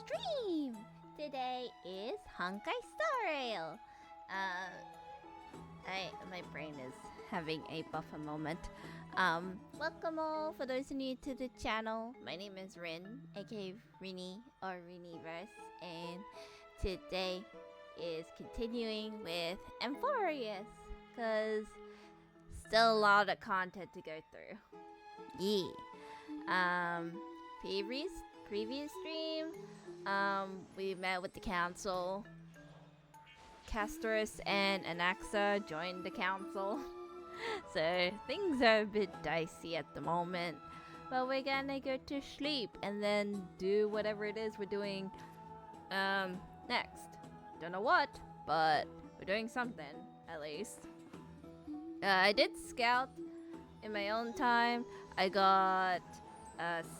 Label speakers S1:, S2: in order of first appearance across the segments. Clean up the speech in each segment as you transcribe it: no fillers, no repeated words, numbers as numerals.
S1: stream! Today is Honkai Star Rail. My brain is having a buffer moment. Welcome all for those new to the channel. My name is Rin, aka Rini or Riniverse, and today is continuing with Amphorius, cause still a lot of content to go through. Yeah. Previous stream, we met with the council. Castorice and Anaxa joined the council. So things are a bit dicey at the moment. But we're gonna go to sleep and then do whatever it is we're doing next. Don't know what, but we're doing something at least. I did scout in my own time. I got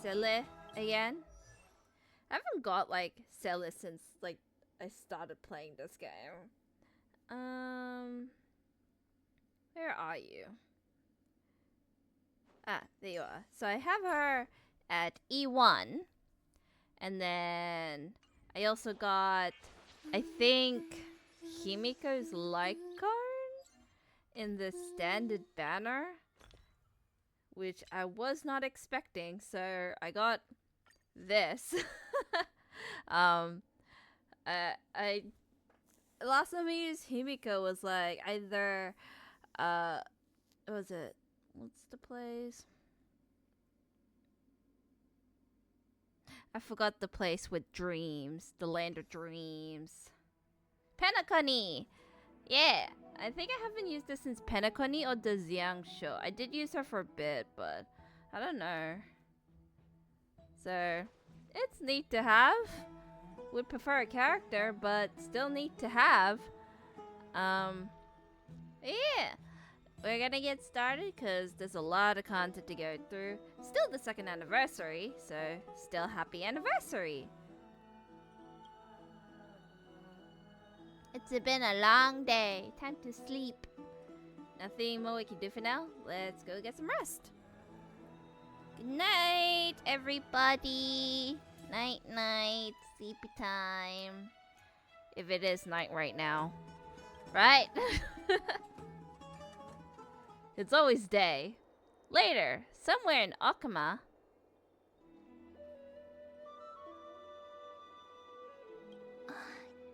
S1: Sele again. I haven't got like Sele since like I started playing this game. Where are you? Ah, there you are. So I have her at E1. And then I also got, I think, Himiko's light card in the standard banner, which I was not expecting. So I got this. I last time I used Himiko was like either what was it? What's the place? I forgot the place with dreams. The land of dreams. Penacony! Yeah! I think I haven't used this since Penacony or the Xiang show. I did use her for a bit, but I don't know. So, it's neat to have. Would prefer a character, but still neat to have. Yeah. We're gonna get started because there's a lot of content to go through. Still the 2nd anniversary, so still happy anniversary. It's been a long day. Time to sleep. Nothing more we can do for now. Let's go get some rest. Good night, everybody. Night, night. Sleepy time. If it is night right now. Right? It's always day. Later, somewhere in Okama.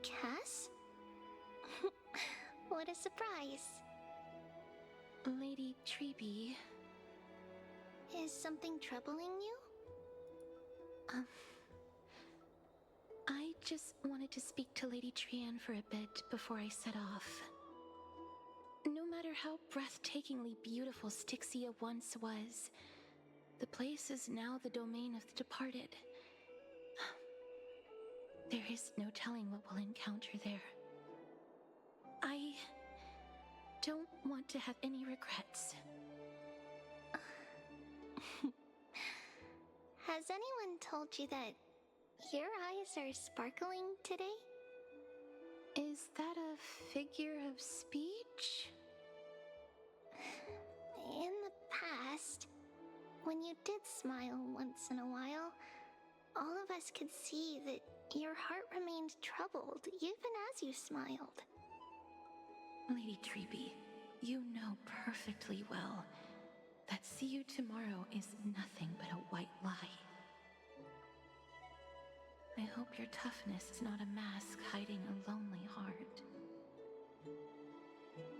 S2: Cass? What a surprise. Lady Treeby. Is something troubling you? I just wanted to speak to Lady Trian for a bit before I set off. No matter how breathtakingly beautiful Styxia once was, the place is now the domain of the departed. There is no telling what we'll encounter there. I don't want to have any regrets. Has anyone told you that your eyes are sparkling today? Is that a figure of speech? In the past, when you did smile once in a while, all of us could see that your heart remained troubled even as you smiled. Lady Treeby, you know perfectly well that see you tomorrow is nothing but a white lie. I hope your toughness is not a mask hiding a lonely heart.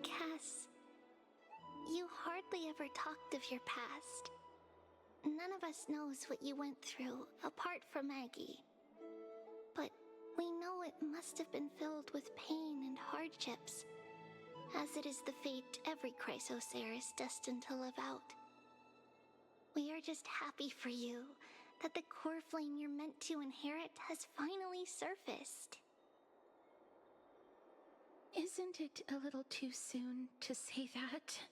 S2: Cass, you hardly ever talked of your past. None of us knows what you went through, apart from Maggie. But we know it must have been filled with pain and hardships, as it is the fate every Chrysosaur is destined to live out. We are just happy for you that the core flame you're meant to inherit has finally surfaced. Isn't it a little too soon to say that?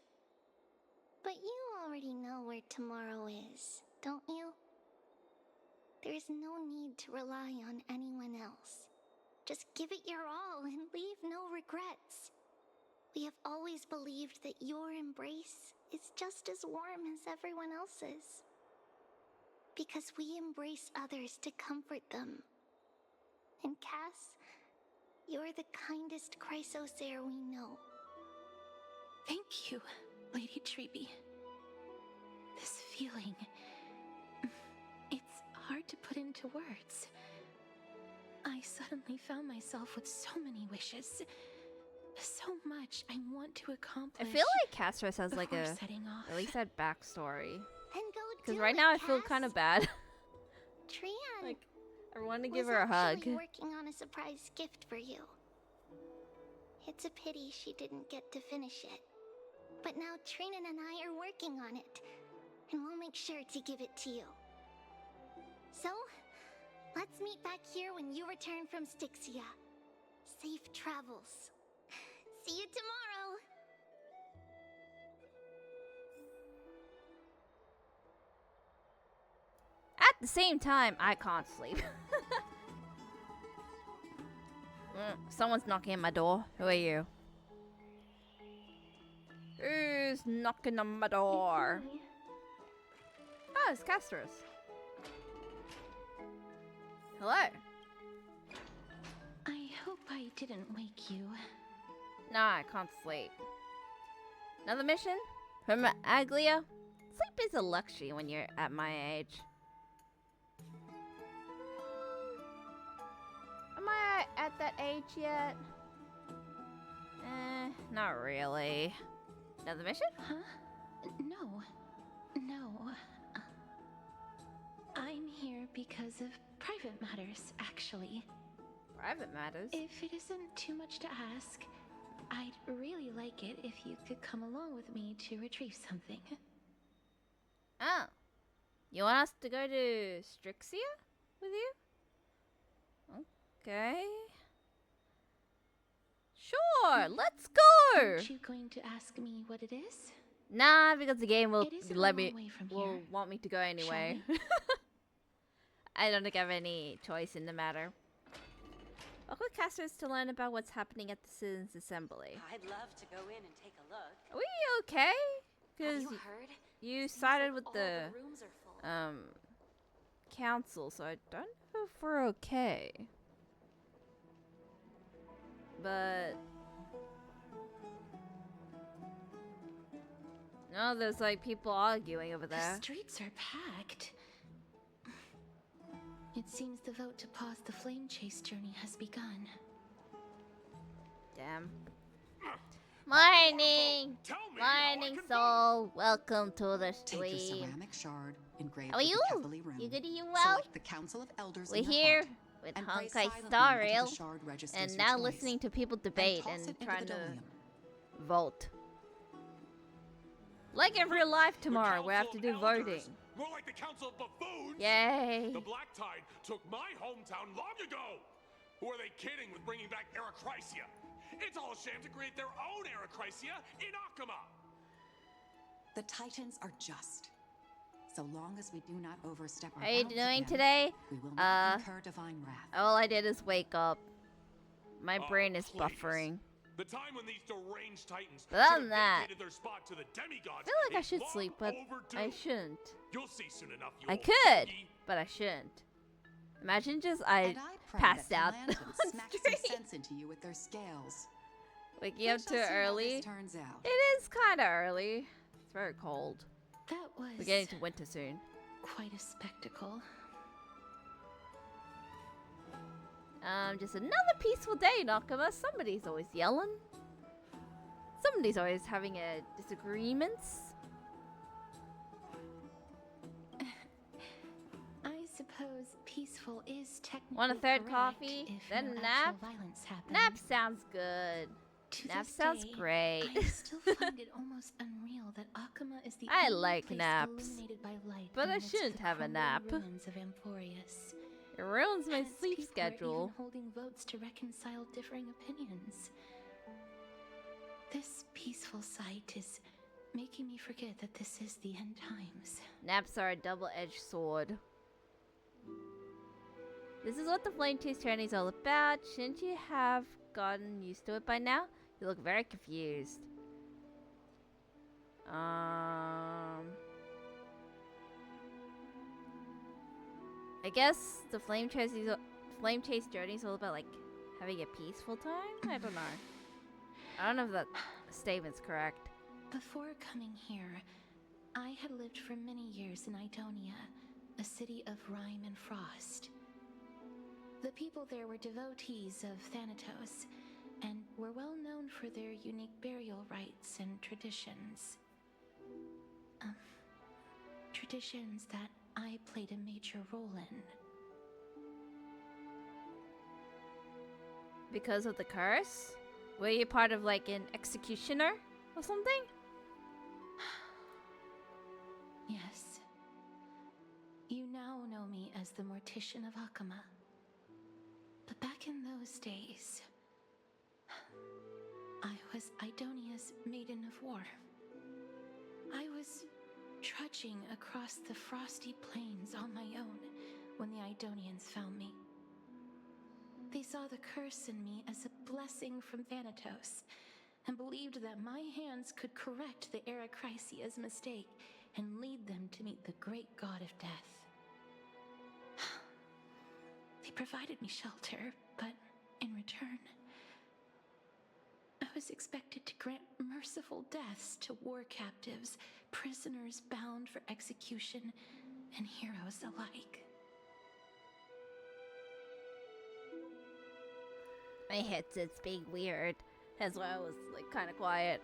S2: But you already know where tomorrow is, don't you? There's no need to rely on anyone else. Just give it your all and leave no regrets. We have always believed that your embrace is just as warm as everyone else's. Because we embrace others to comfort them. And Cass, you're the kindest Chrysosaur we know.
S3: Thank you, Lady Treeby. This feeling... it's hard to put into words. I suddenly found myself with so many wishes. So much I want to accomplish.
S1: I feel like Castorice has like a,
S3: setting off.
S1: at least that backstory.
S2: Then go
S1: Because
S2: do
S1: right
S2: it,
S1: now I feel
S2: Cass.
S1: kind of bad.
S2: Trian
S1: Like, I want to
S2: was
S1: give her a hug.
S2: actually working on a surprise gift for you. It's a pity she didn't get to finish it. But now Trinan and I are working on it, and we'll make sure to give it to you. So, let's meet back here when you return from Styxia. Safe travels. See you tomorrow.
S1: At the same time, I can't sleep. Someone's knocking at my door. Who are you? Who's knocking on my door? Oh, it's Castorice. Hello.
S3: I hope I didn't wake you.
S1: Nah, I can't sleep. Another mission? From Aglia? Sleep is a luxury when you're at my age. Am I at that age yet? Not really. Another mission?
S3: Huh? No. No. I'm here because of private matters, actually.
S1: Private matters?
S3: If it isn't too much to ask, I'd really like it if you could come along with me to retrieve something.
S1: Oh. You want us to go to Styxia with you? Okay. Sure, let's go!
S3: Aren't you going to ask me what it is?
S1: Nah, because the game will
S3: It isn't
S1: let
S3: a
S1: me
S3: long way from
S1: will
S3: here.
S1: want me to go anyway. I don't think I have any choice in the matter. Welcome Castorice to learn about what's happening at the Citizens Assembly.
S4: I'd love to go in and take a look.
S1: Are we okay?
S4: Have
S1: Because
S4: you heard?
S1: you
S4: Seems
S1: sided
S4: like
S1: with
S4: all
S1: the
S4: rooms are full.
S1: council, so I don't know if we're okay. But no, there's like people arguing over
S3: The
S1: there.
S3: streets are packed. It seems the vote to pause the flame chase journey has begun.
S1: Damn. Morning!
S5: Tell me how I
S1: Morning,
S5: can
S1: soul! Welcome to the
S6: Take the
S1: stream.
S6: ceramic shard engraved
S1: How are
S6: with
S1: you?
S6: the Kefali rune.
S1: You good? You well?
S6: Select the Council of Elders
S1: We're
S6: in your
S1: here
S6: heart,
S1: with
S6: and pray
S1: Honkai
S6: silently
S1: Star
S6: until the
S1: Rail,
S6: shard registers
S1: and
S6: your
S1: now
S6: choice.
S1: listening to people
S6: Then
S1: debate
S6: toss
S1: and
S6: it into
S1: trying
S6: the
S1: to
S6: Dolium.
S1: vote. Like in real life
S5: The
S1: tomorrow, we have
S5: Council
S1: to
S5: of
S1: do voting.
S5: Elders. More like the Council of Buffoons.
S1: Yay!
S5: The Black Tide took my hometown long ago. Who are they kidding with bringing back Eracrycia? It's all a sham to create their own Eracrycia in Akama.
S6: The Titans are just. So long as we do not overstep our
S1: How you
S6: bounds
S1: doing
S6: again,
S1: today?
S6: we will not incur divine wrath.
S1: All I did is wake up. My
S5: Oh,
S1: brain is
S5: please.
S1: buffering.
S5: The time when these deranged Titans
S1: But other
S5: should
S1: than
S5: have
S1: that,
S5: vacated their spot to the demigods.
S1: I feel like I
S5: is
S1: should
S5: long
S1: sleep, but
S5: overdue.
S1: I shouldn't.
S5: You'll see soon enough. You
S1: I
S5: old
S1: could,
S5: fogey.
S1: but I shouldn't. Imagine just I
S6: And I pray
S1: passed
S6: that
S1: out
S6: Delanton
S1: on
S6: smack some
S1: stream.
S6: sense into you with their scales.
S1: Waking
S6: We
S1: up
S6: shall
S1: too
S6: see how
S1: early.
S6: this turns out.
S1: It is kind of early. It's very cold.
S3: That was
S1: We're getting to winter soon.
S3: quite a spectacle.
S1: Just another peaceful day, Nakama. Somebody's always yelling. Somebody's always having a disagreements.
S3: I suppose peaceful is technically
S1: Want a third
S3: correct
S1: coffee?
S3: if
S1: Then
S3: no
S1: a nap?
S3: actual violence happens.
S1: Nap sounds good.
S3: To
S1: Nap
S3: this
S1: sounds
S3: day,
S1: great.
S3: I still find it almost unreal that Akama is the
S1: I
S3: only
S1: like
S3: place
S1: naps,
S3: illuminated by light
S1: but I
S3: amidst
S1: shouldn't
S3: the
S1: have a
S3: crumbling
S1: nap.
S3: ruins of Amphorius.
S1: It ruins my
S3: Hence,
S1: sleep
S3: people are
S1: schedule.
S3: even holding votes to reconcile differing opinions. This peaceful sight is making me forget that this is the end times.
S1: Naps are a double-edged sword. This is what the flame chase journey is all about. Shouldn't you have gotten used to it by now? You look very confused. I guess the flame chase flame chase journey is all about like having a peaceful time? I don't know. I don't know if that statement's correct.
S3: Before coming here, I had lived for many years in Idonia, a city of rime and frost. The people there were devotees of Thanatos, and were well known for their unique burial rites and traditions. Traditions that I played a major role in.
S1: Because of the curse? Were you part of like an executioner or something?
S3: Yes. You now know me as the Mortician of Akama. But back in those days, I was Idonia's Maiden of War. I was trudging across the frosty plains on my own when the Idonians found me. They saw the curse in me as a blessing from Thanatos, and believed that my hands could correct the Erechrysia's mistake and lead them to meet the great god of death. They provided me shelter, but in return, I was expected to grant merciful deaths to war captives, prisoners bound for execution, and heroes alike.
S1: My headset's being weird. That's why I was like kind of quiet.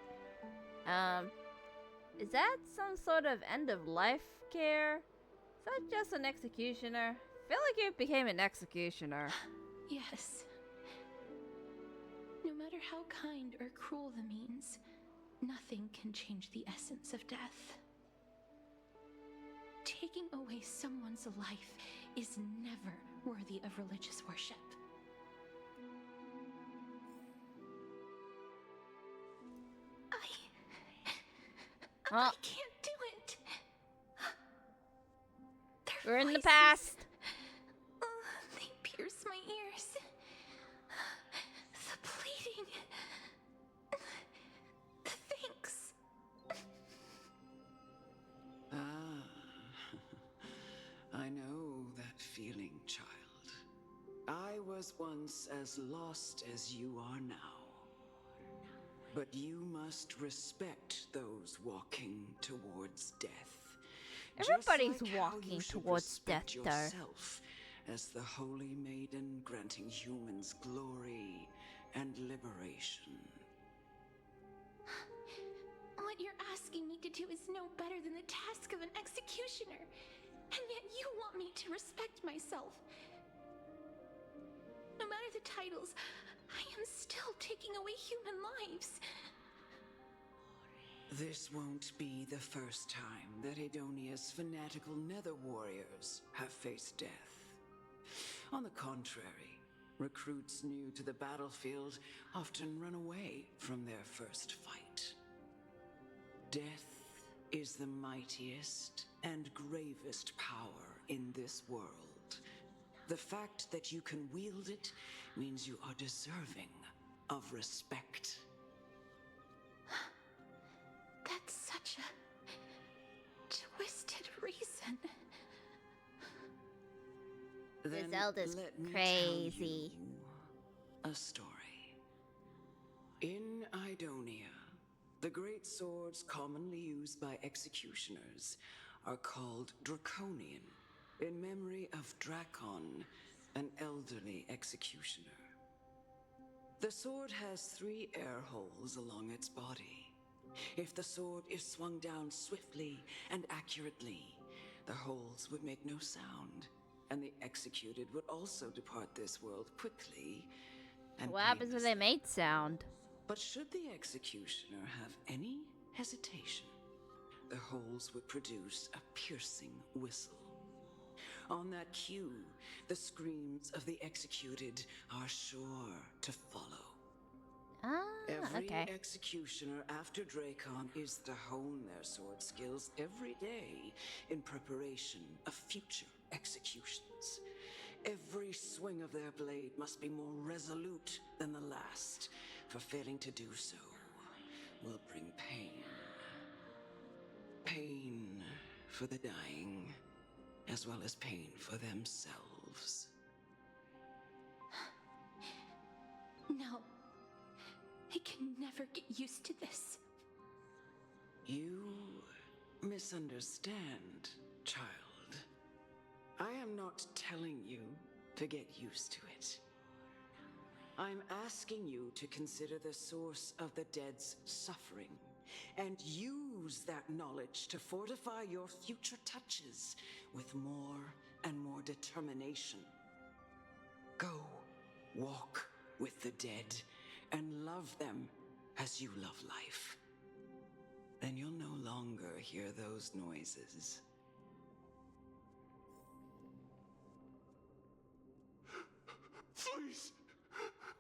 S1: Is that some sort of end of life care? Is that just an executioner? I feel like you became an executioner.
S3: Yes. No matter how kind or cruel the means, nothing can change the essence of death. Taking away someone's life is never worthy of religious worship. I can't do it.
S1: We're in the past.
S3: They pierce my ears. The bleeding. The thanks.
S7: I know that feeling, child. I was once as lost as you are now. But you must respect those walking towards death.
S1: Everybody's
S7: Just like how
S1: walking
S7: you should
S1: towards death,
S7: respect
S1: though.
S7: yourself as the Holy Maiden granting humans glory and liberation.
S3: What you're asking me to do is no better than the task of an executioner. And yet you want me to respect myself. No matter the titles, I am still taking away human lives.
S7: This won't be the first time that Edonia's fanatical nether warriors have faced death. On the contrary, recruits new to the battlefield often run away from their first fight. Death is the mightiest and gravest power in this world. The fact that you can wield it means you are deserving of respect.
S3: That's such a twisted reason.
S7: Then
S1: Zelda's
S7: let me
S1: crazy.
S7: tell you a story. In Idonia, the great swords commonly used by executioners are called Draconian, in memory of Drakon, an elderly executioner. The sword has 3 air holes along its body. If the sword is swung down swiftly and accurately, the holes would make no sound, and the executed would also depart this world quickly and
S1: What happens when they
S7: painlessly.
S1: made sound?
S7: But should the executioner have any hesitation, the holes would produce a piercing whistle. On that cue, the screams of the executed are sure to follow.
S1: Ah,
S7: Every
S1: okay.
S7: executioner after Dracon is to hone their sword skills every day in preparation of future executions. Every swing of their blade must be more resolute than the last, for failing to do so will bring pain. Pain for the dying, as well as pain for themselves.
S3: ever get used to this.
S7: You misunderstand, child. I am not telling you to get used to it. I'm asking you to consider the source of the dead's suffering and use that knowledge to fortify your future touches with more and more determination. Go walk with the dead and love them as you love life. Then you'll no longer hear those noises.
S5: Please,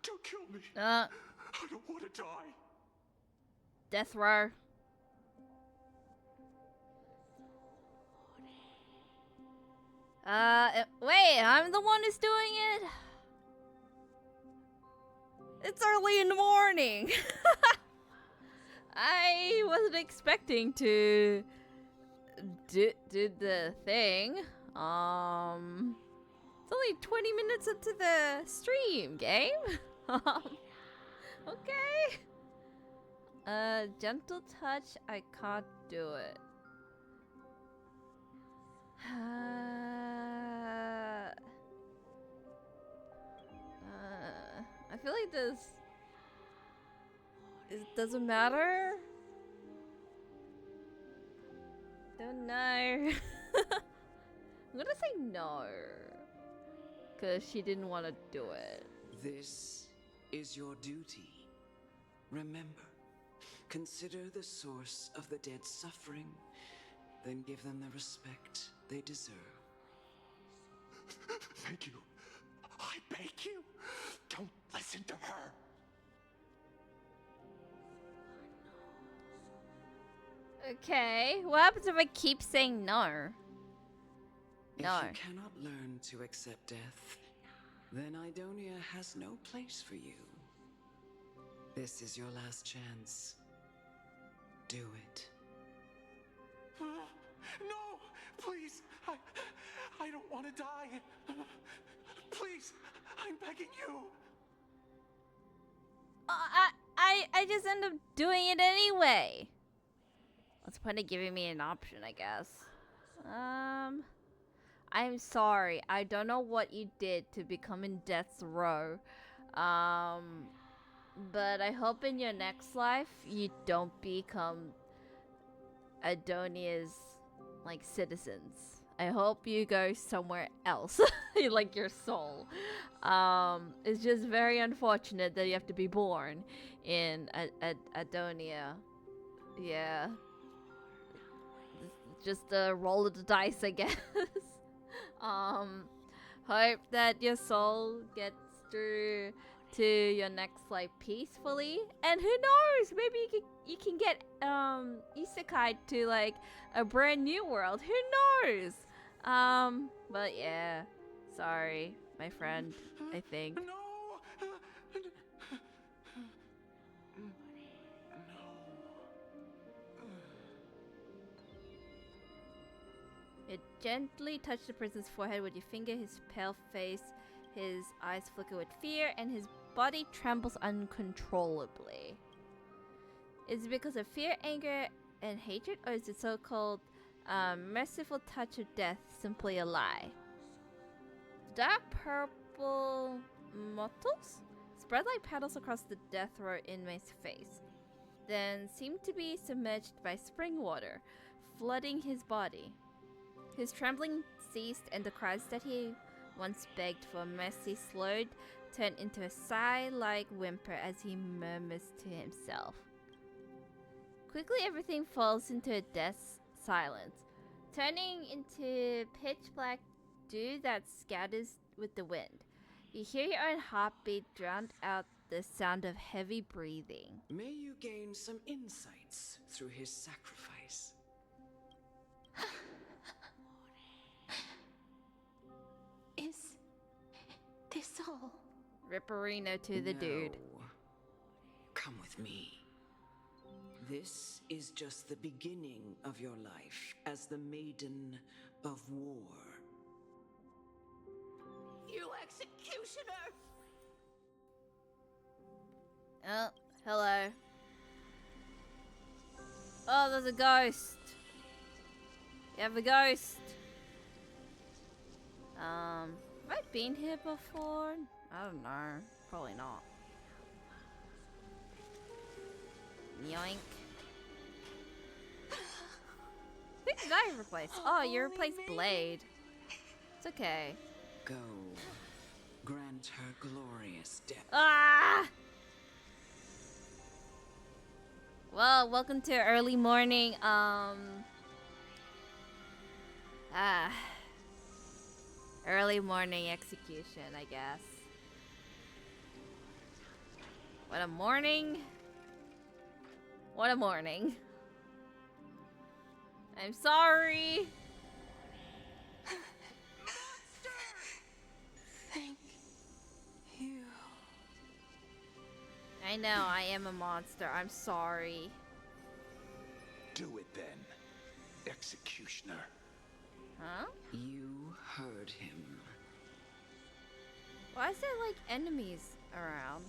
S5: don't kill me.
S1: Uh,
S5: I don't want to die.
S1: Death row. Wait, I'm the one who's doing it? It's early in the morning. I wasn't expecting to do the thing. It's only 20 minutes into the stream, game. Okay. Gentle touch, I can't do it. I feel like this. It doesn't matter. Don't know. I'm gonna say no. Because she didn't want to do it.
S7: This is your duty. Remember, consider the source of the dead's suffering, then give them the respect they deserve.
S5: Thank you. I beg you. Don't listen to her.
S1: Okay, what happens if I keep saying no? No.
S7: If you cannot learn to accept death, then Idonia has no place for you. This is your last chance. Do it.
S5: No, please. I don't want to die. Please, I'm begging you.
S1: I just end up doing it anyway. What's the point of giving me an option, I guess? I'm sorry. I don't know what you did to become in death's row. But I hope in your next life you don't become Adonia's like citizens. I hope you go somewhere else, like your soul. It's just very unfortunate that you have to be born in Adonia. Yeah. Just a roll of the dice, I guess. Hope that your soul gets through to your next life peacefully, and who knows, maybe you can get isekai to like a brand new world. Who knows? But yeah, sorry, my friend. I think.
S5: No.
S1: You gently touch the person's forehead with your finger. His pale face, his eyes flicker with fear, and his body trembles uncontrollably. Is it because of fear, anger, and hatred, or is the so-called merciful touch of death simply a lie? Dark purple mottles spread like petals across the death row inmate's face, then seem to be submerged by spring water, flooding his body. His trembling ceased, and the cries that he once begged for mercy slowed, turned into a sigh-like whimper as he murmurs to himself. Quickly everything falls into a death silence, turning into pitch-black dew that scatters with the wind. You hear your own heartbeat drown out the sound of heavy breathing.
S7: May you gain some insights through his sacrifice.
S3: Is this all?
S1: Ripperino to the dude.
S7: No. Come with me. This is just the beginning of your life as the Maiden of War.
S2: You executioner!
S1: Oh, hello. Oh, there's a ghost. You have a ghost. Have I been here before? I don't know. Probably not. Yoink. Who did I replace? Oh, you replaced Blade. It's okay.
S7: Go. Grant her glorious death.
S1: Ah! Well, welcome to early morning, early morning execution, I guess. What a morning. What a morning. I'm sorry.
S3: Thank you.
S1: I know, I am a monster. I'm sorry.
S8: Do it then, executioner.
S1: Huh?
S7: You heard him.
S1: Why is there like enemies around?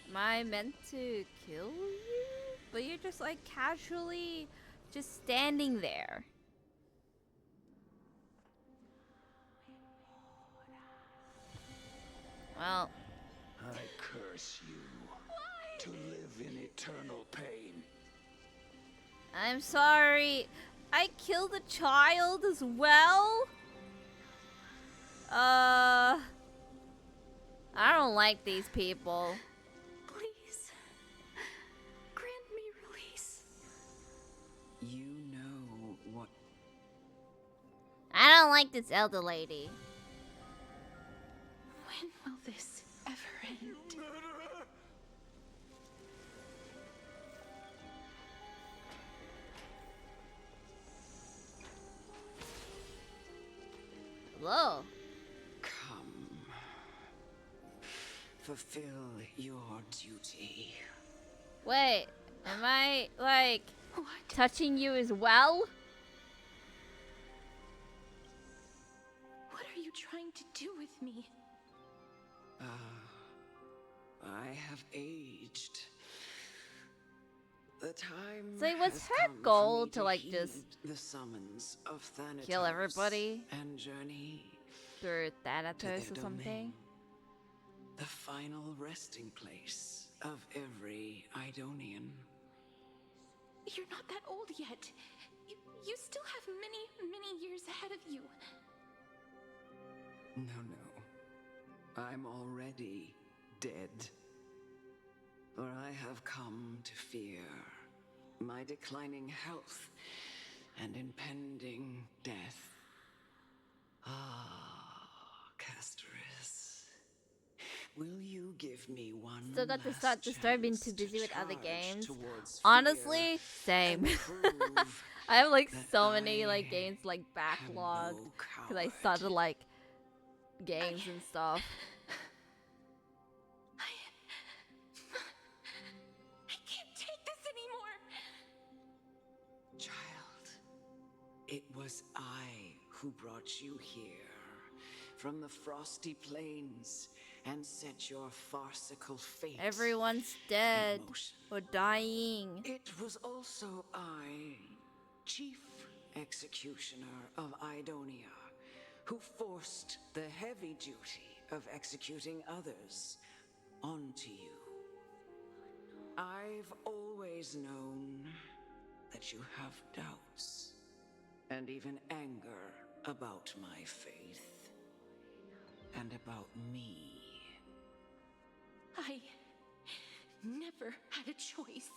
S1: Am I meant to kill you? But you're just like casually just standing there. Well,
S8: I curse you to live in eternal pain.
S1: I'm sorry. I killed a child as well? I don't like these people.
S3: Please, grant me release.
S7: You know what.
S1: I don't like this elder lady.
S3: When will this ever end?
S1: Hello.
S7: Come. Fulfill your duty.
S1: Wait, am I like
S3: What?
S1: touching you as well?
S3: What are you trying to do with me?
S7: I have aged. The time
S1: So it was
S7: has
S1: her
S7: come for
S1: goal
S7: me
S1: to, like,
S7: heed
S1: just
S7: the summons of Thanatos
S1: kill everybody?
S7: and journey
S1: Through
S7: to
S1: Thanatos
S7: their
S1: or something?
S7: domain, the final resting place of every Idonian.
S3: You're not that old yet. You still have many, many years ahead of you.
S7: No. I'm already dead. For I have come to fear my declining health and impending death. Ah, Castorice. Will you give me one
S1: Still got to
S7: last
S1: start the story, been
S7: chance
S1: too busy
S7: to
S1: with other
S7: charge
S1: games.
S7: towards
S1: Honestly,
S7: fear
S1: same.
S7: and prove
S1: I have like
S7: that
S1: so many like
S7: I
S1: games like
S7: am
S1: backlogged
S7: no
S1: because I
S7: coward?
S1: started like games and stuff.
S3: I can't take this anymore.
S7: Child, it was I who brought you here from the frosty plains and set your farcical fate
S1: Everyone's dead
S7: in motion.
S1: or dying.
S7: It was also I, Chief Executioner of Idonia, who forced the heavy duty of executing others onto you. I've always known that you have doubts and even anger about my faith and about me.
S3: I never had a choice.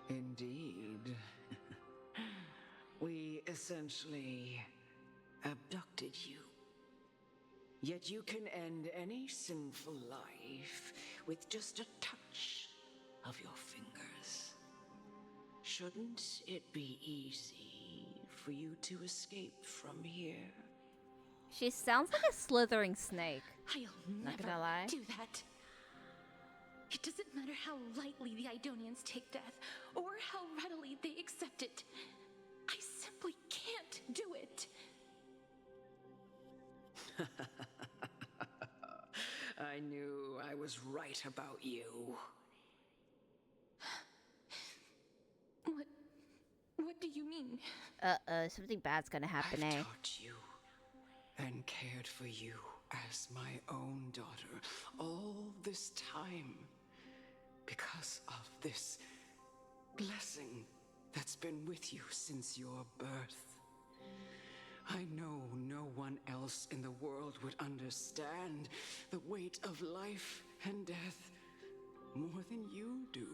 S7: Indeed. We essentially abducted you. Yet you can end any sinful life with just a touch of your fingers. Shouldn't it be easy for you to escape from here?
S1: She sounds like a slithering snake.
S3: I'll
S1: Not
S3: never
S1: gonna lie.
S3: do that. It doesn't matter how lightly the Idonians take death, or how readily they accept it. I simply can't do it.
S7: I knew I was right about you.
S1: Something bad's gonna happen,
S7: I've
S1: eh?
S7: taught you and cared for you as my own daughter all this time because of this blessing that's been with you since your birth. I know no one else in the world would understand the weight of life and death more than you do.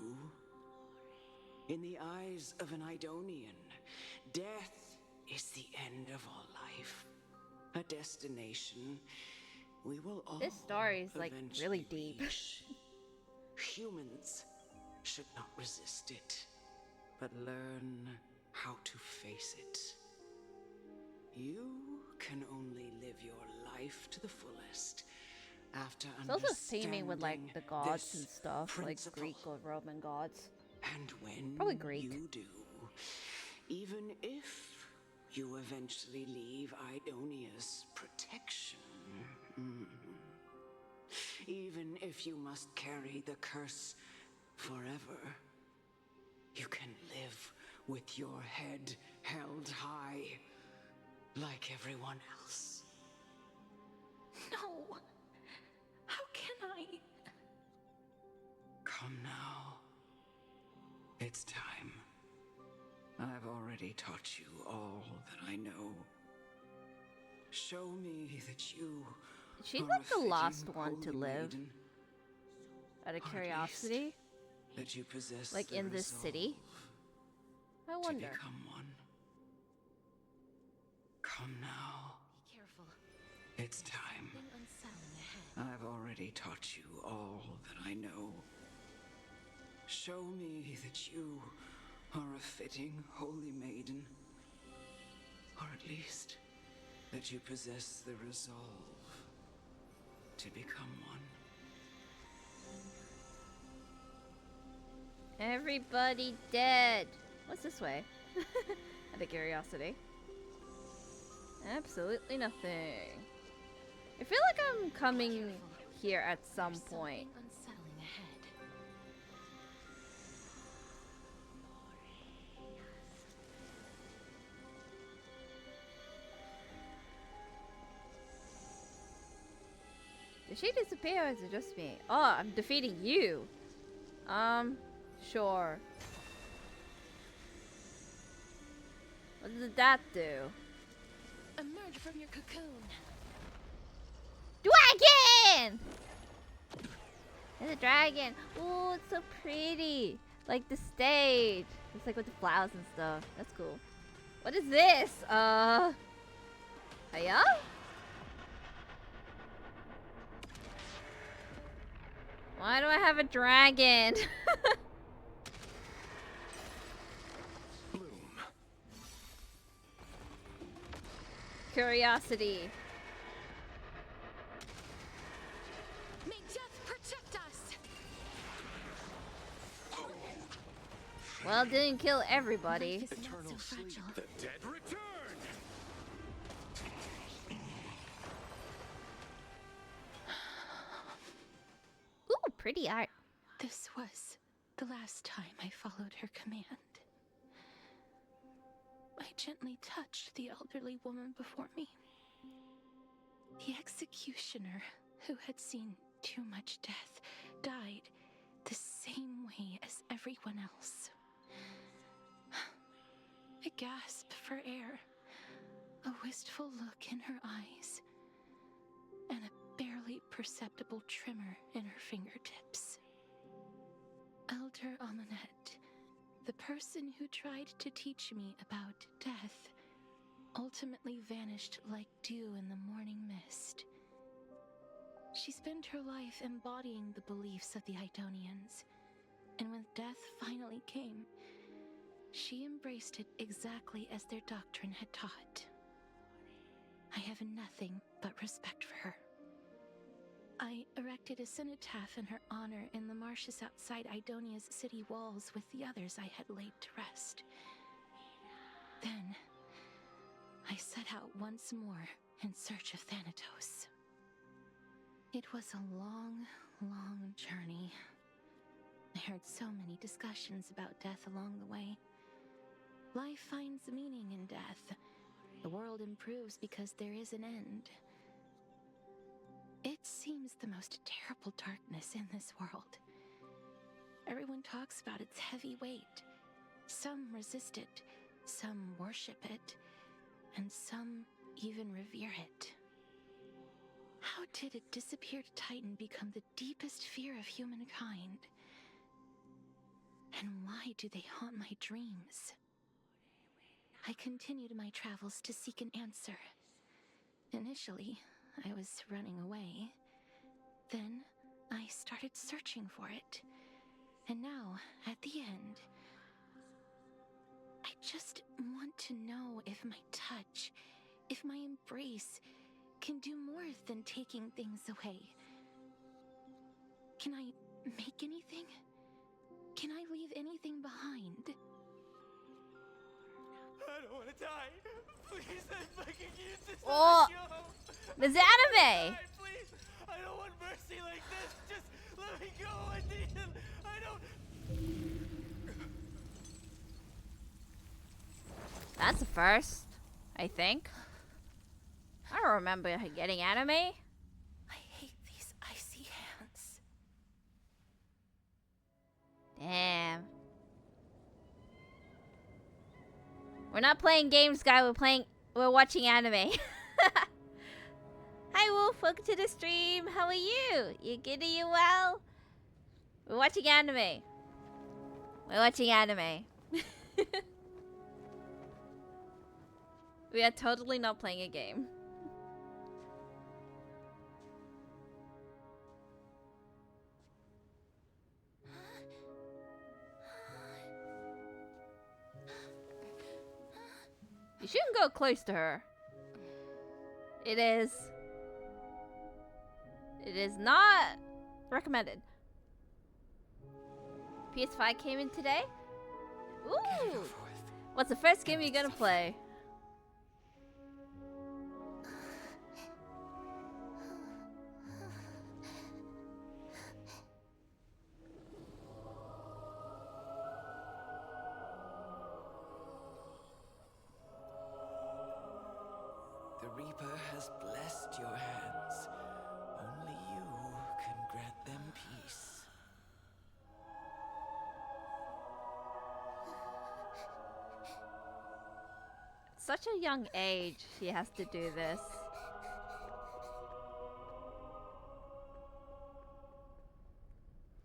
S7: In the eyes of an Idonian, death is the end of all life. A destination we will all
S1: This story is like really
S7: eventually
S1: deep.
S7: reach. Humans should not resist it, but learn how to face it. You can only live your life to the fullest after
S1: It's also
S7: understanding
S1: theming with like the gods
S7: this
S1: and stuff, like
S7: principle.
S1: Greek or Roman gods.
S7: And when
S1: Probably Greek.
S7: you do, even if you eventually leave Idonia's protection, even if you must carry the curse forever, you can live with your head held high like everyone else.
S3: No! How can I?
S7: Come now. It's time. I've already taught you all that I know. Show me that you
S1: She's
S7: are
S1: like
S7: a
S1: the last
S7: fitting
S1: one to
S7: holy
S1: live.
S7: maiden,
S1: Out of
S7: or at
S1: curiosity,
S7: least that you possess
S1: like
S7: the
S1: in this city. I
S7: resolve
S1: wonder.
S7: to become one. Come now.
S3: Be careful.
S7: It's time.
S3: Something unsettling ahead.
S7: I've already taught you all that I know. Show me that you are a fitting holy maiden, or at least that you possess the resolve to become one.
S1: Everybody dead. What's this way? Out of curiosity. Absolutely nothing. I feel like I'm coming here at some point.
S3: Something unsettling ahead.
S1: Did she disappear or is it just me? Oh, I'm defeating you. Sure. What did that do?
S3: Emerge from your cocoon.
S1: Dragon! There's a dragon. Ooh, it's so pretty. Like the stage. It's like with the flowers and stuff. That's cool. What is this? Hiya? Why do I have a dragon?
S8: Bloom.
S1: Curiosity.
S3: May death protect us.
S1: Well, it didn't kill everybody.
S3: Life is not
S8: Eternal
S3: so
S8: sleep.
S3: fragile.
S5: The dead return!
S1: Ooh, pretty art.
S3: This was the last time I followed her command. I gently touched the elderly woman before me. The executioner, who had seen too much death, died the same way as everyone else. A gasp for air, a wistful look in her eyes, and a barely perceptible tremor in her fingertips. Elder Amunet, the person who tried to teach me about death, ultimately vanished like dew in the morning mist. She spent her life embodying the beliefs of the Idonians, and when death finally came, she embraced it exactly as their doctrine had taught. I have nothing but respect for her. I erected a cenotaph in her honor in the marshes outside Idonia's city walls with the others I had laid to rest. Then, I set out once more in search of Thanatos. It was a long, long journey. I heard so many discussions about death along the way. Life finds meaning in death. The world improves because there is an end. It seems the most terrible darkness in this world. Everyone talks about its heavy weight. Some resist it, some worship it, and some even revere it. How did a disappeared titan become the deepest fear of humankind? And why do they haunt my dreams? I continued my travels to seek an answer. Initially, I was running away. Then, I started searching for it. And now, at the end, I just want to know if my touch, if my embrace, can do more than taking things away. Can I make anything? Can I leave anything behind?
S9: I don't want to die. Please, I fucking use this.
S1: Oh, there's anime.
S9: Please, I don't want mercy like this. Just let me go. I need him. I don't.
S1: That's the first, I think. I don't remember getting anime.
S3: I hate these icy hands.
S1: Damn. We're not playing games, guy. We're watching anime. Hi, Wolf. Welcome to the stream. How are you? You good? Are you well? We're watching anime. We're watching anime. We are totally not playing a game. You shouldn't go close to her. It is not recommended. PS5 came in today? Ooh! What's the first game you're gonna play?
S7: The Reaper has blessed your hands. Only you can grant them peace.
S1: Such a young age, she has to do this.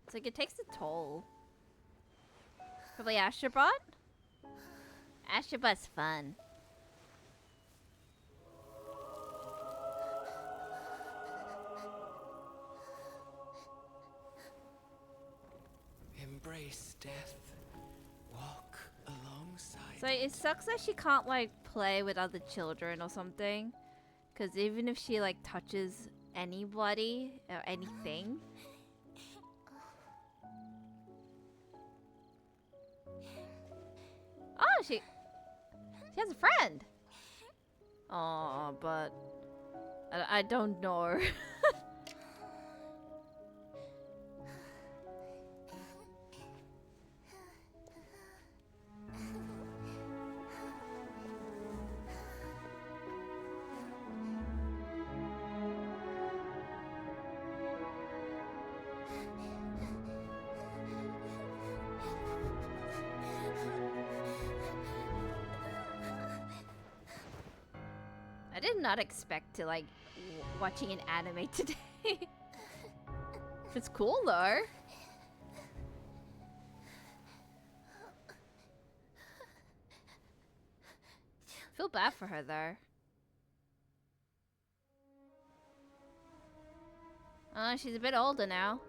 S1: It's like it takes a toll. Probably Astrobot? Astrobot's fun.
S7: Embrace death. Walk alongside.
S1: So it sucks that she can't like play with other children or something. Cause even if she like touches anybody or anything. Oh, she has a friend. Oh, but I don't know. I did not expect to like watching an anime today. It's cool though. Feel bad for her though. She's a bit older now.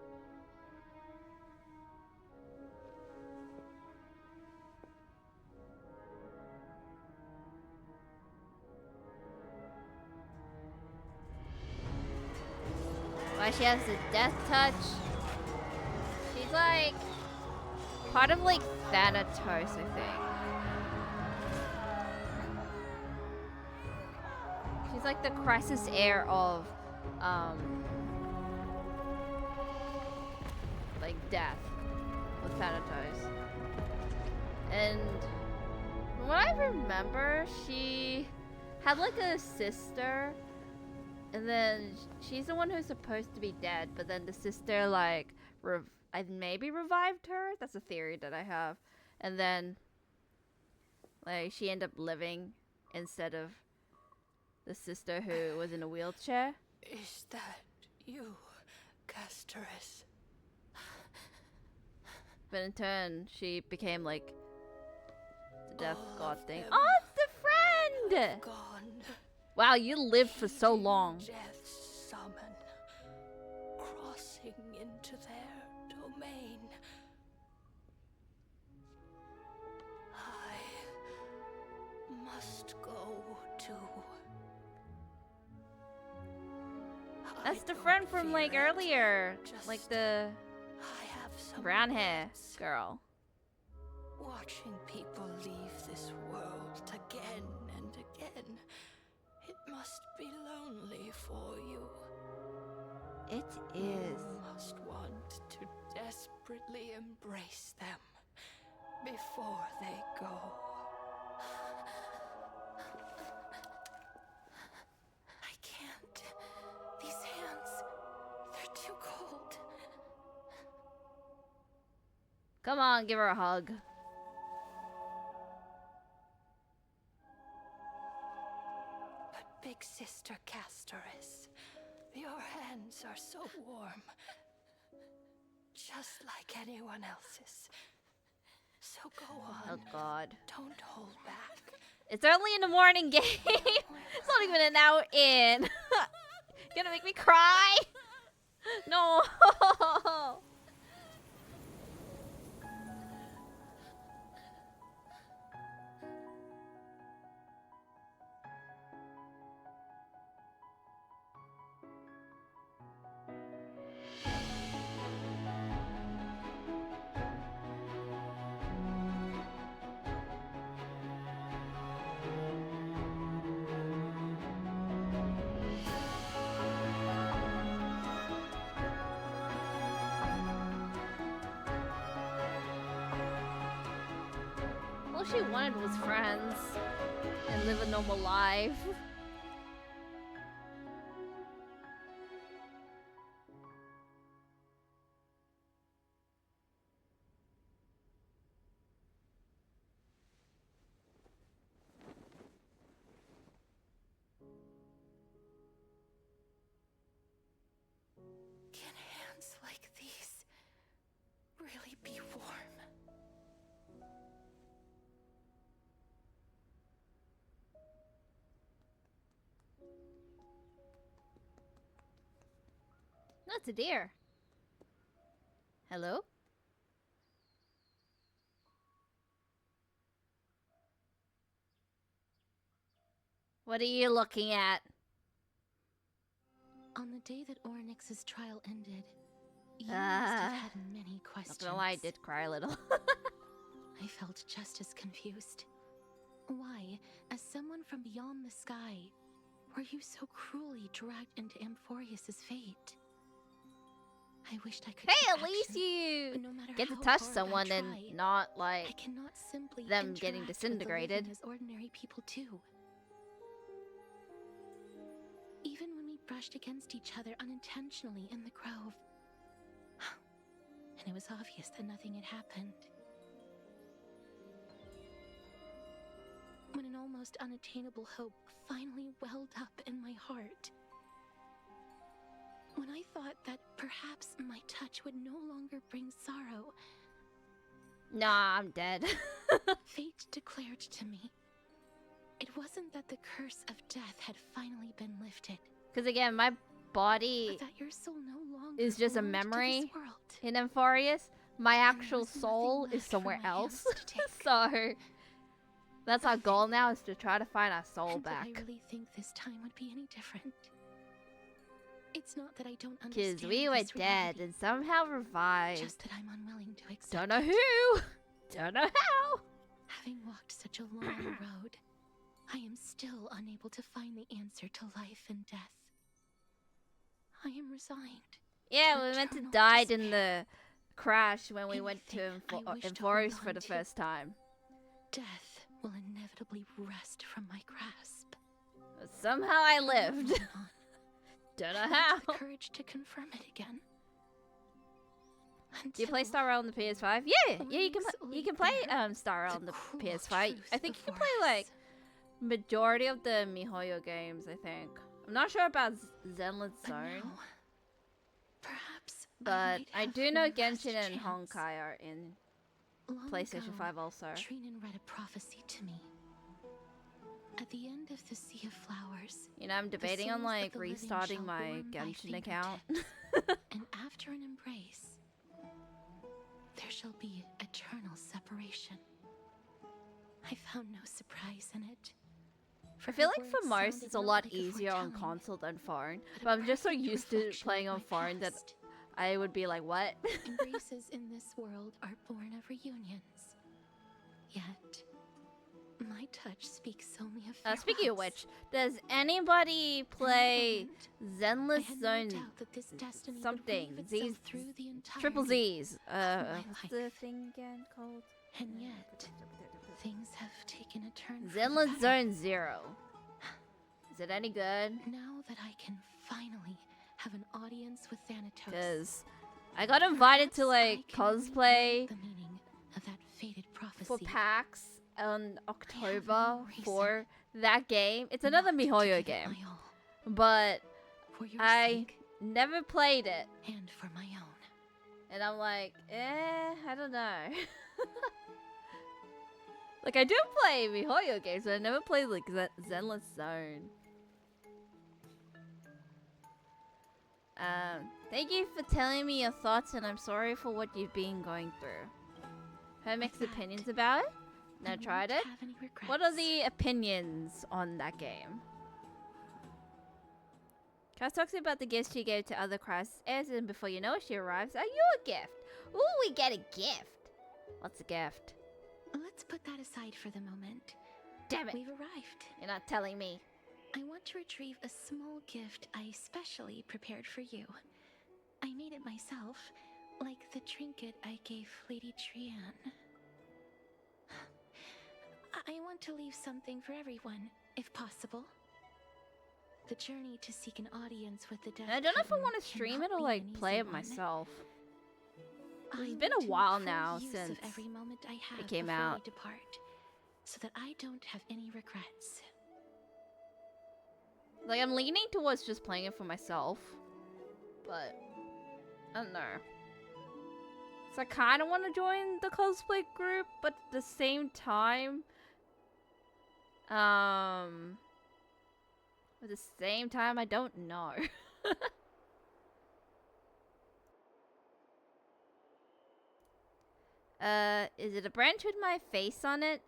S1: Why she has the death touch? She's like part of like Thanatos, I think. She's like the crisis heir of like death with Thanatos. And From what I remember, she had like a sister, and then she's the one who's supposed to be dead, but then the sister like maybe revived her. That's a theory that I have. And then like she ended up living instead of the sister who was in a wheelchair.
S3: Is that you, Castorice?
S1: But in turn, she became like the death
S3: All
S1: god
S3: of
S1: thing.
S3: them
S1: Oh, it's the friend!
S3: Gone.
S1: Wow, you lived for so
S3: Heeding
S1: long.
S3: Death's summon, crossing into their domain. I must go too.
S1: That's
S3: I
S1: the
S3: don't
S1: friend from
S3: fear
S1: like
S3: it,
S1: earlier,
S3: just
S1: like the
S3: I have some
S1: brown hair
S3: regrets.
S1: girl.
S3: Watching people leave this world again and again, it must be lonely for you.
S1: It is.
S3: You must want to desperately embrace them before they go. I can't. These hands, they're too cold.
S1: Come on, give her a hug.
S3: But big sister Castorice, your hands are so warm. Just like anyone else's. So go on.
S1: Oh god.
S3: Don't hold back.
S1: It's early in the morning, game. It's not even an hour in. Gonna make me cry? No. All she wanted was friends and live a normal life.
S3: Can hands like these really be warm?
S1: That's a deer. Hello? What are you looking at?
S3: On the day that Oryx's trial ended, you must have had many questions.
S1: Not gonna lie, I did cry a little.
S3: I felt just as confused. Why, as someone from beyond the sky, were you so cruelly dragged into Amphorius's fate? I wished I could
S1: Hey,
S3: take
S1: at least
S3: action,
S1: you
S3: but no matter
S1: get to
S3: how
S1: touch
S3: hard I
S1: someone and
S3: try,
S1: not
S3: I
S1: like
S3: cannot simply
S1: them getting
S3: interact with the
S1: disintegrated.
S3: living as ordinary people do. Even when we brushed against each other unintentionally in the grove, and it was obvious that nothing had happened. When an almost unattainable hope finally welled up in my heart. When I thought that perhaps my touch would no longer bring sorrow,
S1: Nah, I'm dead.
S3: fate declared to me, it wasn't that the curse of death had finally been lifted,
S1: Because again, my body
S3: but that your soul no longer
S1: is just a
S3: belonged to this
S1: memory
S3: world.
S1: in Amphorius. My
S3: And there
S1: actual
S3: was nothing
S1: soul is
S3: left for
S1: somewhere
S3: my
S1: else.
S3: hands to take.
S1: So that's our goal now, is to try to find our soul
S3: And
S1: back.
S3: did I really think this time would be any different? It's not that I don't understand
S1: Because we were
S3: this
S1: dead
S3: reality,
S1: and somehow revived.
S3: just that I'm unwilling to accept
S1: Don't know
S3: it.
S1: who. Don't know how.
S3: Having walked such a long road, I am still unable to find the answer to life and death. I am resigned.
S1: Yeah,
S3: to
S1: we meant to
S3: eternal
S1: died in
S3: despair.
S1: the crash when we went to
S3: Anything I wish to
S1: Amphorius
S3: hold
S1: for
S3: on
S1: the
S3: to.
S1: first time.
S3: Death will inevitably wrest from my grasp.
S1: Somehow I lived.
S3: Moving on.
S1: Don't know
S3: I
S1: how.
S3: lacked the courage to confirm it again.
S1: Do you play Star Rail on the PS5? Yeah, you can play Star Rail on the PS5. I think you can play like majority of the miHoYo games, I think. I'm not sure about Zenless Zone.
S3: Perhaps
S1: But I do know Genshin and
S3: chance.
S1: Honkai are in
S3: Long
S1: PlayStation
S3: ago,
S1: 5 also.
S3: Trinan read a prophecy to me. At the end of the Sea of Flowers,
S1: You know, I'm debating on
S3: souls of
S1: like
S3: the living
S1: restarting
S3: shall
S1: my
S3: warm thy
S1: Genshin account.
S3: fingertips, and after an embrace, there shall be eternal separation. I found no surprise in it.
S1: I feel
S3: her
S1: like for
S3: words
S1: most
S3: sounded
S1: it's a
S3: not
S1: lot
S3: like a
S1: easier on
S3: foretelling,
S1: console than phone.
S3: but
S1: But
S3: a
S1: I'm just so
S3: perfect
S1: used to
S3: reflection
S1: playing
S3: of
S1: on
S3: my
S1: phone that
S3: past.
S1: I would be like, what?
S3: Embraces in this world are born of reunions. Yet, my touch speaks only of
S1: Speaking of
S3: farewells.
S1: which, does anybody play
S3: I
S1: Zenless
S3: had no
S1: Zone
S3: doubt that this destiny would
S1: something?
S3: weave
S1: Z's,
S3: itself through the
S1: triple
S3: entirety
S1: Z's.
S3: my
S1: What's the
S3: life.
S1: thing again called?
S3: And yet, things have taken a turn for the
S1: Zenless
S3: better.
S1: Zone Zero. Is it any good?
S3: Now that I can finally have an audience with Thanatos,
S1: Because I got invited to
S3: perhaps
S1: like
S3: I can
S1: cosplay
S3: rewrite the meaning of that fated prophecy.
S1: for PAX on October
S3: no reason
S1: for that game. It's
S3: not
S1: another
S3: to
S1: miHoYo
S3: give it
S1: game,
S3: my all.
S1: but
S3: For your
S1: I
S3: sake
S1: never played it,
S3: and for my own.
S1: and I'm like, I don't know. Like I do play miHoYo games, but I never played like Zenless Zone. Thank you for telling me your thoughts, and I'm sorry for what you've been going through. Have mixed
S3: With that,
S1: opinions about it?
S3: I
S1: Now
S3: won't
S1: tried it?
S3: have any regrets.
S1: What are the opinions on that game? Cass talks about the gifts she gave to other Christ heirs, and before you know it, she arrives. Are you a gift? Ooh, we get a gift. What's a gift?
S3: Let's put that aside for the moment.
S1: Damn it.
S3: We've arrived.
S1: You're not telling me.
S3: I want to retrieve a small gift I specially prepared for you. I made it myself, like the trinket I gave Lady Trian. I want to leave something for everyone, if possible. The journey to seek an audience with the death
S1: I don't know if I
S3: Kitten
S1: want to stream
S3: cannot
S1: it or
S3: be
S1: like
S3: an
S1: play
S3: easy
S1: it
S3: one.
S1: myself.
S3: I
S1: It's been
S3: want
S1: a
S3: to
S1: while
S3: make full
S1: now
S3: use
S1: since
S3: of every moment I have
S1: came
S3: before
S1: out.
S3: we depart, so that I don't have any regrets.
S1: Like I'm leaning towards just playing it for myself, but I don't know. So I kind of want to join the cosplay group, but at the same time, at the same time, I don't know. Is it a branch with my face on it?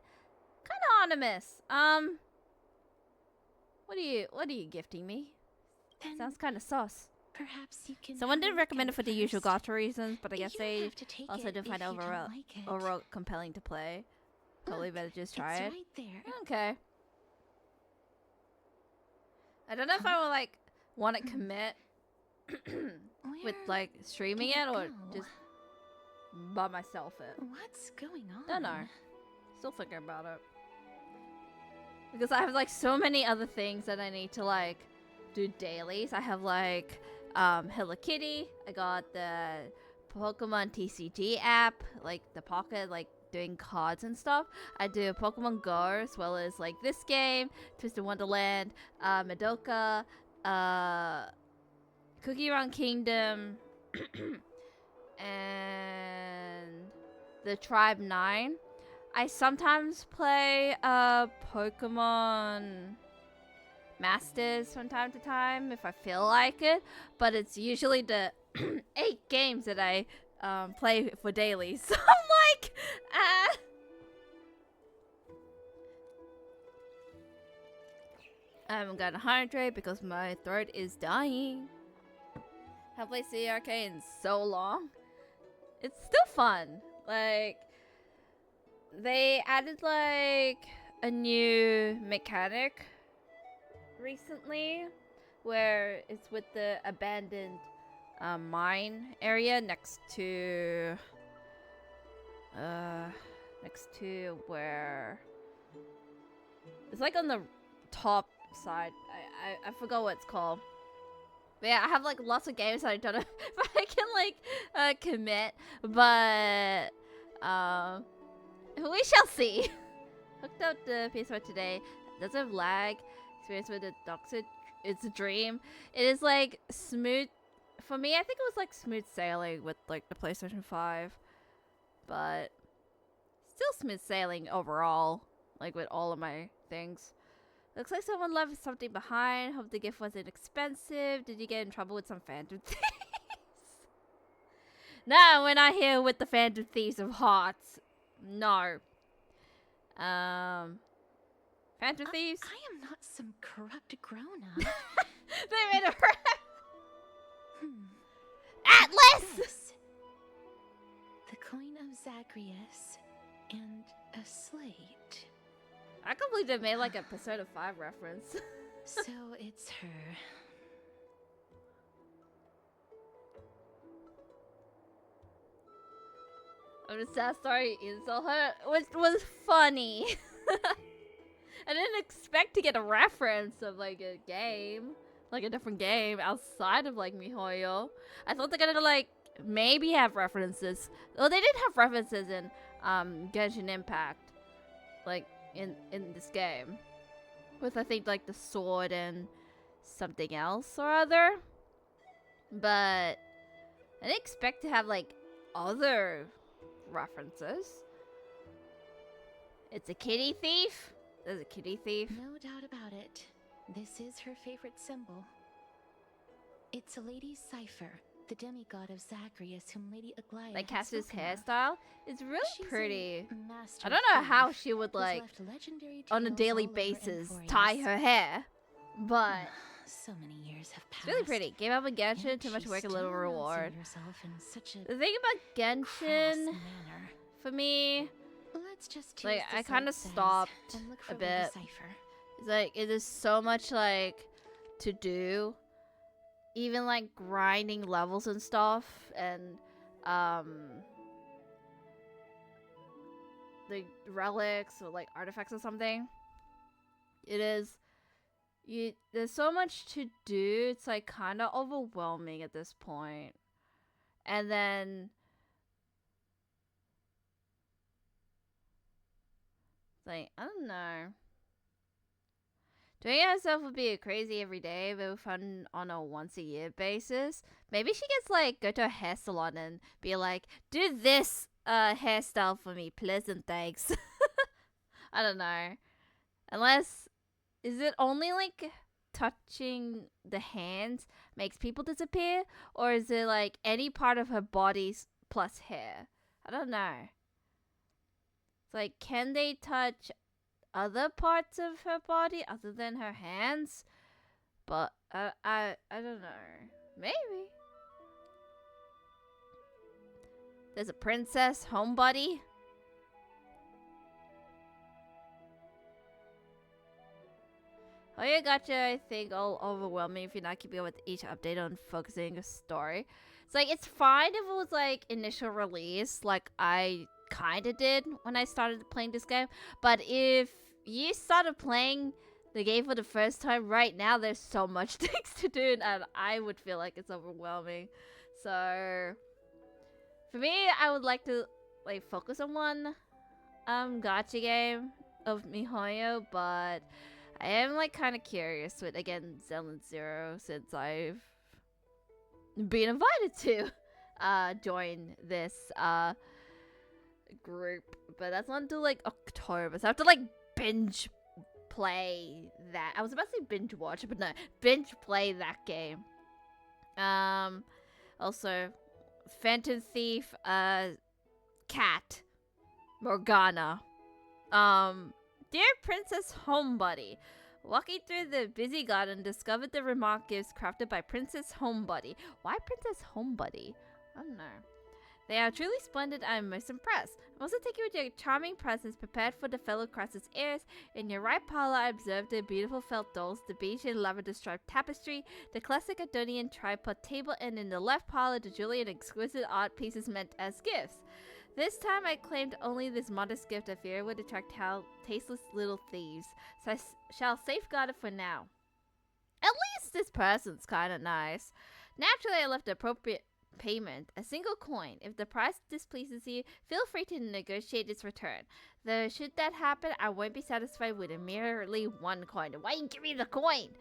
S1: Kind of anonymous. What are you gifting me?
S3: Then
S1: Sounds kind of sus.
S3: perhaps you can.
S1: Someone
S3: have a
S1: didn't
S3: look
S1: recommend
S3: at
S1: it for the usual
S3: first.
S1: gacha reasons, but I guess
S3: You
S1: they
S3: have to take
S1: also
S3: it
S1: didn't find
S3: if
S1: it
S3: you don't like it.
S1: overall compelling to play. Probably
S3: Look,
S1: better just try
S3: it's
S1: it.
S3: right there.
S1: Okay. I don't know if I will like want to commit with
S3: Where
S1: like streaming
S3: did
S1: it or
S3: go?
S1: just by myself it.
S3: What's going on?
S1: Don't know. Still thinking about it. Because I have like so many other things that I need to like do dailies. I have like Hello Kitty. I got the Pokemon TCG app, like the Pocket, like doing cards and stuff. I do Pokemon Go as well as like this game, Twisted Wonderland, Madoka, Cookie Run Kingdom, and the Tribe 9. I sometimes play Pokemon Masters from time to time if I feel like it, but it's usually the 8 games that I play for daily. So I'm like, I haven't got 100 because my throat is dying. Haven't played CRK in so long. It's still fun. Like, they added like a new mechanic recently where it's with the abandoned mine area next to where It's like on the top side. I forgot what it's called. But yeah, I have like lots of games that I don't know if I can like commit, but we shall see. Hooked up the PS4 today. Doesn't have lag. Experience with the Doctor. It's a dream. It is like smooth. For me, I think it was like smooth sailing with like the PlayStation 5, but still smooth sailing overall. Like with all of my things. Looks like someone left something behind. Hope the gift wasn't expensive. Did you get in trouble with some Phantom Thieves? No, we're not here with the Phantom Thieves of Hearts. No. Phantom Thieves?
S3: I am not some corrupt grown-up.
S1: They made a Atlas!
S3: The coin of Zagreus and a slate.
S1: I can't believe they made like a Persona 5 reference.
S3: So it's her.
S1: I'm just sad story insult her, which was funny. I didn't expect to get a reference of like a game, like a different game outside of like miHoYo. I thought they're gonna like maybe have references. Well, they did have references in Genshin Impact, like in this game, with I think like the sword and something else or other. But I didn't expect to have like other references. It's a kitty thief. There's a kitty thief.
S3: No doubt about it. This is her favorite symbol. It's a lady's cipher, the demigod of Zagreus, whom Lady Aglaia
S1: Like
S3: had
S1: Cass's
S3: spoken of.
S1: hairstyle. It's really
S3: She's
S1: pretty.
S3: a master
S1: I don't know how
S3: thief
S1: she would
S3: who's
S1: like
S3: left legendary
S1: on a
S3: tales
S1: daily
S3: all over
S1: basis
S3: Emporius.
S1: tie her hair, but
S3: So many years have passed.
S1: it's really pretty. Gave up a Genshin,
S3: and
S1: too much
S3: she
S1: work, a
S3: still
S1: little
S3: announces
S1: reward.
S3: herself in such a
S1: The thing about
S3: crass
S1: Genshin
S3: manner.
S1: for me,
S3: Let's just
S1: like
S3: use the
S1: I kind of
S3: site says
S1: stopped
S3: and look for
S1: a
S3: Lady
S1: bit.
S3: Cipher.
S1: It's like it is so much like to do, even like grinding levels and stuff, and the relics or like artifacts or something. It is there's so much to do. It's like kind of overwhelming at this point. And then it's like I don't know. Doing it herself would be crazy every day, but fun on a once a year basis. Maybe she gets like go to a hair salon and be like, do this hairstyle for me, pleasant thanks. I don't know. Unless is it only like touching the hands makes people disappear, or is it like any part of her body plus hair? I don't know. It's like, can they touch other parts of her body other than her hands? But I don't know. Maybe. There's a princess homebody. HoYo Gacha, I think, all overwhelming if you're not keeping up with each update on focusing a story. It's like, it's fine if it was like initial release, like I kind of did when I started playing this game. But if you started playing the game for the first time right now, there's so much things to do, and I would feel like it's overwhelming. So for me, I would like to like focus on one gacha game of miHoYo, but I am like kind of curious with again Zenless Zero, since I've been invited to join this group, but that's not until like October, so I have to like binge play that. I was about to say binge watch, but no, binge play that game. Also Phantom Thief, Cat, Morgana, Dear Princess Homebody. Walking through the busy garden, discovered the remark gifts crafted by Princess Homebody. Why Princess Homebody? I don't know. They are truly splendid. I'm most impressed. I'm also taken with your charming presence, prepared for the fellow crisis heirs. In your right parlor, I observed the beautiful felt dolls, the beige and lavender striped tapestry, the classic Adonian tripod table, and in the left parlor, the jewelry and exquisite art pieces meant as gifts. This time I claimed only this modest gift of fear would attract tasteless little thieves, so I shall safeguard it for now. At least this person's kinda nice. Naturally, I left appropriate payment, a single coin. If the price displeases you, feel free to negotiate its return. Though should that happen, I won't be satisfied with merely one coin. Why you give me the coin?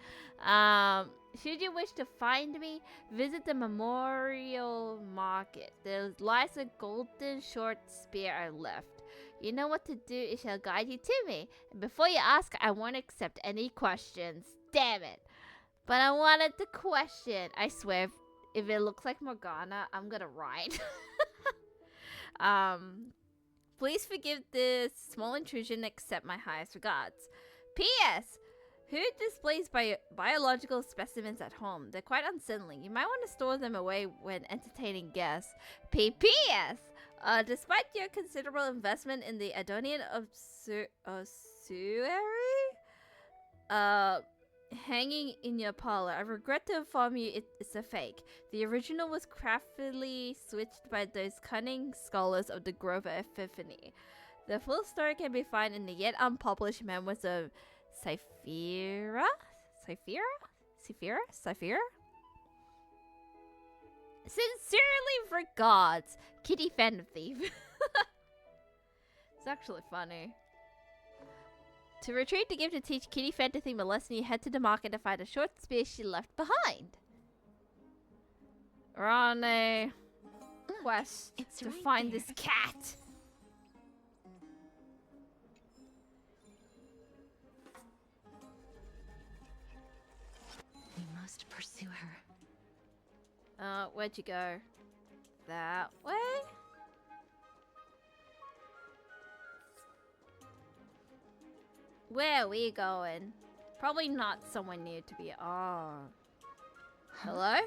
S1: Should you wish to find me, visit the memorial market. There lies a golden short spear I left. You know what to do, it shall guide you to me. And before you ask, I won't accept any questions. Damn it. But I wanted the question. I swear, if it looks like Morgana, I'm gonna ride. Please forgive this small intrusion and accept my highest regards. P.S. Who displays biological specimens at home? They're quite unsettling. You might want to store them away when entertaining guests. P.P.S. Despite your considerable investment in the Adonian Subsidiary, hanging in your parlor, I regret to inform you it's a fake. The original was craftily switched by those cunning scholars of the Grove of Epiphany. The full story can be found in the yet unpublished memoirs of Cyphera? Sincerely regards, Kitty Phantom Thief. It's actually funny. To retrieve the gift to teach Kitty Phantom Thief a lesson, you head to the market to find a short spear she left behind. We're on a quest to find this cat.
S3: We must pursue her.
S1: Where'd you go? That way? Where are we going? Probably not somewhere near to be. Oh. Hello?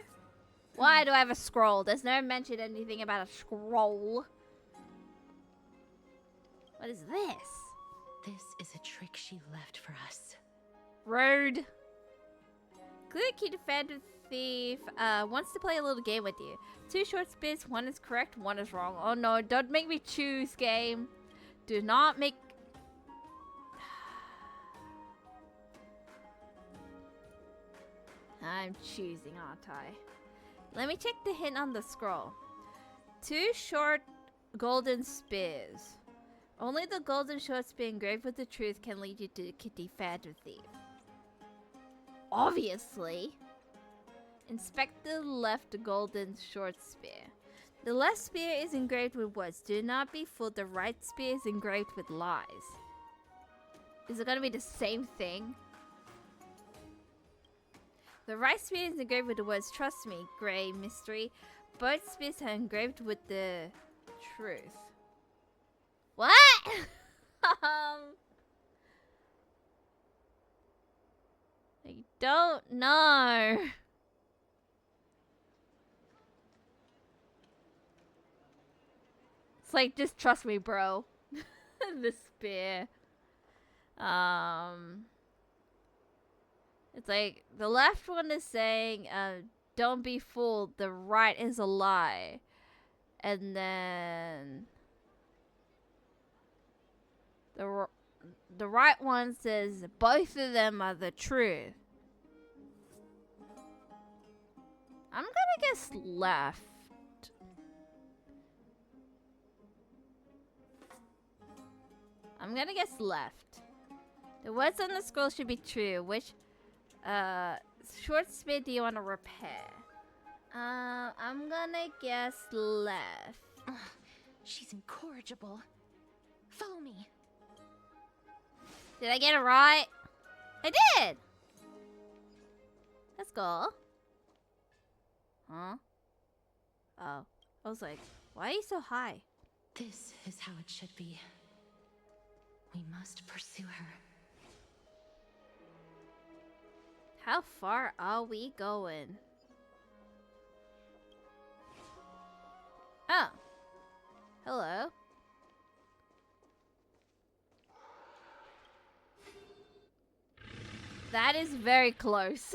S1: Why do I have a scroll? There's no mention anything about a scroll. What is this?
S3: This is a trick she left for us.
S1: Rude. Clear Kitty Phantom Thief wants to play a little game with you. 2 short spears, one is correct, one is wrong. Oh no, don't make me choose, game. Do not make... I'm choosing, aren't I? Let me check the hint on the scroll. 2 short golden spears. Only the golden short spear engraved with the truth can lead you to Kitty Phantom Thief. Obviously. Inspect the left golden short spear. The left spear is engraved with words. Do not be fooled. The right spear is engraved with lies. Is it going to be the same thing? The right spear is engraved with the words, trust me, grey mystery. Both spears are engraved with the truth. What? I don't know. It's like, just trust me, bro. The spear. It's like, the left one is saying, don't be fooled, the right is a lie. And then... The right one says, both of them are the truth. I'm gonna guess left. I'm gonna guess left. The words on the scroll should be true. Which short spear do you want to repair? I'm gonna guess left.
S3: Ugh, she's incorrigible. Follow me.
S1: Did I get it right? I did! Let's go. Huh? Oh. I was like, why are you so high?
S3: This is how it should be. We must pursue her.
S1: How far are we going? Oh. Hello. That is very close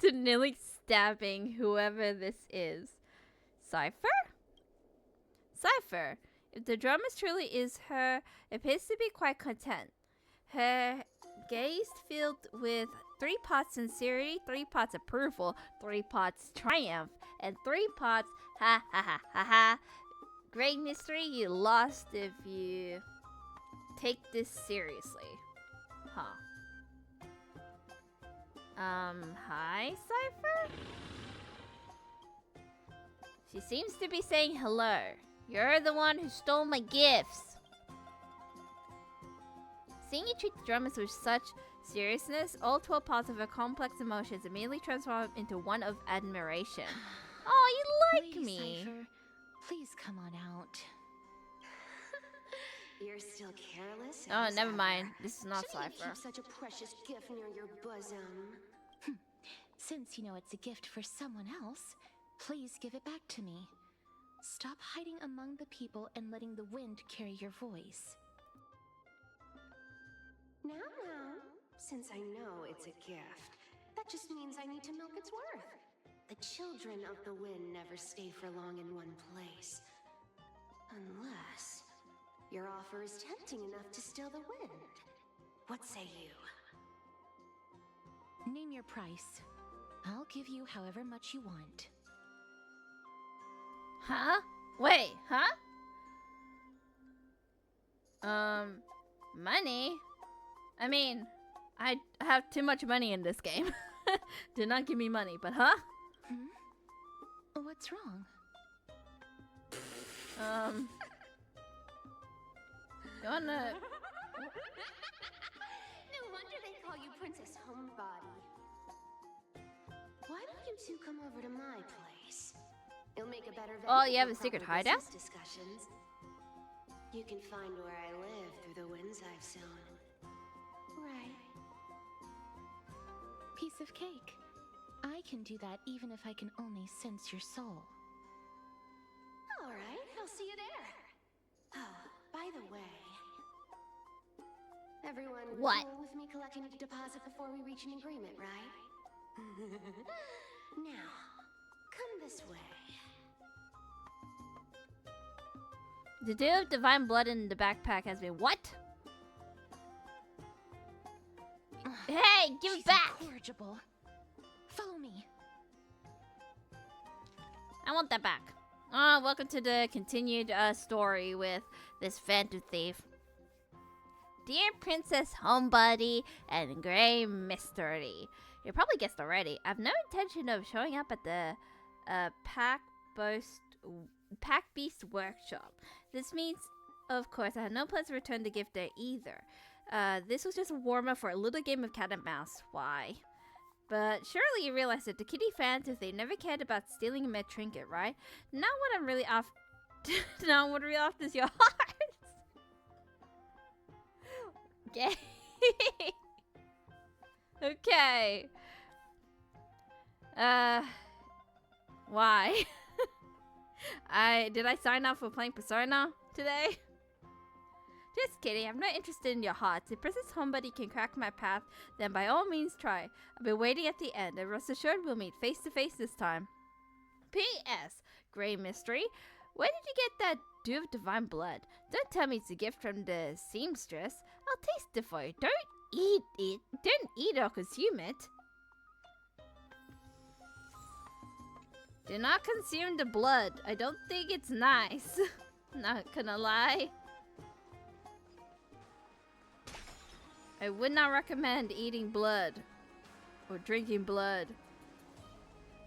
S1: to nearly stabbing whoever this is. Cypher? Cypher. If the drummer truly is her, appears to be quite content. Her gaze filled with 3 parts sincerity, 3 parts approval, 3 parts triumph, and 3 parts ha ha ha ha ha. Great mystery, you lost if you take this seriously. Huh. Hi, Cypher? She seems to be saying hello. You're the one who stole my gifts. Seeing you treat the drummers with such seriousness, all 12 parts of her complex emotions immediately transform into one of admiration. Oh, you like
S3: Please,
S1: me.
S3: Cypher, please come on out.
S10: You're still careless.
S1: Oh,
S10: as
S1: never
S10: ever.
S1: mind. This is not
S10: Shouldn't you
S1: Cypher.
S10: keep such a precious gift near your bosom?
S3: Since you know it's a gift for someone else, please give it back to me. Stop hiding among the people and letting the wind carry your voice.
S10: Now, since I know it's a gift, that just means I need to milk its worth. The children of the wind never stay for long in one place. Unless your offer is tempting enough to still the wind. What say you?
S3: Name your price. I'll give you however much you want.
S1: Huh? Wait, huh? Money? I mean, I have too much money in this game. Do not give me money, but huh?
S3: What's wrong?
S1: You wanna...
S10: No wonder they call you Princess Homebody. Why don't you two come over to my place? It'll make a better
S1: Oh,
S10: venue
S1: you have
S10: for
S1: a secret
S10: proper
S1: hideout?
S10: business discussions. You can find where I live through the winds I've sown. Right.
S3: Piece of cake. I can do that even if I can only sense your soul.
S10: All right, I'll see you there. Oh, by the way, everyone
S1: What?
S10: cool with me collecting a deposit before we reach an agreement, right? Now, come this way.
S1: The dew of divine blood in the backpack has been what? Hey, give it back!
S3: Incorrigible. Follow me.
S1: I want that back. Oh, welcome to the continued story with this phantom thief. Dear Princess Homebody and Grey Mystery. You probably guessed already. I have no intention of showing up at the Pack Beast workshop. This means, of course, I have no plans to return the gift there either. This was just a warm-up for a little game of cat and mouse. Why? But surely you realize that the kitty fans, if they never cared about stealing a med trinket, right? Now what I'm really off... now what really off is your heart. Okay. Okay. Why? Did I sign up for playing Persona today? Just kidding, I'm not interested in your hearts. If Princess Homebody can crack my path, then by all means try. I'll be waiting at the end, and rest assured we'll meet face to face this time. P.S. Grey Mystery, where did you get that dew of divine blood? Don't tell me it's a gift from the seamstress. I'll taste it for you. Don't eat it. Don't eat or consume it. Do not consume the blood. I don't think it's nice. Not gonna lie. I would not recommend eating blood or drinking blood.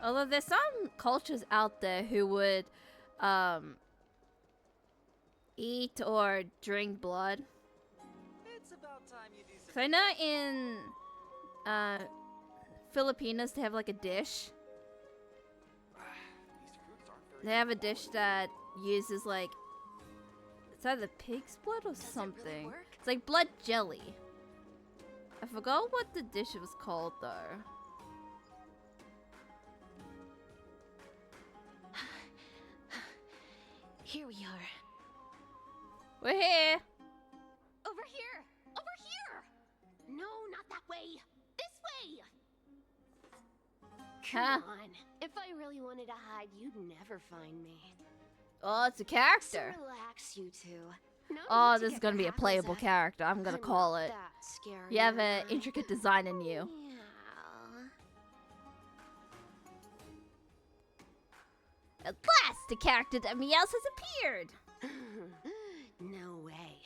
S1: Although there's some cultures out there who would eat or drink blood.
S9: It's about time you do some.
S1: So I know in Filipinos they have like a dish.
S9: These fruits aren't very
S1: They have a dish that uses like, it's either pig's blood or
S6: Does it really
S1: something.
S6: work?
S1: It's like blood jelly. I forgot what the dish was called though.
S3: Here we are.
S1: We're here.
S10: Over here! Over here! No, not that way! This way!
S1: Huh?
S10: Come on. If I really wanted to hide, you'd never find me.
S1: Oh, it's a character.
S10: So relax, you two. No
S1: Oh,
S10: need to
S1: this is
S10: get
S1: gonna
S10: your
S1: be a
S10: hackles
S1: playable
S10: up.
S1: character. I'm gonna
S10: I'm
S1: call
S10: not
S1: it.
S10: that scary,
S1: You have
S10: am
S1: an
S10: I?
S1: intricate design in you.
S2: Yeah.
S1: At last, the character that meows has appeared.
S10: No way.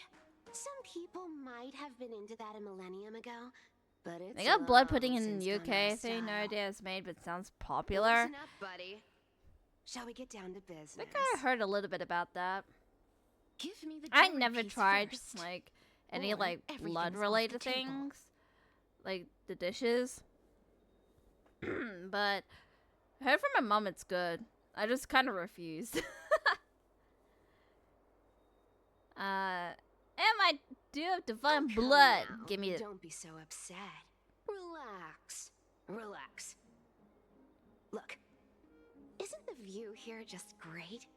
S10: Some people might have been into that a millennium ago, but it's
S1: They got blood
S10: long
S1: pudding in
S10: since
S1: the
S10: gone out
S1: UK
S10: of
S1: thing. No
S10: style.
S1: idea it's made, but sounds popular.
S10: Listen up, buddy. Shall we get down to
S1: I
S10: business?
S1: think I heard a little bit about that.
S10: Give me the
S1: I
S10: jewelry
S1: never
S10: piece
S1: tried
S10: first.
S1: like any
S10: Or
S1: like
S10: everything's
S1: blood
S10: off
S1: related
S10: the table.
S1: things, like the dishes. But I heard from my mom it's good. I just kind of refused. And I do have divine
S10: Oh, come
S1: blood.
S10: now.
S1: Give me it.
S10: Don't be so upset. Relax. Relax. Look, isn't the view here just great?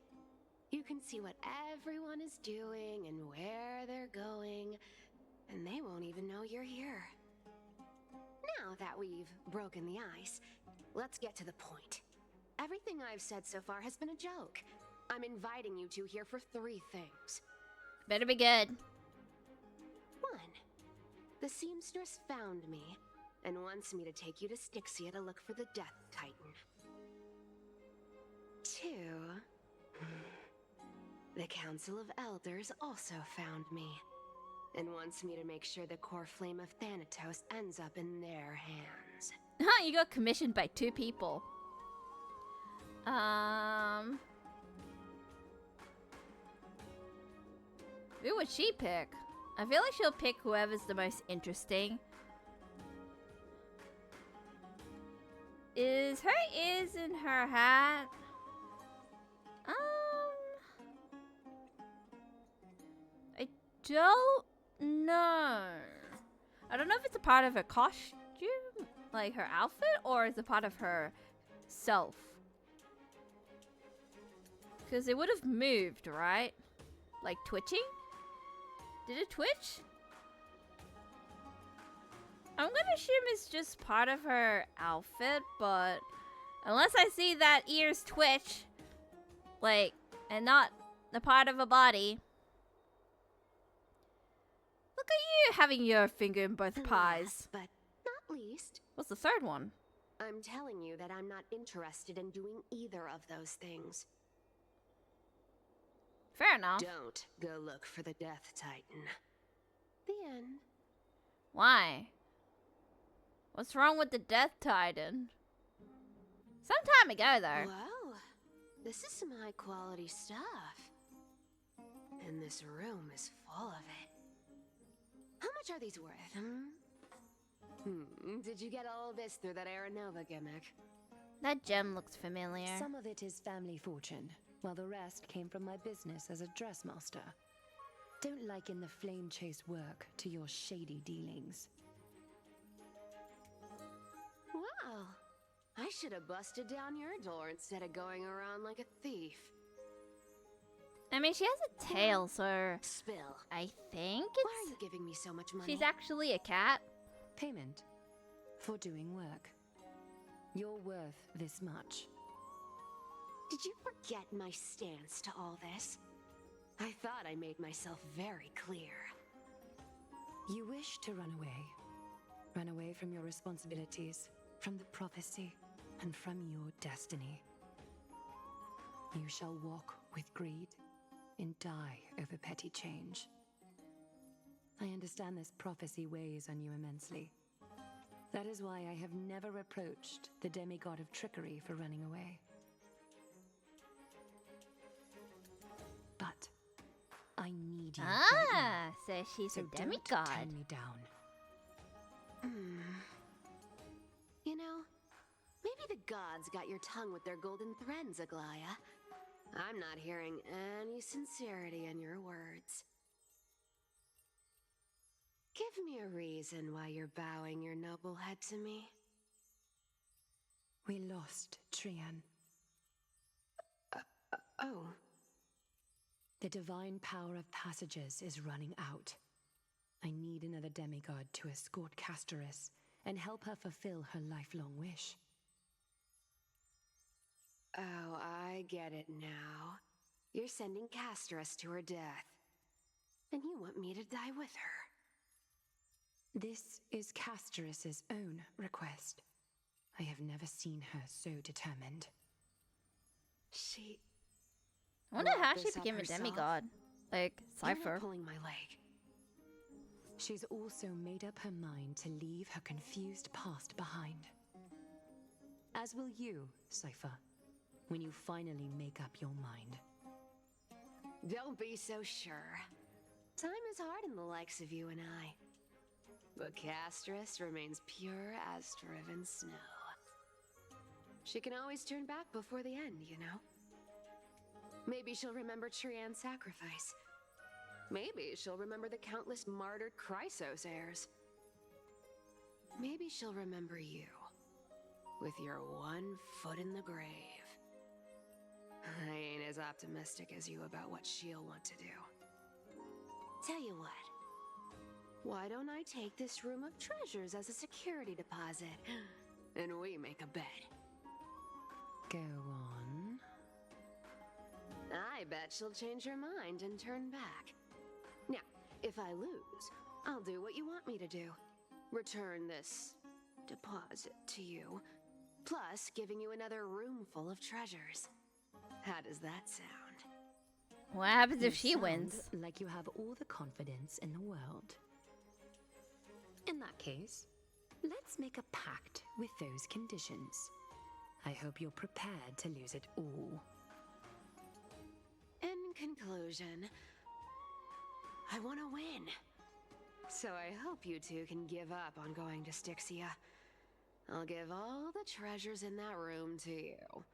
S10: You can see what everyone is doing and where they're going, and they won't even know you're here. Now that we've broken the ice, let's get to the point. Everything I've said so far has been a joke. I'm inviting you two here for 3 things.
S1: Better be good.
S10: 1. The seamstress found me and wants me to take you to Styxia to look for the Death Titan. 2. The Council of Elders also found me and wants me to make sure the core flame of Thanatos ends up in their hands.
S1: Huh, you got commissioned by 2 people. Who would she pick? I feel like she'll pick whoever's the most interesting. Is her ears in her hat? I don't know. I don't know if it's a part of her costume, like her outfit, or is it part of her self? Because it would have moved, right? Like twitching? Did it twitch? I'm gonna assume it's just part of her outfit, but unless I see that ears twitch, like, and not the part of a body. Look at you having your finger in both pies.
S10: Last but not least,
S1: What's the third one?
S10: I'm telling you that I'm not interested in doing either of those things.
S1: Fair enough.
S10: Don't go look for the Death Titan. The end.
S1: Why? What's wrong with the Death Titan? Some time ago, though.
S10: Well, this is some high quality stuff. And this room is full of it. How much are these worth, Did you get all this through that Aeronova gimmick?
S1: That gem looks familiar.
S11: Some of it is family fortune, while the rest came from my business as a dressmaster. Don't liken the flame chase work to your shady dealings.
S10: Wow. I should have busted down your door instead of going around like a thief.
S1: I mean, she has a tail, so
S10: Spill.
S1: I think
S10: Why are you
S1: it's...
S10: giving me so much money?
S1: She's actually a cat.
S11: Payment for doing work. You're worth this much.
S10: Did you forget my stance to all this? I thought I made myself very clear.
S11: You wish to run away. Run away from your responsibilities, from the prophecy, and from your destiny. You shall walk with greed and die over petty change. I understand this prophecy weighs on you immensely. That is why I have never reproached the demigod of trickery for running away. But I need you right now.
S1: So she's
S11: So
S1: a
S11: don't
S1: demigod.
S11: turn me down.
S10: You know, maybe the gods got your tongue with their golden threads, Aglaya. I'm not hearing any sincerity in your words. Give me a reason why you're bowing your noble head to me.
S11: We lost Trian.
S10: Oh.
S11: The divine power of passages is running out. I need another demigod to escort Castorice and help her fulfill her lifelong wish.
S10: Oh, I get it now. You're sending Castorice to her death. And you want me to die with her.
S11: This is Castorice's own request. I have never seen her so determined.
S10: She...
S1: I wonder how she
S10: this up
S1: became a
S10: herself?
S1: demigod. Like,
S10: You're not
S1: Cypher.
S10: pulling my leg.
S11: She's also made up her mind to leave her confused past behind. As will you, Cypher, when you finally make up your mind.
S10: Don't be so sure. Time is hard in the likes of you and I. But Castorice remains pure as driven snow. She can always turn back before the end, you know? Maybe she'll remember Trian's sacrifice. Maybe she'll remember the countless martyred Chrysos heirs. Maybe she'll remember you, with your one foot in the grave. I ain't as optimistic as you about what she'll want to do. Tell you what. Why don't I take this room of treasures as a security deposit, and we make a bet?
S11: Go on.
S10: I bet she'll change her mind and turn back. Now, if I lose, I'll do what you want me to do. Return this deposit to you, plus giving you another room full of treasures. How does that sound?
S1: What happens if
S11: You
S1: she
S11: sound
S1: wins?
S11: like you have all the confidence in the world. In that case, let's make a pact with those conditions. I hope you're prepared to lose it all.
S10: In conclusion, I want to win. So I hope you two can give up on going to Styxia. I'll give all the treasures in that room to you.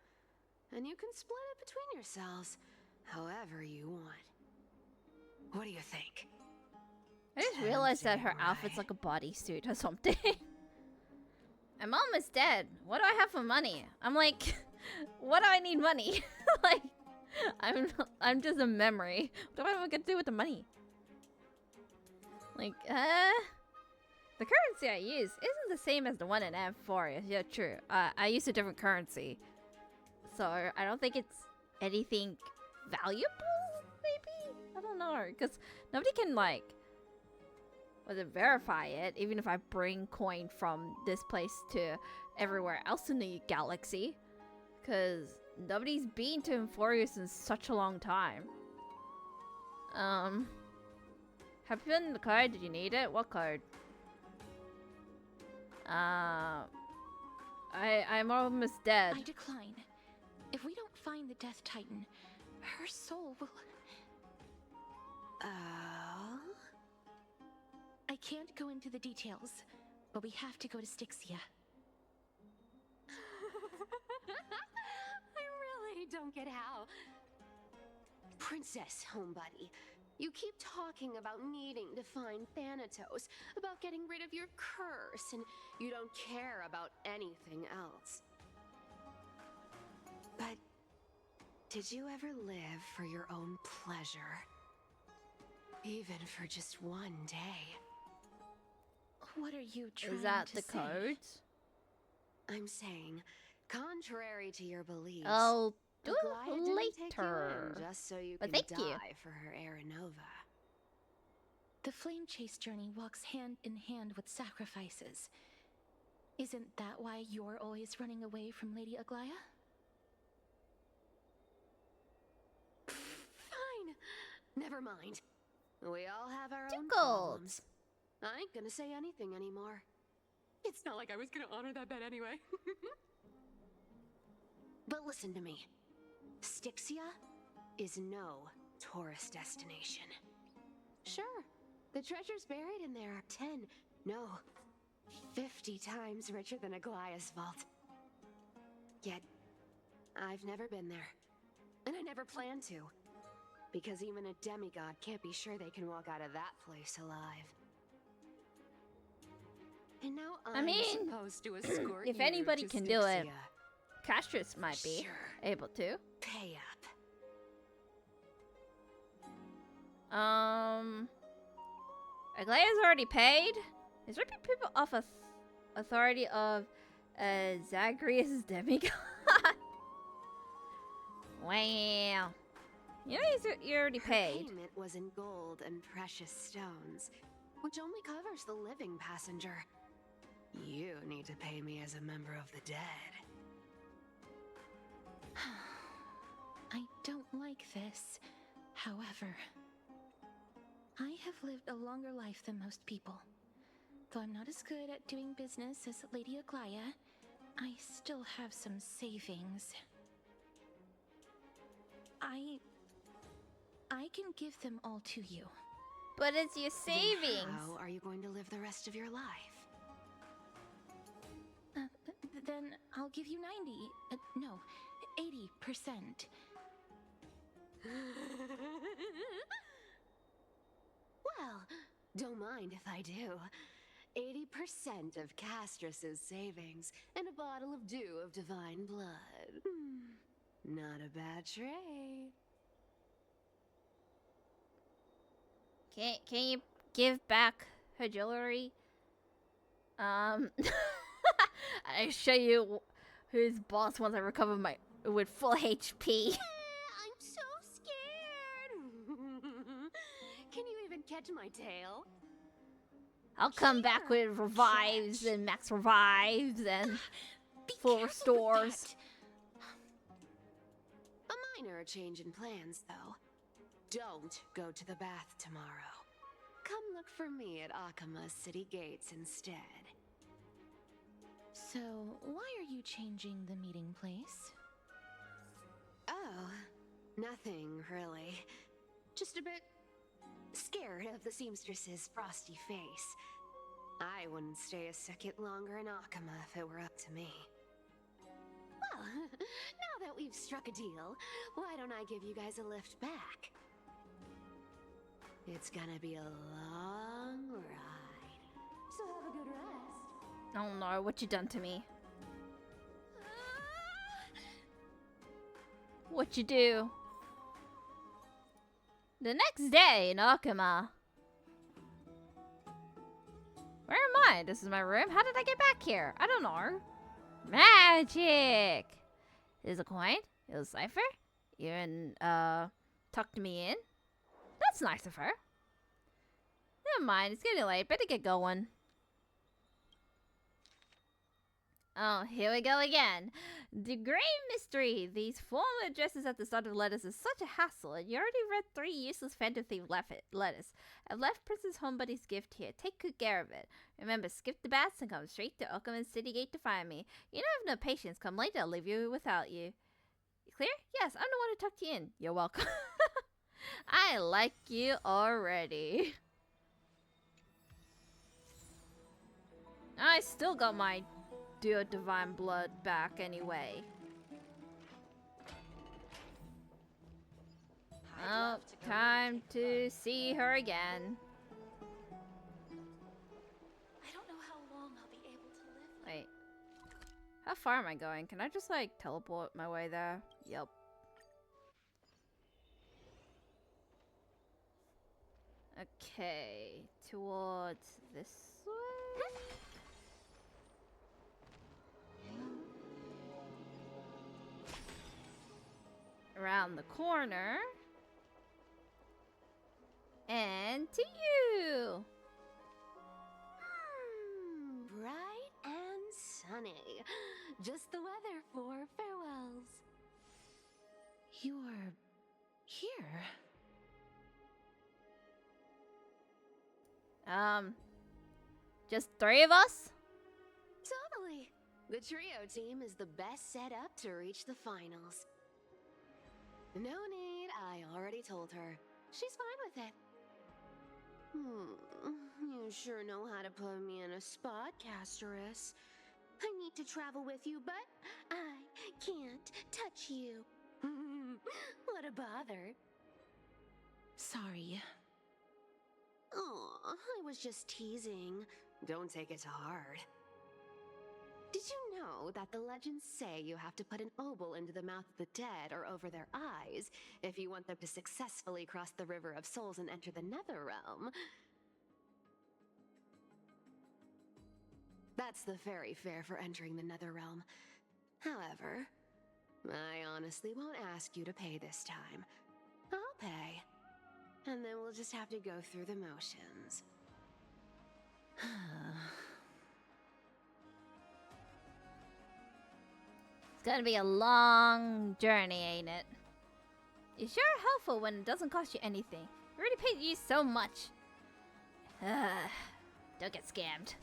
S10: And you can split it between yourselves, however you want. What do you think?
S1: I just realized that her outfit's like a bodysuit or something. I'm almost dead. What do I have for money? I'm like, what do I need money? Like, I'm just a memory. What am I gonna do with the money? Like, the currency I use isn't the same as the one in M4. Yeah, true. I use a different currency, so I don't think it's anything valuable. Maybe, I don't know, because nobody can like verify it, even if I bring coin from this place to everywhere else in the galaxy, because nobody's been to Emphorius in such a long time. Have you been the code? Did you need it? What code? I'm almost dead.
S3: I decline. If we don't find the Death Titan, her soul will... I can't go into the details, but we have to go to Styxia.
S10: I really don't get how. Princess, homebuddy, you keep talking about needing to find Thanatos, about getting rid of your curse, and you don't care about anything else. But did you ever live for your own pleasure? Even for just one day?
S3: What are you trying
S1: Is that
S3: to
S1: the
S3: say?
S1: codes?
S10: I'm saying, contrary to your beliefs,
S1: I'll do
S10: Aglaia
S1: it
S10: didn't take you
S1: later.
S10: in just so you
S1: But
S10: can
S1: thank you.
S10: die for her Aranova.
S3: The flame chase journey walks hand in hand with sacrifices. Isn't that why you're always running away from Lady Aglaia?
S10: Fine. Never mind. We all have our own
S1: Tickled.
S10: problems. I ain't gonna say anything anymore. It's not like I was gonna honor that bet anyway. But listen to me. Styxia is no tourist destination. Sure, the treasures buried in there are 10, no, 50 times richer than Aglaia's vault. Yet, I've never been there. And I never plan to. Because even a demigod can't be sure they can walk out of that place alive. And now
S1: I mean,
S10: supposed to escort
S1: if
S10: you
S1: anybody
S10: to
S1: can do it,
S10: Styxia.
S1: Castorice might be
S10: Sure.
S1: able to.
S10: Pay up.
S1: Aglaia's already paid. Is there people of authority of Zagreus' demigod? Wow. You know, you already paid.
S10: Payment was in gold and precious stones, which only covers the living passenger. You need to pay me as a member of the dead.
S3: I don't like this. However, I have lived a longer life than most people. Though I'm not as good at doing business as Lady Aglaya, I still have some savings. I can give them all to you.
S1: But it's your savings.
S10: Then how are you going to live the rest of your life?
S3: Then I'll give you 80%.
S10: Well, don't mind if I do. 80% of Castorice's savings and a bottle of dew of divine blood. Not a bad trade.
S1: Can you give back her jewelry? I show you whose boss once I recover my with full HP.
S10: I'm so scared. Can you even catch my tail?
S1: I'll come back with revives and max revives and full restores.
S10: A minor change in plans, though. Don't go to the bath tomorrow. Come look for me at Akama's city gates instead.
S3: So, why are you changing the meeting place?
S10: Oh, nothing really. Just a bit scared of the seamstress's frosty face. I wouldn't stay a second longer in Akama if it were up to me. Well, now that we've struck a deal, why don't I give you guys a lift back? It's gonna be a long ride. So have a good rest.
S1: Oh no, what you done to me? What you do? The next day in Akama. Where am I? This is my room? How did I get back here? I don't know. Magic! There's a coin. It was cipher. You and tucked me in. That's nice of her. Never mind, it's getting late. Better get going. Oh, here we go again. The great mystery. These formal addresses at the start of letters is such a hassle, and you already read 3 useless phantom-themed letters. I've left Princess Homebuddy's gift here. Take good care of it. Remember, skip the baths and come straight to Okaman City Gate to find me. You don't have no patience. Come later, I'll leave you without you. You clear? Yes, I'm the one who tucked you in. You're welcome. I like you already. I still got my Dear Divine Blood back anyway. Oh, time to see her again.
S3: I don't know how long I'll be able to live.
S1: Wait. How far am I going? Can I just like teleport my way there? Yep. Okay, towards this way. Around the corner. And to you.
S10: Bright and sunny. Just the weather for farewells.
S3: You're here.
S10: Just 3 of us? Totally. The trio team is the best set up to reach the finals. No need, I already told her. She's fine with it. You sure know how to put me in a spot, Castorice. I need to travel with you, but I can't touch you. What a bother.
S3: Sorry.
S10: Aw, I was just teasing. Don't take it to heart. Did you know that the legends say you have to put an obol into the mouth of the dead or over their eyes if you want them to successfully cross the River of Souls and enter the Nether Realm? That's the fairy fare for entering the Nether Realm. However, I honestly won't ask you to pay this time. I'll and then we'll just have to go through the motions.
S1: It's gonna be a long journey, ain't it? It's sure helpful when it doesn't cost you anything. We already paid you so much. Don't get scammed.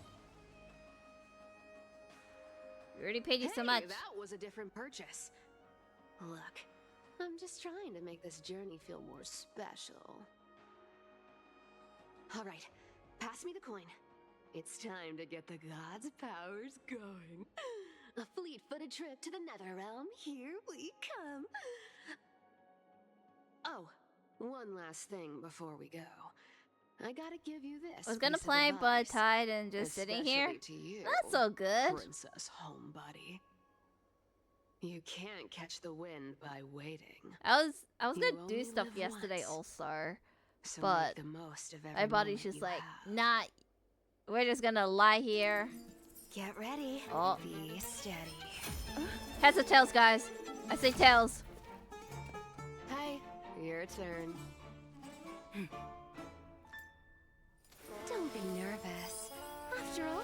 S1: We already paid you so much.
S10: That was a different purchase. Look, I'm just trying to make this journey feel more special. All right, pass me the coin. It's time to get the gods' powers going. A fleet-footed trip to the Netherrealm. Here we come. Oh, one last thing before we go. I gotta give you this.
S1: I was gonna
S10: piece of
S1: play but
S10: advice,
S1: tied and just sitting here.
S10: especially to you,
S1: That's so good.
S10: Princess Homebody. You can't catch the wind by waiting.
S1: I was
S10: You
S1: gonna do
S10: only
S1: stuff
S10: live
S1: yesterday,
S10: once.
S1: All-Star,
S10: So
S1: but
S10: make the most of every
S1: my body's
S10: moment
S1: just
S10: you
S1: like,
S10: have.
S1: nah. We're just gonna lie here.
S10: Get ready.
S1: Oh.
S10: Be steady.
S1: Heads or tails, guys? I say tails.
S10: Hi, your turn. Don't be nervous. After all,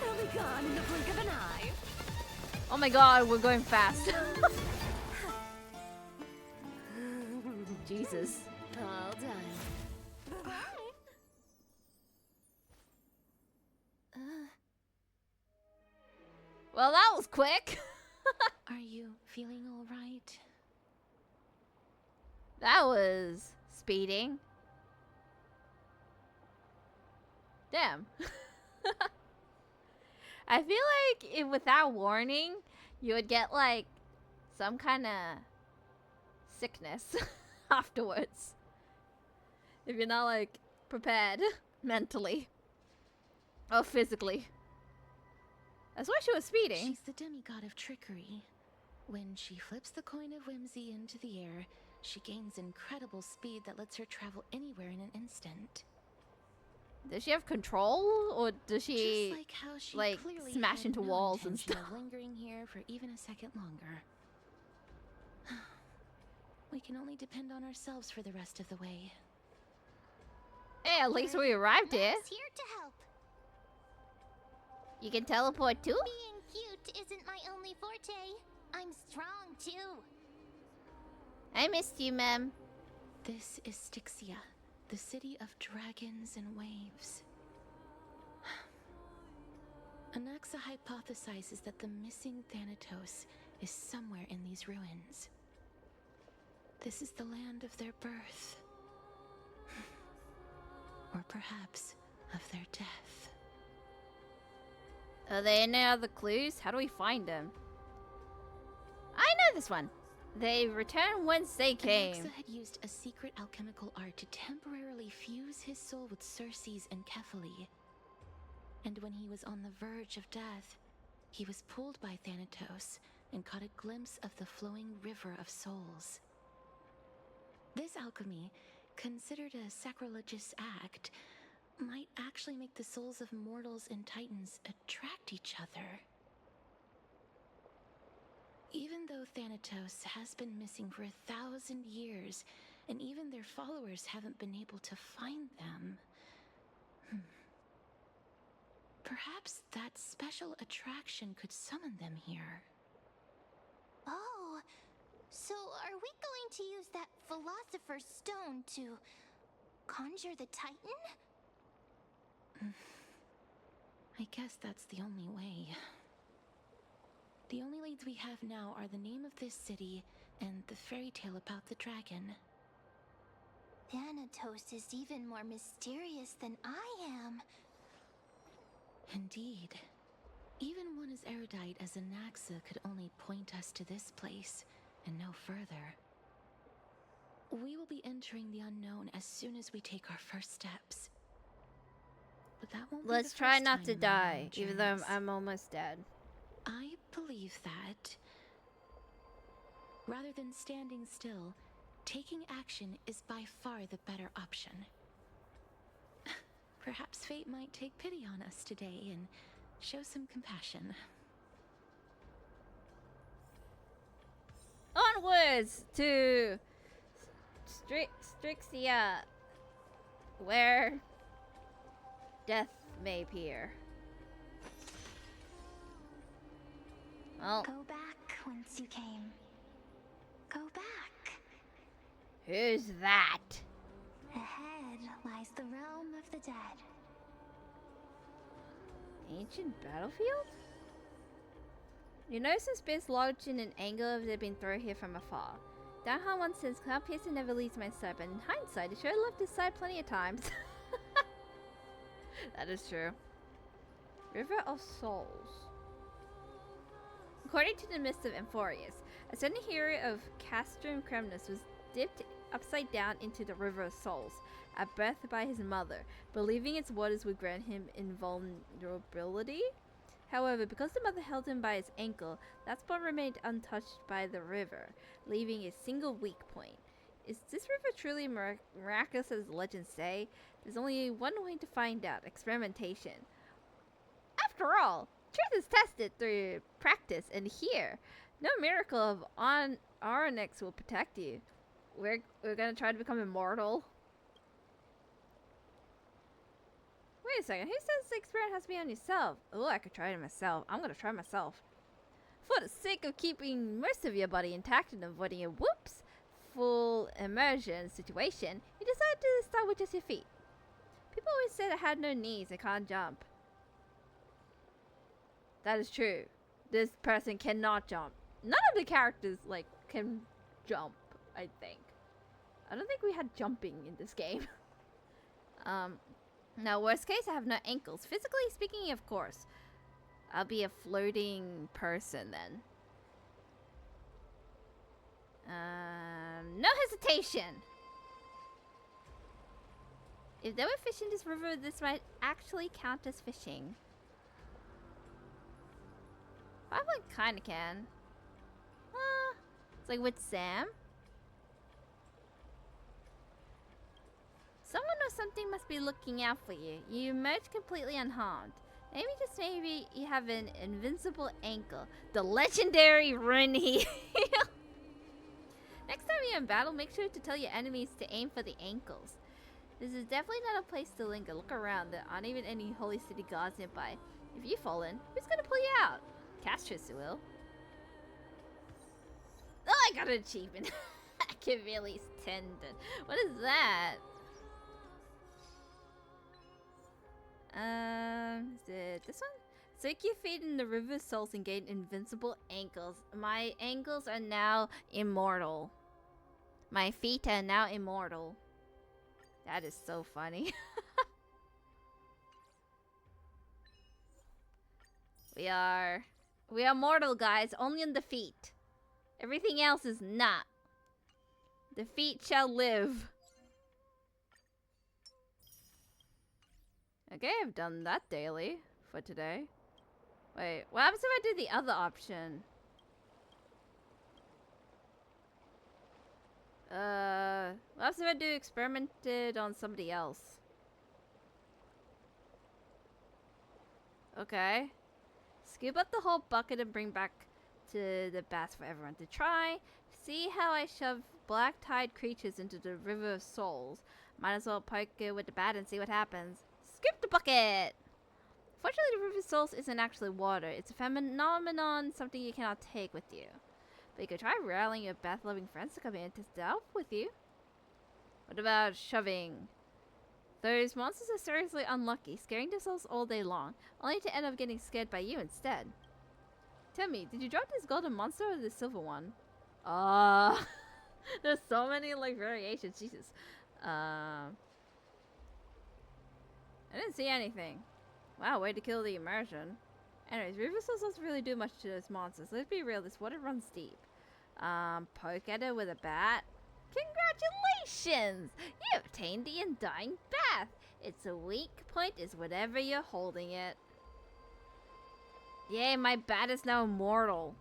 S10: it'll be gone in the blink of an eye.
S1: Oh my god, we're going fast. Jesus.
S10: All done. Bye.
S1: Well, that was quick.
S3: Are you feeling all right?
S1: That was speeding. Damn. I feel like if without warning, you would get like some kind of sickness afterwards. If you're not like prepared mentally or physically. That's why she was speeding.
S3: She's the demigod of trickery. When she flips the coin of whimsy into the air, she gains incredible speed that lets her travel anywhere in an instant.
S1: Does she have control, or does she
S3: Just like how she
S1: like
S3: clearly
S1: smash
S3: had
S1: into
S3: no
S1: walls and
S3: intention
S1: stuff?
S3: of lingering here for even a second longer. We can only depend on ourselves for the rest of the way.
S1: Hey, at least we arrived here.
S2: Max here to help.
S1: You can teleport too?
S2: Being cute isn't my only forte. I'm strong too.
S1: I missed you, ma'am.
S3: This is Styxia, the city of dragons and waves. Anaxa hypothesizes that the missing Thanatos is somewhere in these ruins. This is the land of their birth. Or perhaps of their death.
S1: Are there any other clues? How do we find them? I know this one. They returned whence they came.
S3: Anaxa had used a secret alchemical art to temporarily fuse his soul with Circe's and Kephae. And when he was on the verge of death, he was pulled by Thanatos and caught a glimpse of the flowing river of souls. This alchemy, considered a sacrilegious act, might actually make the souls of mortals and titans attract each other. Even though Thanatos has been missing for 1,000 years, and even their followers haven't been able to find them, perhaps that special attraction could summon them here.
S2: Oh, so are we going to use that Philosopher's Stone to conjure the Titan?
S3: I guess that's the only way. The only leads we have now are the name of this city and the fairy tale about the dragon.
S2: Thanatos is even more mysterious than I am.
S3: Indeed. Even one as erudite as Anaxa could only point us to this place, and no further. We will be entering the unknown as soon as we take our first steps. But that won't
S1: Let's
S3: be the
S1: try
S3: first
S1: not
S3: time
S1: to
S3: in our
S1: die,
S3: long
S1: even though
S3: journeys.
S1: I'm almost dead.
S3: I believe that rather than standing still, taking action is by far the better option. Perhaps fate might take pity on us today and show some compassion.
S1: Onwards Strixia, where death may appear. Well,
S2: Go back whence you came. Go back.
S1: who's that?
S2: Ahead lies the realm of the dead.
S1: Ancient battlefield? You notice the space lodged in an angle of it had been thrown here from afar. Downhand once says cloud piercing never leaves my sight, but in hindsight, it sure left his side plenty of times. That is true. River of Souls. According to the Mist of Amphorius, a certain hero of Castrum Cremnus was dipped upside down into the River of Souls at birth by his mother, believing its waters would grant him invulnerability. However, because the mother held him by his ankle, that spot remained untouched by the river, leaving a single weak point. Is this river truly miraculous as legends say? There's only one way to find out: experimentation. After all, truth is tested through practice, and here, no miracle of Onyx will protect you. We're gonna try to become immortal. Wait a second, who says the experiment has to be on yourself? Oh, I could try it myself. I'm gonna try myself. For the sake of keeping most of your body intact and avoiding a whoops, full immersion situation, you decided to start with just your feet. People always said I had no knees and can't jump. That is true. This person cannot jump. None of the characters, like, can jump, I think. I don't think we had jumping in this game. Now, worst case, I have no ankles. Physically speaking, of course. I'll be a floating person then. No hesitation! If there were fish in this river, this might actually count as fishing. I kinda can. It's like with Sam. Someone or something must be looking out for you. You emerge completely unharmed. Maybe, just maybe, you have an invincible ankle. The legendary rune heel. Next time you're in battle, make sure to tell your enemies to aim for the ankles. This is definitely not a place to linger. Look around. There aren't even any holy city guards nearby. If you fall in, who's gonna pull you out? Castorice will. Oh, I got an achievement. Achilles tendon. What is that? Is it this one? Soak your feet in the river of souls and gain invincible ankles. My ankles are now immortal. My feet are now immortal. That is so funny. We are mortal, guys, only in the feet. Everything else is not. The feet shall live. Okay, I've done that daily for today. Wait, what happens if I do the other option? What happens if I do experimented on somebody else? Okay. Scoop up the whole bucket and bring back to the bath for everyone to try. See how I shove black-tide creatures into the river of souls. Might as well poke it with the bat and see what happens. Scoop the bucket! Fortunately, the river of souls isn't actually water. It's a phenomenon, something you cannot take with you. But you could try rallying your bath-loving friends to come in and test it out with you. What about shoving? Those monsters are seriously unlucky, scaring themselves all day long, only to end up getting scared by you instead. Tell me, did you drop this golden monster or the silver one? There's so many, like, variations. Jesus. I didn't see anything. Wow, way to kill the immersion. Anyways, river souls doesn't really do much to those monsters. Let's be real, this water runs deep. Poke at it with a bat. Congratulations! You obtained the Undying Bath. Its weak point is whatever you're holding it. Yay, my bat is now immortal.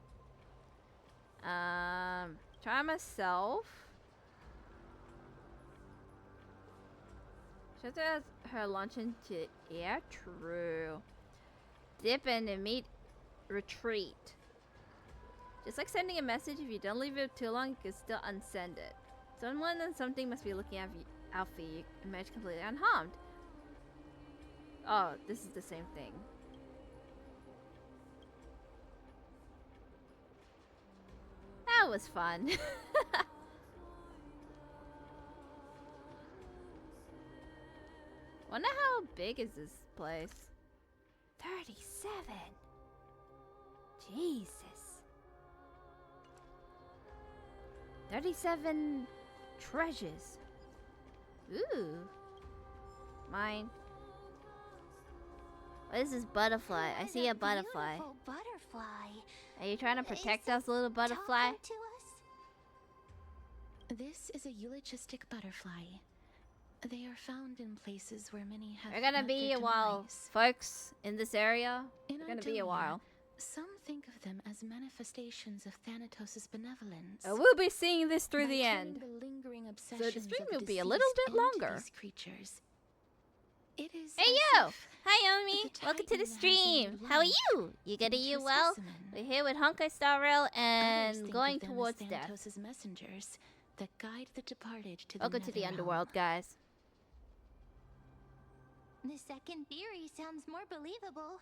S1: Try myself. Should have her launch into air? True. Dip and immediate retreat. Just like sending a message, if you don't leave it too long, you can still unsend it. Someone and something must be looking out for you. Emerge completely unharmed. Oh, this is the same thing. That was fun. Wonder how big is this place? 37. Jesus. 37 treasures. Ooh. Mine. What is this butterfly? I see a butterfly.
S2: Beautiful butterfly.
S1: Are you trying to protect
S2: Is
S1: us, little butterfly?
S2: talking to us?
S3: This is a eulogistic butterfly. They are found in places where many have.
S1: We're gonna
S3: met
S1: be
S3: their
S1: a while,
S3: demise.
S1: folks, in this area.
S3: In
S1: We're gonna be a
S3: Idonia,
S1: while.
S3: Some think of them as manifestations of Thanatos' benevolence.
S1: We'll be seeing this through
S3: By
S1: the
S3: killing
S1: end.
S3: The lingering
S1: So
S3: obsessions
S1: the stream
S3: of the
S1: will be a little
S3: deceased
S1: bit
S3: onto
S1: longer.
S3: these creatures. It is
S1: Hey
S3: as
S1: yo!
S3: if
S1: Hi Omi!
S3: the
S1: Welcome to the
S3: Titan has
S1: stream!
S3: made
S1: How are
S3: life
S1: you? You good? Are you
S3: into a
S1: well?
S3: specimen.
S1: We're here with Honkai Star Rail
S3: Others
S1: and
S3: think
S1: going
S3: of them as
S1: towards death.
S3: Thanatos' messengers that guide the departed to the
S1: Welcome to the
S3: Netherrealm.
S1: underworld, guys.
S2: The second theory sounds more believable.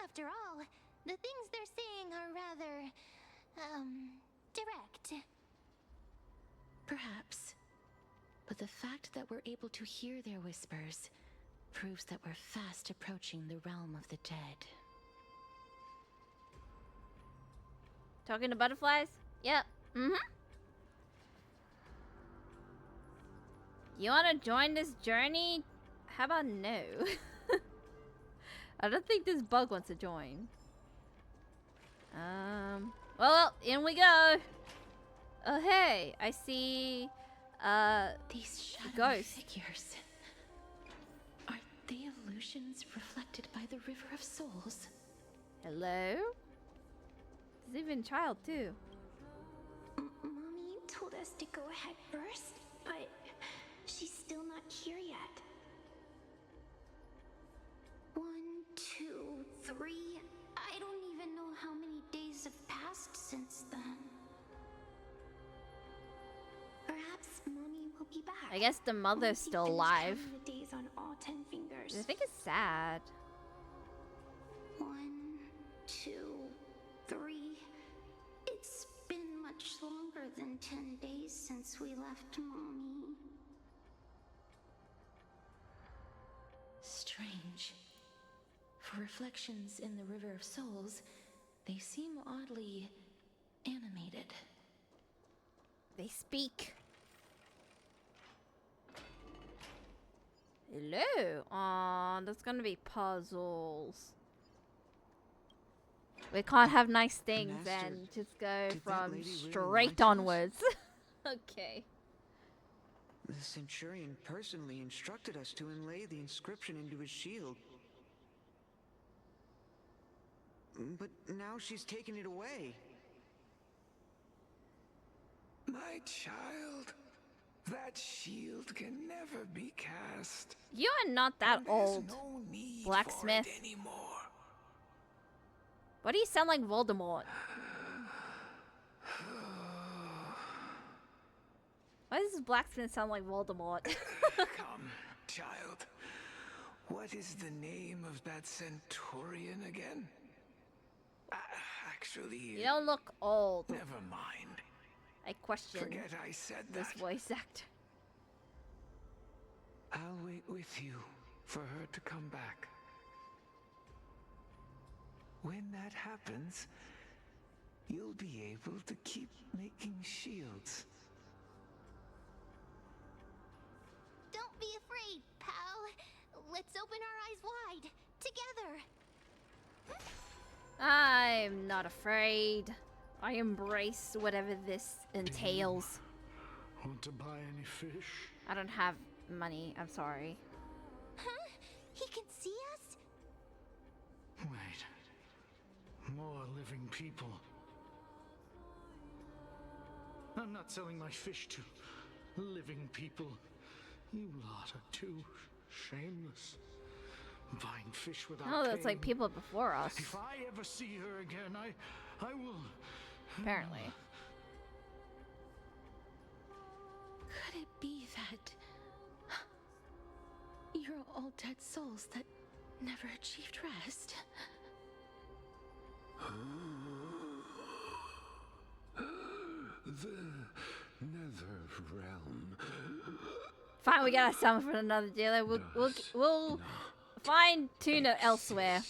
S2: After all, the things they're saying are rather, direct.
S3: Perhaps. But the fact that we're able to hear their whispers proves that we're fast approaching the realm of the dead.
S1: Talking to butterflies? Yep. You wanna join this journey? How about no? I don't think this bug wants to join. Well, in we go. Oh, hey, I see,
S3: These shadowy
S1: ghosts.
S3: figures. Are they illusions reflected by the River of Souls?
S1: Hello? There's even a child, too.
S10: Mommy told us to go ahead first, but she's still not here yet. 1, 2, 3. I don't even know how many days have passed since then. Perhaps Mommy will be back.
S1: I guess the mother's
S10: Once we
S1: still
S10: finish
S1: alive.
S10: counting the days on all 10 fingers.
S1: I think it's sad.
S10: 1, 2, 3. It's been much longer than 10 days since we left Mommy.
S3: Strange. For reflections in the River of Souls, they seem oddly animated.
S1: They speak. Hello. Aw, there's gonna be puzzles. We can't have nice things
S12: Master,
S1: and just go
S12: did that
S1: from
S12: lady really lie
S1: straight
S12: to us?
S1: onwards. Okay.
S12: The Centurion personally instructed us to inlay the inscription into his shield. But now she's taken it away.
S8: My child, that shield can never be cast.
S1: You are not that
S8: And there's
S1: old,
S8: no need
S1: blacksmith.
S8: for it anymore.
S1: Why do you sound like Voldemort? Why does this blacksmith sound like Voldemort?
S8: Come, child. What is the name of that Centurion again? Actually,
S1: You don't look old.
S8: never mind.
S1: I question
S8: Forget I said
S1: this
S8: that.
S1: voice actor.
S8: I'll wait with you for her to come back. When that happens, you'll be able to keep making shields.
S2: Don't be afraid, pal. Let's open our eyes wide. Together.
S1: I'm not afraid. I embrace whatever this entails.
S8: Want to buy any fish?
S1: I don't have money. I'm sorry.
S2: Huh? He can see us?
S8: Wait. More living people. I'm not selling my fish to living people. You lot are too shameless. Buying fish without
S1: Oh, that's like
S8: paying.
S1: people before us.
S8: If I ever see her again, I will.
S1: Apparently.
S3: all dead souls that never achieved rest.
S8: The Nether Realm.
S1: Fine, we gotta summon from another dealer. We'll find tuna elsewhere.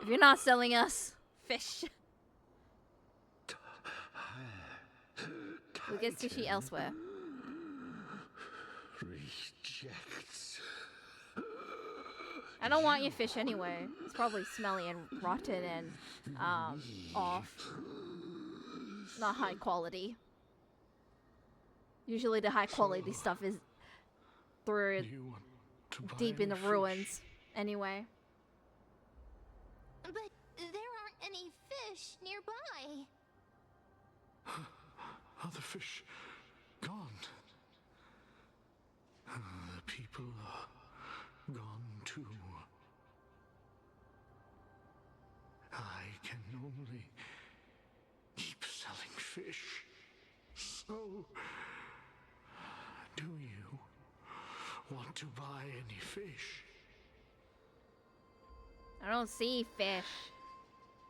S1: If you're not selling us fish, we'll get sushi elsewhere.
S8: Rejects.
S1: I don't want your fish anyway. It's probably smelly and rotten and off. Not high quality. Usually the high quality stuff is through deep in the ruins anyway.
S2: But there aren't any fish nearby.
S8: Other fish gone. The people are gone too. I can only keep selling fish. So, do you want to buy any fish?
S1: I don't see fish.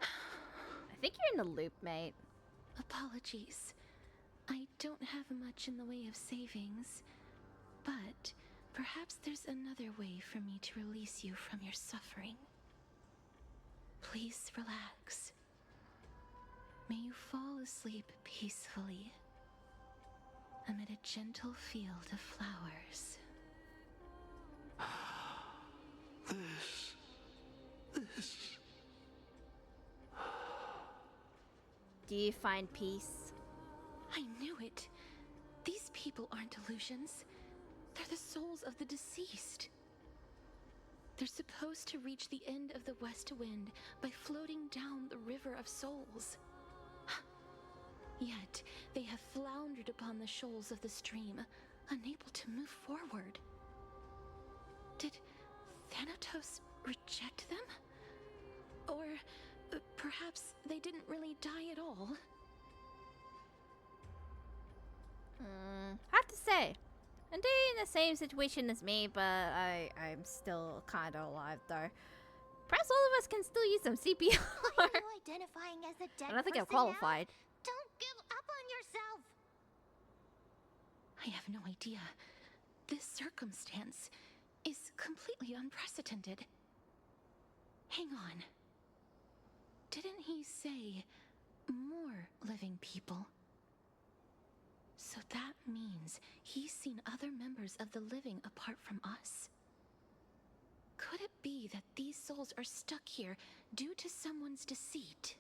S1: I think you're in the loop, mate.
S3: Apologies. I don't have much in the way of savings, but perhaps there's another way for me to release you from your suffering. Please relax. May you fall asleep peacefully amid a gentle field of flowers.
S8: This.
S1: Do you find peace?
S3: I knew it. These people aren't illusions. They're the souls of the deceased. They're supposed to reach the end of the West Wind by floating down the River of Souls. Yet, they have floundered upon the shoals of the stream, unable to move forward. Did Thanatos reject them? Or perhaps they didn't really die at all?
S1: Hard to say. And they're in the same situation as me, but I'm still kind of alive though. Perhaps all of us can still use some CPR.
S2: Are you identifying as a dead
S1: I don't think I'm
S2: person now?
S1: qualified.
S2: Don't give up on yourself.
S3: I have no idea. This circumstance is completely unprecedented. Hang on. Didn't he say more living people? So that means he's seen other members of the living apart from us? Could it be that these souls are stuck here due to someone's deceit?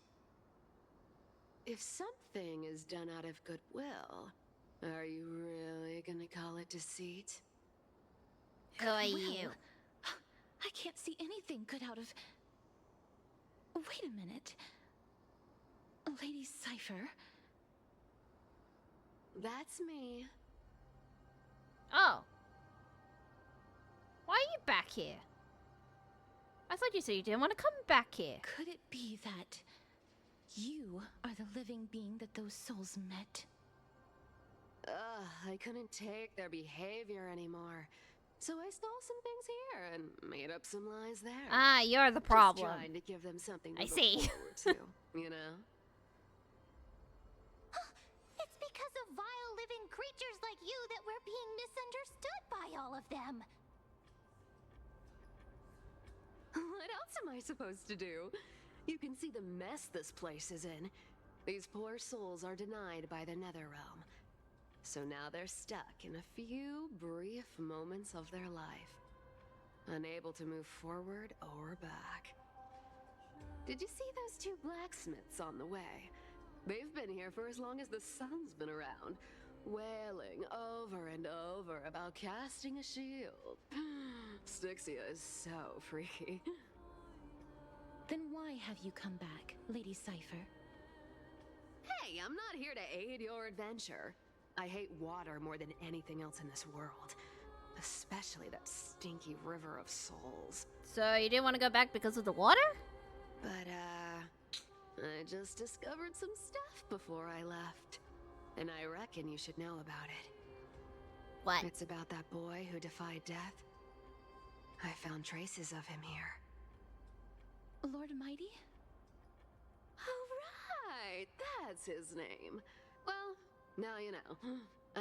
S10: If something is done out of goodwill, are you really gonna call it deceit?
S1: Who are you?
S3: I can't see anything good out of... Wait a minute. Lady Cypher?
S10: That's me.
S1: Oh. Why are you back here? I thought you said you didn't want to come back here.
S3: Could it be that you are the living being that those souls met?
S10: I couldn't take their behavior anymore. So I stole some things here and made up some lies there.
S1: Ah, you're the problem.
S10: Just trying to give them something to
S1: I
S10: look
S1: see.
S10: forward to, you know?
S2: It's because of vile living creatures like you that we're being misunderstood by all of them.
S10: What else am I supposed to do? You can see the mess this place is in. These poor souls are denied by the Netherrealm. So now they're stuck in a few brief moments of their life, unable to move forward or back. Did you see those two blacksmiths on the way? They've been here for as long as the sun's been around, wailing over and over about casting a shield. Styxia is so freaky.
S3: Then why have you come back, Lady Cypher?
S10: Hey, I'm not here to aid your adventure. I hate water more than anything else in this world. Especially that stinky river of souls.
S1: So you didn't want to go back because of the water?
S10: But, I just discovered some stuff before I left. And I reckon you should know about it.
S1: What?
S10: It's about that boy who defied death.
S11: I found traces of him here.
S3: Lord Mighty?
S10: Oh, right! That's his name. Well, now you know.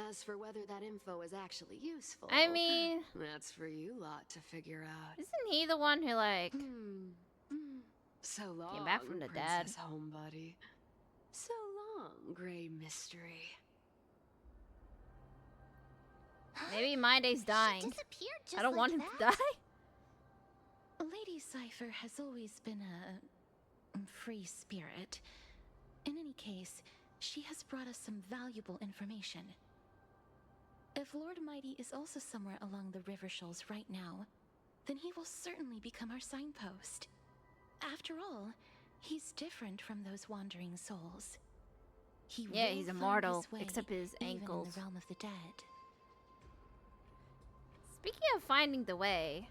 S10: As for whether that info is actually useful,
S1: I mean,
S10: that's for you lot to figure out.
S1: isn't he the one who like
S10: So long,
S1: came back from the dead?
S10: Princess Homebody. So long, Grey Mystery.
S1: Maybe My Day's dying.
S2: Disappeared just
S1: I don't
S2: like
S1: want him
S2: that.
S1: to die.
S3: Lady Cypher has always been a free spirit. In any case, she has brought us some valuable information. If Lord Mighty is also somewhere along the river shoals right now, then he will certainly become our signpost. After all, he's different from those wandering souls. He
S1: Yeah,
S3: will
S1: he's
S3: find
S1: immortal,
S3: his way,
S1: except his
S3: even
S1: ankles.
S3: in the realm of the dead.
S1: Speaking of finding the way,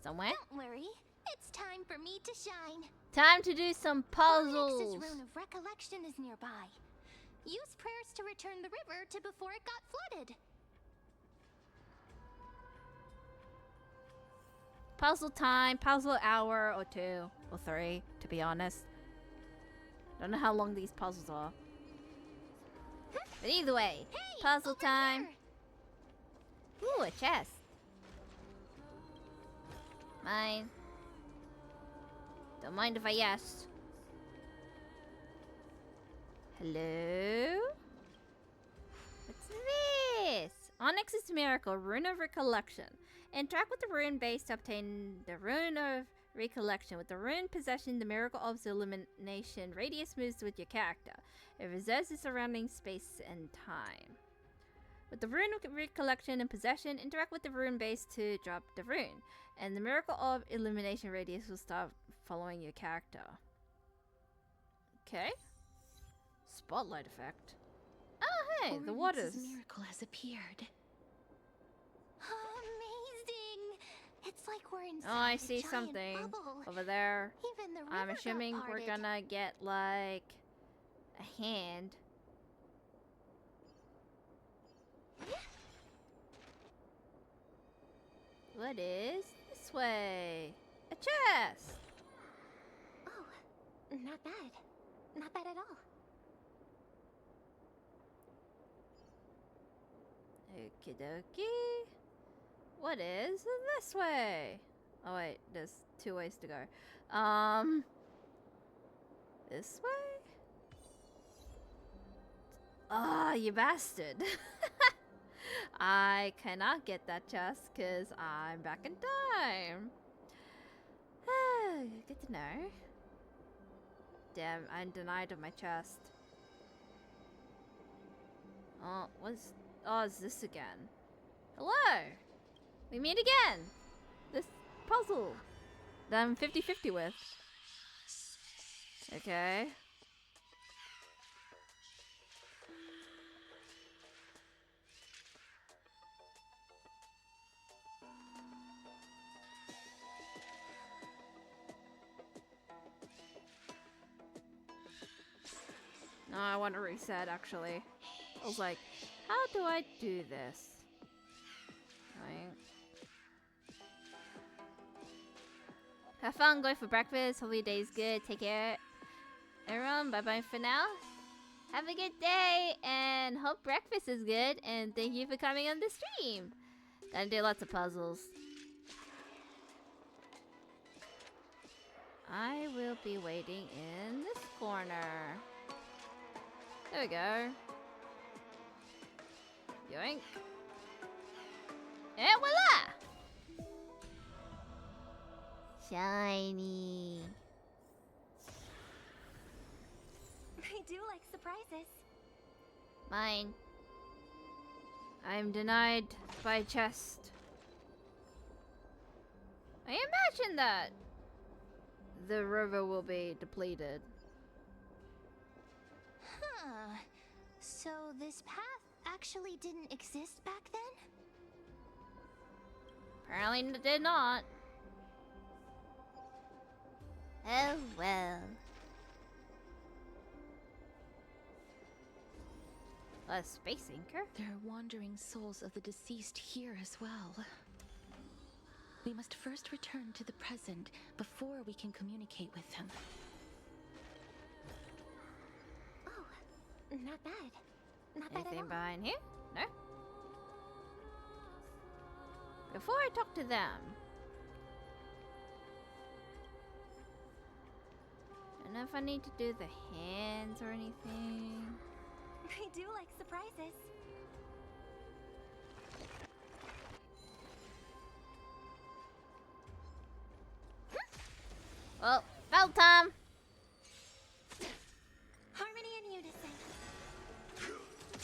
S1: somewhere.
S2: Don't worry, it's time for me to shine.
S1: Time to do some puzzles.
S2: Onyx's rune of recollection is nearby. Use prayers to return the river to before it got flooded.
S1: Puzzle time, puzzle hour or 2 or 3, to be honest. Don't know how long these puzzles are. But either way,
S2: Hey,
S1: puzzle
S2: over
S1: time.
S2: here.
S1: Ooh, a chest. Mine. Don't mind if I ask. Hello? What's this? Onyx's Miracle, Rune of Recollection. Interact with the rune base to obtain the Rune of Recollection. With the rune possession, the Miracle of Illumination radius moves with your character. It reserves the surrounding space and time. With the Rune of Recollection in possession, interact with the rune base to drop the rune. And the Miracle of Illumination radius will start following your character. Okay. Spotlight effect. Oh, hey, the waters.
S3: Onyx's miracle has appeared.
S2: Amazing! It's like we're inside
S1: Oh, I
S2: a
S1: see
S2: giant
S1: something
S2: bubble.
S1: over there.
S2: Even the river
S1: I'm
S2: got
S1: assuming we're
S2: parted.
S1: gonna get like a hand. What is this way? A chest!
S2: Oh, not bad. Not bad at all.
S1: Okie dokie. What is this way? Oh wait, there's 2 ways to go. This way? Ah, you bastard. I cannot get that chest because I'm back in time. Good to know. Damn, I'm denied of my chest. Oh, it's this again. Hello! We meet again! This puzzle that I'm 50-50 with. Okay. No, I want to reset actually. I was like, how do I do this? Right. Have fun going for breakfast. Hope your day's good. Take care. Everyone, bye bye for now. Have a good day and hope breakfast is good. And thank you for coming on the stream. Gonna do lots of puzzles. I will be waiting in this corner. There we go. Yoink. And voila! Shiny.
S2: I do like surprises.
S1: Mine. I'm denied by chest. I imagine that the river will be depleted.
S2: Huh. So this path actually didn't exist back then?
S1: Apparently it did not. Oh well. A space anchor?
S3: There are wandering souls of the deceased here as well. We must first return to the present before we can communicate with them.
S2: Oh, not bad. Not bad at
S1: Anything
S2: all.
S1: behind here? No? Before I talk to them. I don't know if I need to do the hands or anything.
S2: I do like surprises.
S1: Well, bell time!
S2: Harmony and unison.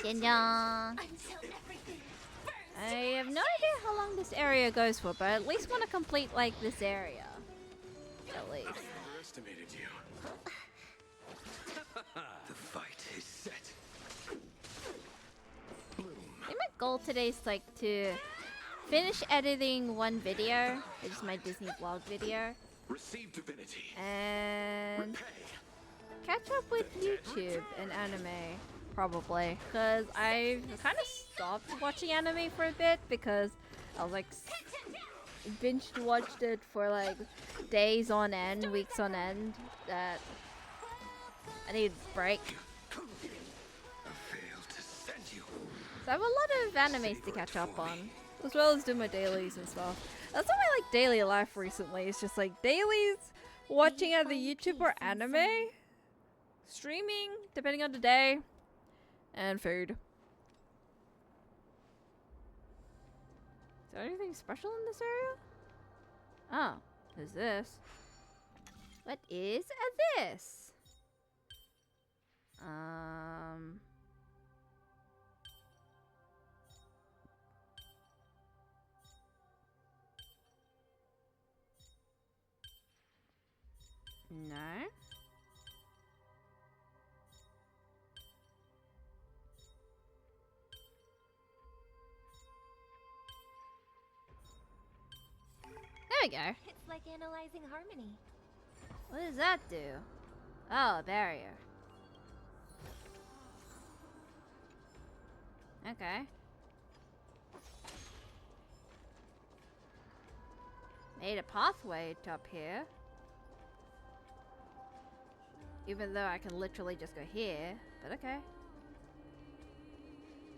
S1: Ding dong!
S2: Until everything burns.
S1: I have no idea how long this area goes for, but I at least want to complete, like, this area. At least.
S5: I underestimated you. The fight is set. Bloom.
S1: I think my goal today is, like, to finish editing one video. Which is my Disney vlog video.
S5: Receive divinity.
S1: And
S5: Repay.
S1: catch up with YouTube and anime, probably. Because I've kind of stopped watching anime for a bit because I was like binged watched it for like days on end, weeks on end. That I need a break.
S5: I failed to send you.
S1: So I have a lot of animes to catch up on, as well as do my dailies and stuff. That's not my like daily life recently. It's just like dailies, watching either YouTube or anime, streaming depending on the day, and food. Is there anything special in this area? Oh, there's this. What is this? No. There we go.
S2: It's like analyzing harmony.
S1: What does that do? Oh, a barrier. Okay. Made a pathway to up here. Even though I can literally just go here, but okay.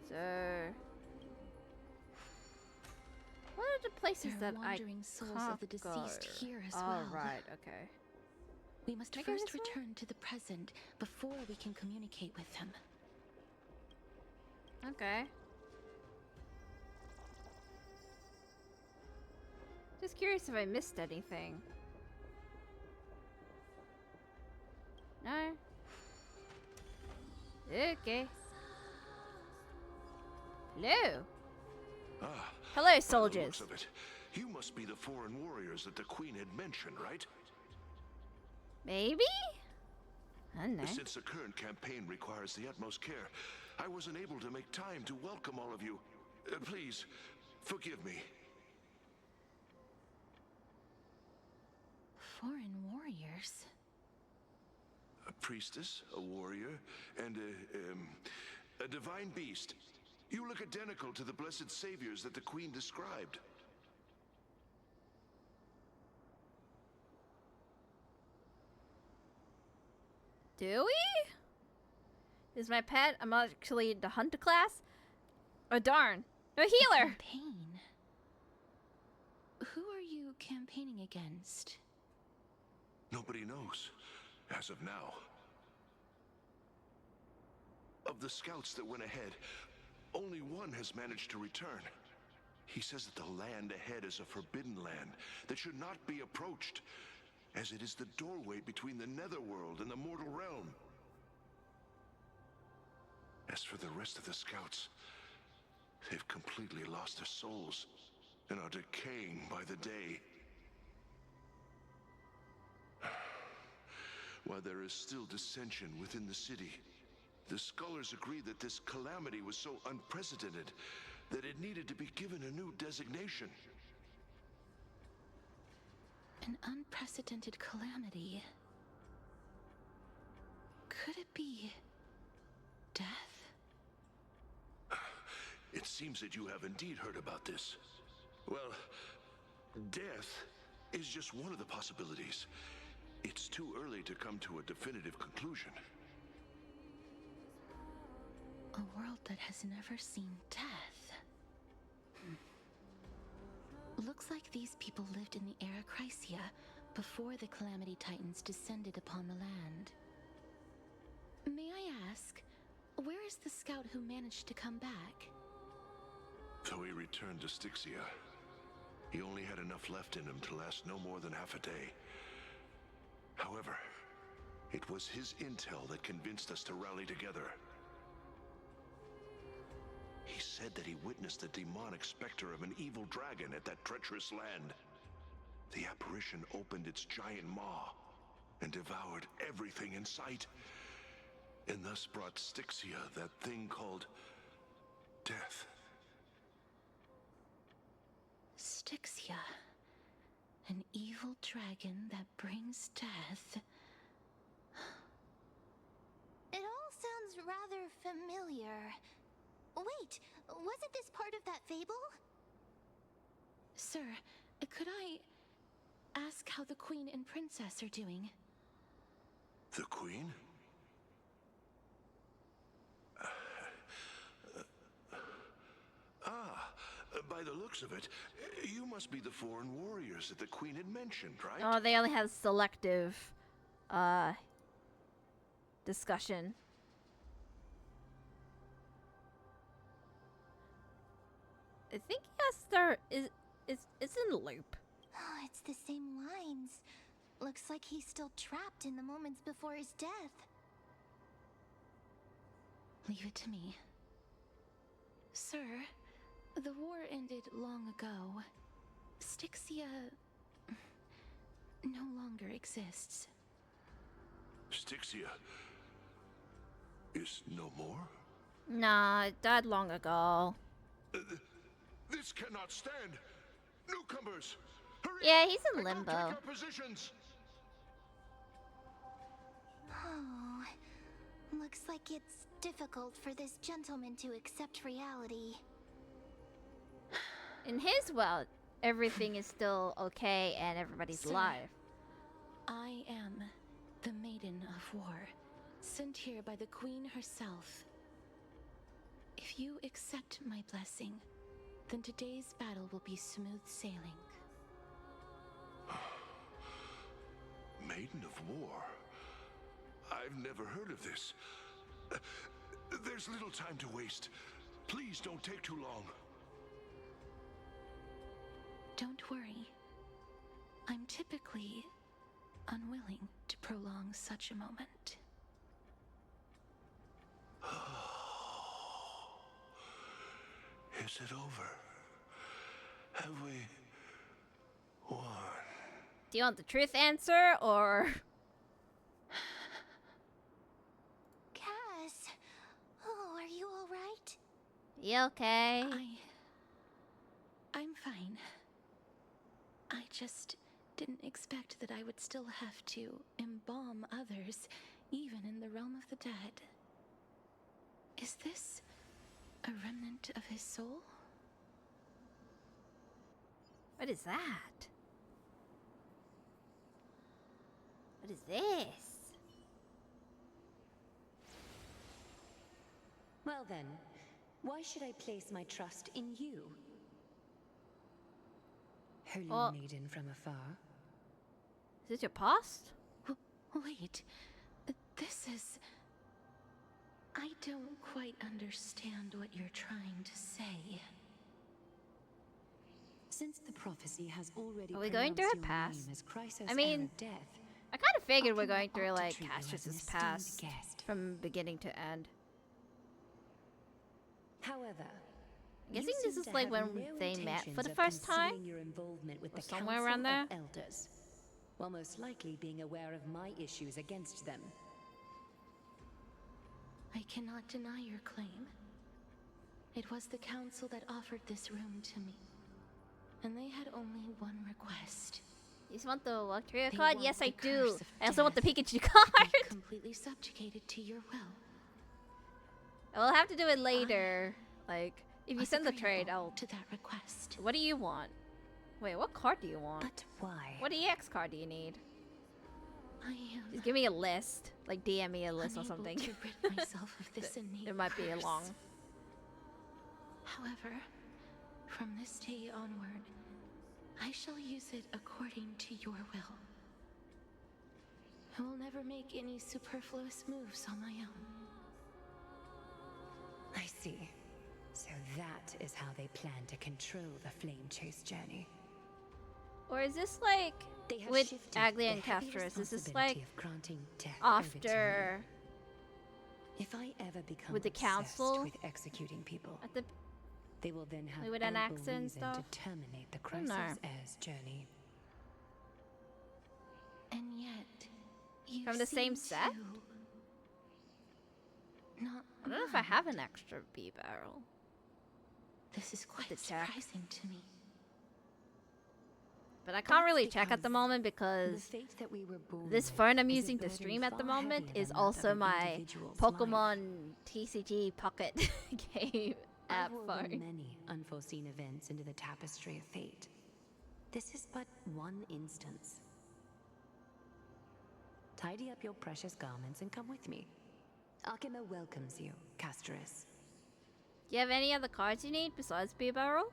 S1: So, what are the places
S3: There are
S1: that I
S3: wandering souls
S1: can't
S3: of the deceased
S1: go?
S3: here as
S1: Oh,
S3: well.
S1: right, okay.
S3: We must
S1: Can I go
S3: first
S1: this way?
S3: return to the present before we can communicate with them.
S1: Okay. Just curious if I missed anything. No. Okay. Hello.
S13: Ah.
S1: Hello,
S13: by the
S1: soldiers.
S13: looks of it, you must be the foreign warriors that the Queen had mentioned, right?
S1: Maybe? I don't know.
S13: Since the current campaign requires the utmost care, I wasn't able to make time to welcome all of you. Please, forgive me.
S3: Foreign warriors?
S13: A priestess, a warrior, and a divine beast. You look identical to the blessed saviors that the Queen described.
S1: Do we? Is my pet? I'm actually the hunter class? Oh darn. No healer!
S3: Campaign? Who are you campaigning against?
S13: Nobody knows, as of now. Of the scouts that went ahead, only one has managed to return. He says that the land ahead is a forbidden land that should not be approached, as it is the doorway between the netherworld and the mortal realm. As for the rest of the scouts, they've completely lost their souls and are decaying by the day. While there is still dissension within the city, the scholars agree that this calamity was so unprecedented that it needed to be given a new designation.
S3: An unprecedented calamity. Could it be death?
S13: It seems that you have indeed heard about this. Well, Death is just one of the possibilities. It's too early to come to a definitive conclusion.
S3: A world that has never seen death. Looks like these people lived in the Arachrysia before the Calamity Titans descended upon the land. May I ask, where is the scout who managed to come back?
S13: So he returned to Styxia. He only had enough left in him to last no more than half a day. However, it was his intel that convinced us to rally together. He said that he witnessed the demonic specter of an evil dragon at that treacherous land. The apparition opened its giant maw and devoured everything in sight, and thus brought Styxia that thing called death.
S3: Styxia, an evil dragon that brings death.
S2: It all sounds rather familiar. Wait, wasn't this part of that fable?
S3: Sir, could I ask how the Queen and Princess are doing?
S13: The Queen? By the looks of it, you must be the foreign warriors that the Queen had mentioned, right?
S1: Oh, they only have selective discussion. I think Esther is in loop.
S2: Oh, it's the same lines. Looks like he's still trapped in the moments before his death.
S3: Leave it to me. Sir, the war ended long ago. Styxia no longer exists.
S13: Styxia is no more?
S1: Nah, it died long ago.
S13: This cannot stand. Newcomers, hurry!
S1: Yeah, he's in
S13: and go
S1: limbo.
S13: take our positions.
S2: Oh, looks like it's difficult for this gentleman to accept reality.
S1: In his world, everything is still okay and everybody's
S3: Sir,
S1: alive.
S3: I am the Maiden of War, sent here by the Queen herself. If you accept my blessing, then today's battle will be smooth sailing.
S13: Maiden of War? I've never heard of this. There's little time to waste. Please don't take too long.
S3: Don't worry. I'm typically unwilling to prolong such a moment.
S13: Is it over? Have we won?
S1: Do you want the truth answer or?
S2: Cass, oh, are you all right?
S1: You okay?
S3: I'm fine. I just didn't expect that I would still have to embalm others, even in the realm of the dead. Is this a remnant of his soul?
S1: What is that? What is this?
S11: Well then, why should I place my trust in you? Holy maiden from afar.
S1: Is this your past?
S3: Wait, this is... I don't quite understand what you're trying to say.
S11: Since the prophecy has already
S1: Are we going through her past? I mean, I kind of figured we're going through like Castorice's past from beginning to end.
S11: However,
S1: I'm guessing this is like when they met for the first time, or somewhere around there.
S11: Elders, while most likely being aware of my issues against them.
S3: I cannot deny your claim. It was the council that offered this room to me, and they had only one request.
S1: You just want the Luxury
S3: They
S1: card?
S3: want
S1: Yes, I
S3: the
S1: do.
S3: curse of
S1: I also want the
S3: death
S1: Pikachu
S3: to
S1: card.
S3: be completely subjugated to your will.
S1: We'll have to do it later. Like, if you
S3: Was
S1: send the trade,
S3: agreeable
S1: I'll...
S3: to that request.
S1: What do you want? Wait, what card do you want?
S11: But why?
S1: What EX card do you need?
S3: I am
S1: Just give me a list. Like DM me a list or
S3: unable
S1: something.
S3: to rid myself of this innate
S1: It might be
S3: curse.
S1: long.
S3: However, from this day onward, I shall use it according to your will. I will never make any superfluous moves on my own.
S11: I see. So that is how they plan to control the Flame Chase journey.
S1: Or is this like
S11: They have
S1: with
S11: shifted
S1: Aglia
S11: the
S1: and
S11: heavy
S1: Castorice? Is this
S11: responsibility
S1: like
S11: of granting death over to
S1: after
S11: me. If I ever become
S1: with the
S11: obsessed
S1: council
S11: with executing people,
S1: at the
S11: they will then have
S1: with an
S11: ample
S1: accent and
S11: reason
S1: stuff?
S11: to terminate the
S1: I don't know.
S11: Crisis Heirs journey.
S3: And yet, you
S1: From the same
S3: seem
S1: set?
S3: to not
S1: I don't know if I have an extra B barrel.
S3: This is quite
S1: to check.
S3: surprising to me.
S1: But I can't
S11: That's
S1: really check at the
S11: because
S1: moment
S11: The
S1: because
S11: fate that we were born
S1: this
S11: with
S1: phone I'm
S11: is a
S1: using to
S11: burden
S1: stream at the
S11: far
S1: moment
S11: heavier
S1: is
S11: than that of
S1: also
S11: an
S1: my
S11: individual's life.
S1: Pokemon TCG Pocket game app
S11: I wove
S1: phone.
S11: many unforeseen events into the tapestry of fate. This is but one instance. Tidy up your precious garments and come with me. Akima welcomes you, Castorice.
S1: Do you have any other cards you need besides B barrel?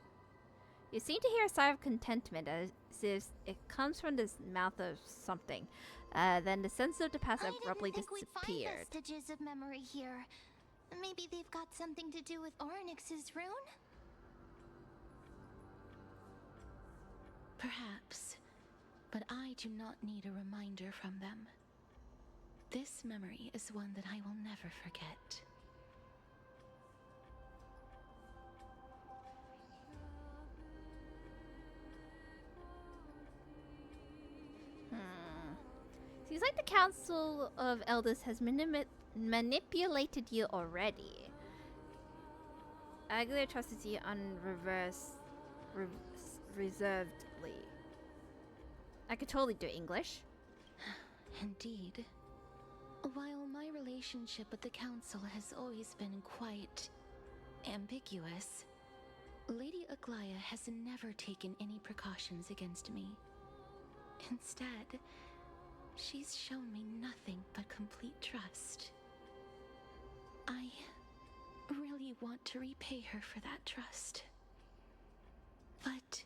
S1: You seem to hear a sigh of contentment as if it comes from the mouth of something. Then the sense of the past abruptly
S2: I didn't think we'd
S1: disappeared.
S2: find vestiges of memory here. Maybe they've got something to do with Oryx's rune?
S3: Perhaps, but I do not need a reminder from them. This memory is one that I will never forget.
S1: Seems like the Council of Elders has manipulated you already. Aglia trusts you reservedly. I could totally do English.
S3: Indeed. While my relationship with the Council has always been quite ambiguous, Lady Aglia has never taken any precautions against me. Instead, she's shown me nothing but complete trust. I really want to repay her for that trust. But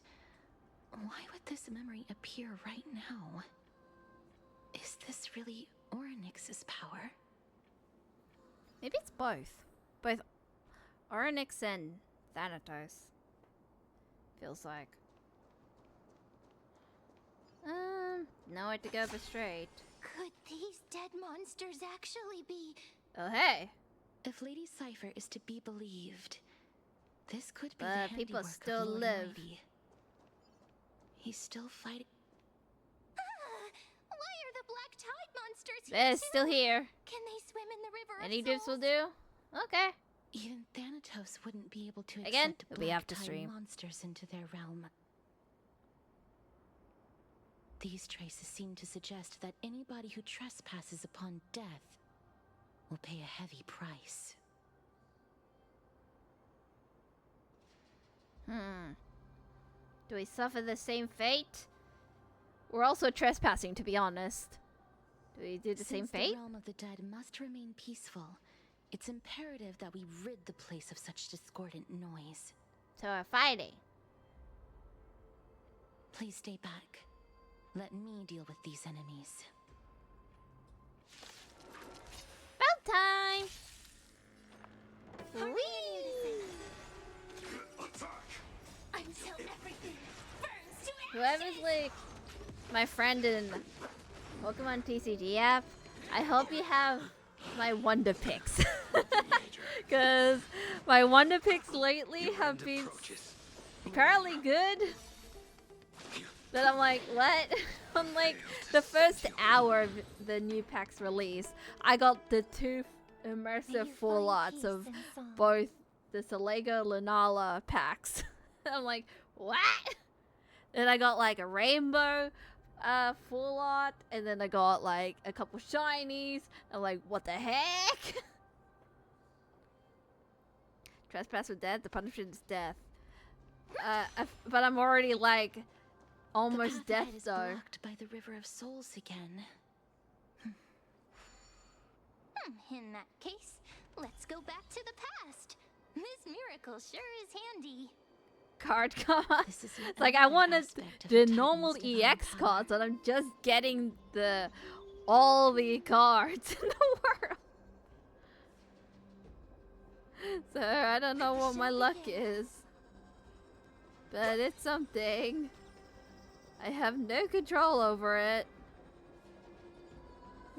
S3: why would this memory appear right now? Is this really Oryx's power?
S1: Maybe it's both. Both Oryx and Thanatos. Feels like. Nowhere to go but straight.
S2: Could these dead monsters actually be...
S1: Oh hey!
S3: If Lady Cypher is to be believed, this could be
S1: But
S3: the
S1: people
S3: handiwork
S1: still
S3: of Lord
S1: live.
S3: Mighty. He's still fighting.
S2: Why are the black tide monsters here
S1: They're
S2: too?
S1: still here.
S2: Can they swim in the river
S1: Any
S2: of
S1: dips will
S2: souls?
S1: do. Okay.
S3: Even Thanatos wouldn't be able to
S1: Again,
S3: accept
S1: it'll be
S3: black
S1: after
S3: tide
S1: stream.
S3: monsters into their realm. These traces seem to suggest that anybody who trespasses upon death will pay a heavy price.
S1: Do we suffer the same fate? We're also trespassing, to be honest. Do we do the same
S3: Since
S1: fate?
S3: the realm of the dead must remain peaceful, it's imperative that we rid the place of such discordant noise.
S1: So we're fighting.
S3: Please stay back. Let me deal with these enemies.
S1: About time!
S2: Hurry,
S1: Whee!
S2: until everything burns to
S1: Whoever's like my friend in Pokemon TCG app, I hope you have my Wonder Picks. Because my Wonder Picks lately have been apparently good. But I'm like, what? On like the first hour of the new pack's release, I got the two immersive full lots of both the Salego Lunala packs. I'm like, what? Then I got like a rainbow full lot, and then I got like a couple shinies. I'm like, what the heck? Trespass with death, the punishment is death. But I'm already like almost
S3: the path
S1: death
S3: ahead is
S1: though.
S3: blocked by the River of Souls again.
S2: In that case, let's go back to the past. This miracle sure is handy.
S1: Card cards.
S3: This is
S1: It's like I
S3: another
S1: wanted
S3: aspect of
S1: the
S3: the
S1: normal
S3: Titan's divine
S1: EX
S3: power.
S1: cards, and I'm just getting all the cards in the world. So I don't know what my luck is, but it's something. I have no control over it.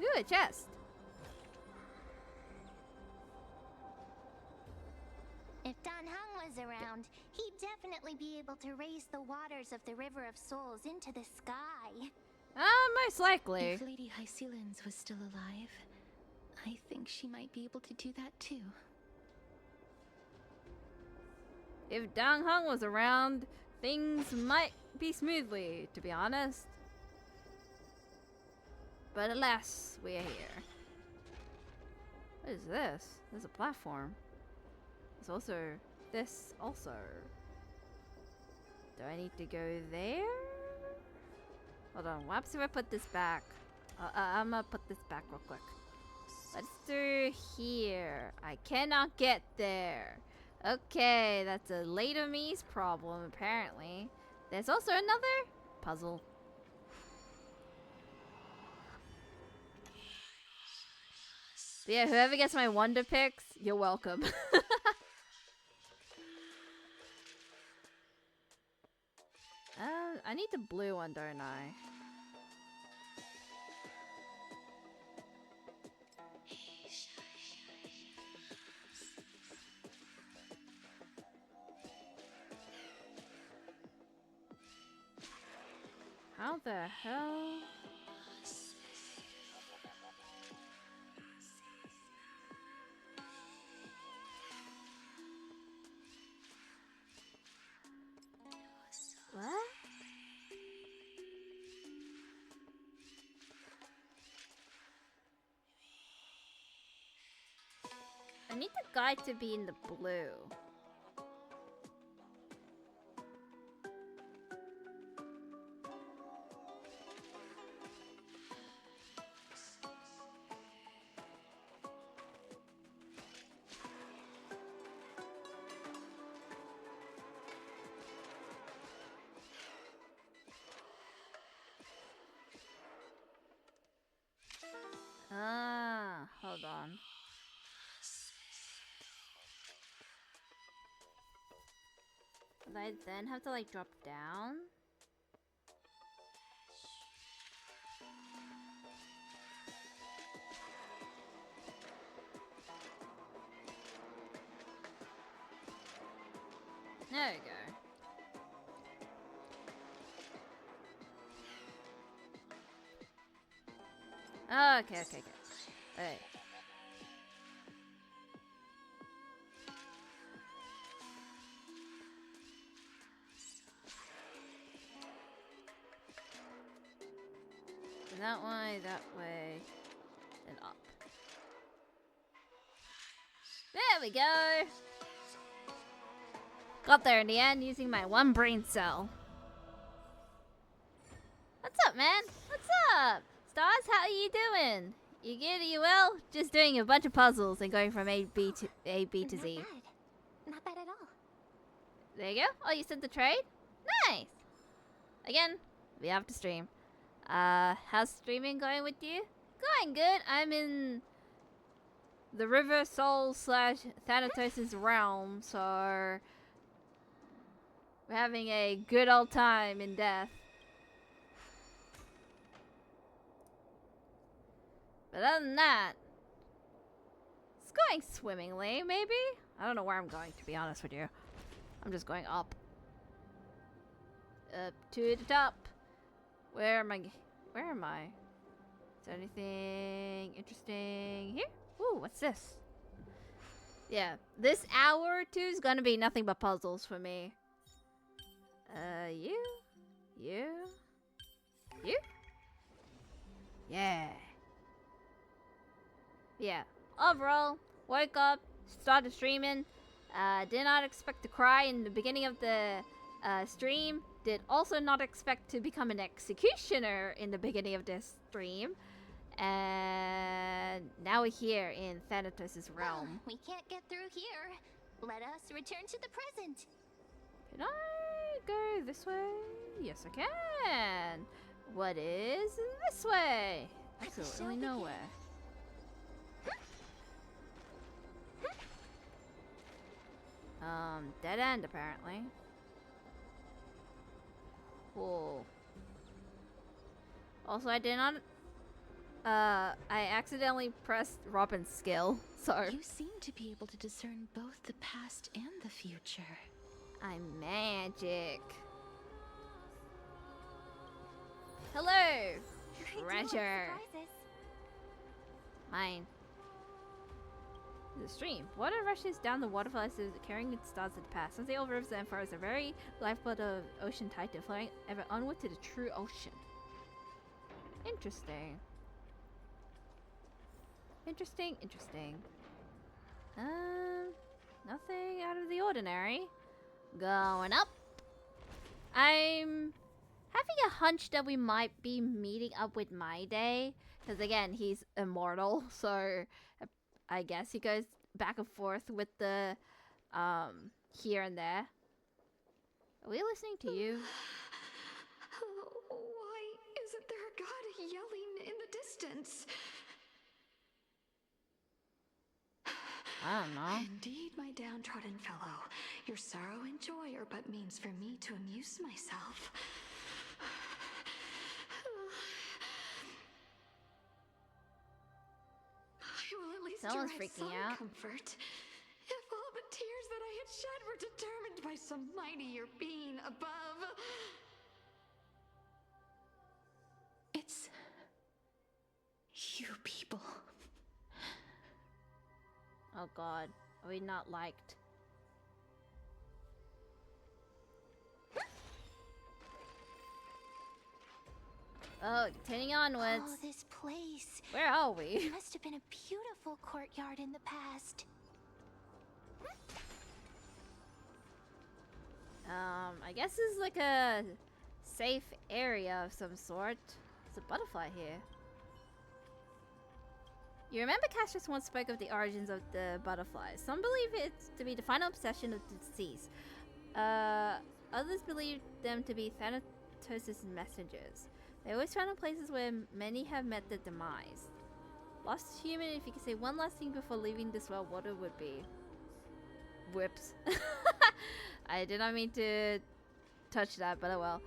S1: Ooh, a chest.
S2: If Don Hung was around, he'd definitely be able to raise the waters of the River of Souls into the sky.
S1: Most likely.
S3: If Lady Hycelens was still alive, I think she might be able to do that too.
S1: If Dong Hung was around, things might be smoothly, to be honest. But alas, we are here. What is this? There's a platform. There's also this also. Do I need to go there? Hold on, what happens if I put this back? I'm gonna put this back real quick. Let's do here. I cannot get there. Okay, that's a later me's problem apparently. There's also another puzzle. But yeah, whoever gets my wonder picks, you're welcome. I need the blue one, don't I? How the hell? What? I need the guy to be in the blue. Hold on. Would I then have to like drop down? There we go. Oh, okay. Alright. That way, and up. There we go! Got there in the end using my one brain cell. What's up, man? What's up? Stars, how are you doing? You good? Are you well? Just doing a bunch of puzzles and going from A, B to Z.
S2: Not bad at all.
S1: There you go. Oh, you sent the trade? Nice! Again, we have to stream. How's streaming going with you? Going good. I'm in the River Soul / Thanatos' realm, so we're having a good old time in death. But other than that, it's going swimmingly, maybe? I don't know where I'm going, to be honest with you. I'm just going up. Up to the top. Where am I? Is there anything interesting here? Ooh, what's this? Yeah, this hour or two is gonna be nothing but puzzles for me. You? Yeah. Yeah. Overall, woke up, started streaming. Did not expect to cry in the beginning of the stream. did also not expect to become an executioner in the beginning of this stream. And now we're here in Thanatos' realm.
S2: We can't get through here. Let us return to the present.
S1: Can I go this way? Yes, I can. What is this way? Absolutely nowhere. Dead end apparently. Cool. Also, I did not. I accidentally pressed Robin's skill, so.
S3: You seem to be able to discern both the past and the future.
S1: I'm magic. Hello, treasure. Mine. The stream. Water rushes down the waterfall as if carrying its stars of the past. Some say all rivers and forests are very lifeblood of ocean titan, flowing ever onward to the true ocean. Interesting. Interesting. Nothing out of the ordinary. Going up. I'm having a hunch that we might be meeting up with My Day, because again, he's immortal, so I guess he goes back and forth with the here and there. Are we listening to you?
S11: Why isn't there a god yelling in the distance?
S1: I don't know.
S11: Indeed, my downtrodden fellow, your sorrow and joy are but means for me to amuse myself. I will at least
S1: Someone's
S11: derive
S1: freaking
S11: some
S1: out.
S11: comfort. If all the tears that I had shed were determined by some mightier being above.
S3: It's you people.
S1: Oh god, are we not liked? Oh, continuing onwards.
S2: Oh, this place.
S1: Where are we?
S2: It must have been a beautiful courtyard in the past.
S1: I guess this is like a safe area of some sort. There's a butterfly here. You remember Castorice once spoke of the origins of the butterflies. Some believe it to be the final obsession of the deceased. Others believe them to be Thanatos' messengers. They always found in places where many have met their demise. Lost human, if you could say one last thing before leaving this world, what it would be. Whips. I did not mean to touch that, but oh well.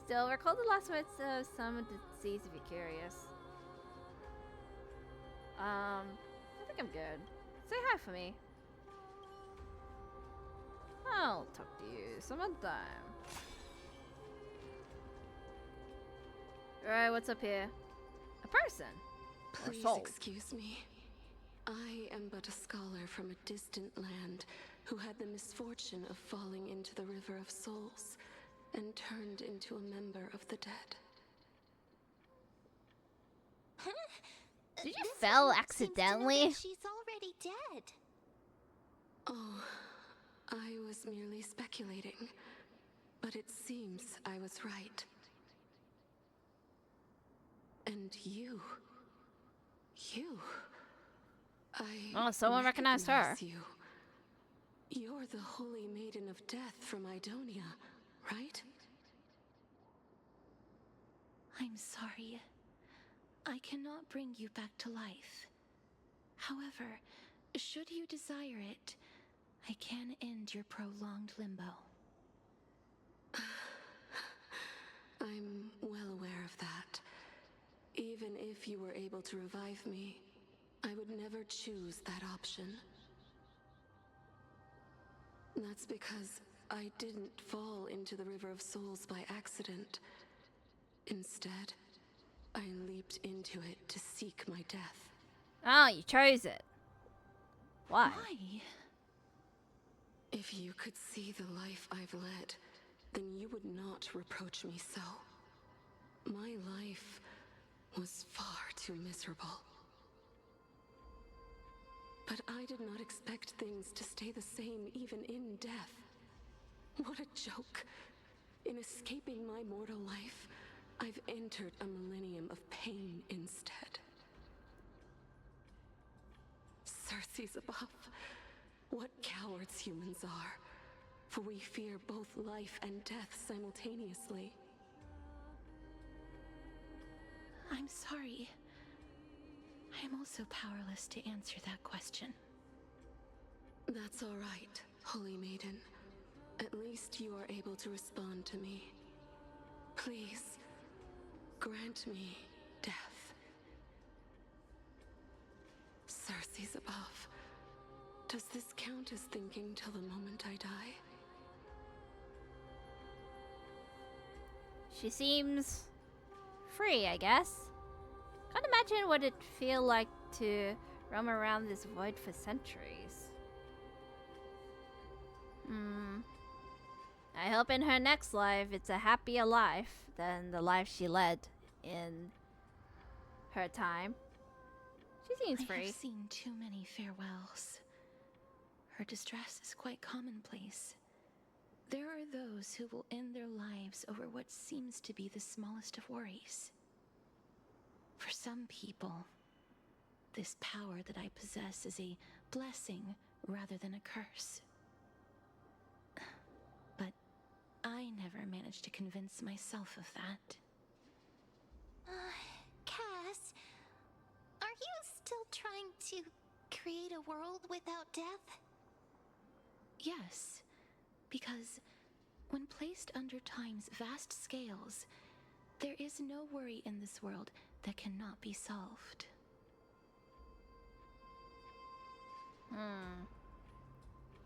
S1: Still, recall the last words of some of the deceased if you're curious. I think I'm good. Say hi for me. I'll talk to you some other time. Alright, what's up here? A person. Or
S11: Please
S1: soul.
S11: excuse me. I am but a scholar from a distant land who had the misfortune of falling into the River of Souls and turned into a member of the dead.
S1: Did you
S2: This
S1: fell
S2: one seems to know that
S1: accidentally?
S2: She's already dead.
S11: Oh, I was merely speculating, but it seems I was right. And you,
S1: Oh, someone recognized her.
S11: recognize you. You're the Holy Maiden of Death from Idonia, right?
S3: I'm sorry. I cannot bring you back to life. However, should you desire it, I can end your prolonged limbo.
S11: I'm well aware of that. Even if you were able to revive me, I would never choose that option. That's because I didn't fall into the River of Souls by accident. Instead, I leaped into it to seek my death.
S1: Oh, you chose it. Why?
S11: If you could see the life I've led, then you would not reproach me so. My life was far too miserable. But I did not expect things to stay the same even in death. What a joke. In escaping my mortal life, I've entered a millennium of pain instead. Circe's above. What cowards humans are. For we fear both life and death simultaneously.
S3: I'm sorry. I am also powerless to answer that question.
S11: That's all right, Holy Maiden. At least you are able to respond to me. Please, grant me death. Circe's above. Does this count as thinking till the moment I die?
S1: She seems free, I guess. Can't imagine what it'd feel like to roam around this void for centuries. I hope in her next life it's a happier life than the life she led in her time. She seems free.
S3: I have seen too many farewells. Her distress is quite commonplace. There are those who will end their lives over what seems to be the smallest of worries. For some people, this power that I possess is a blessing rather than a curse. But I never managed to convince myself of that.
S2: Cass, are you still trying to create a world without death?
S3: Yes, because when placed under time's vast scales, there is no worry in this world that cannot be solved.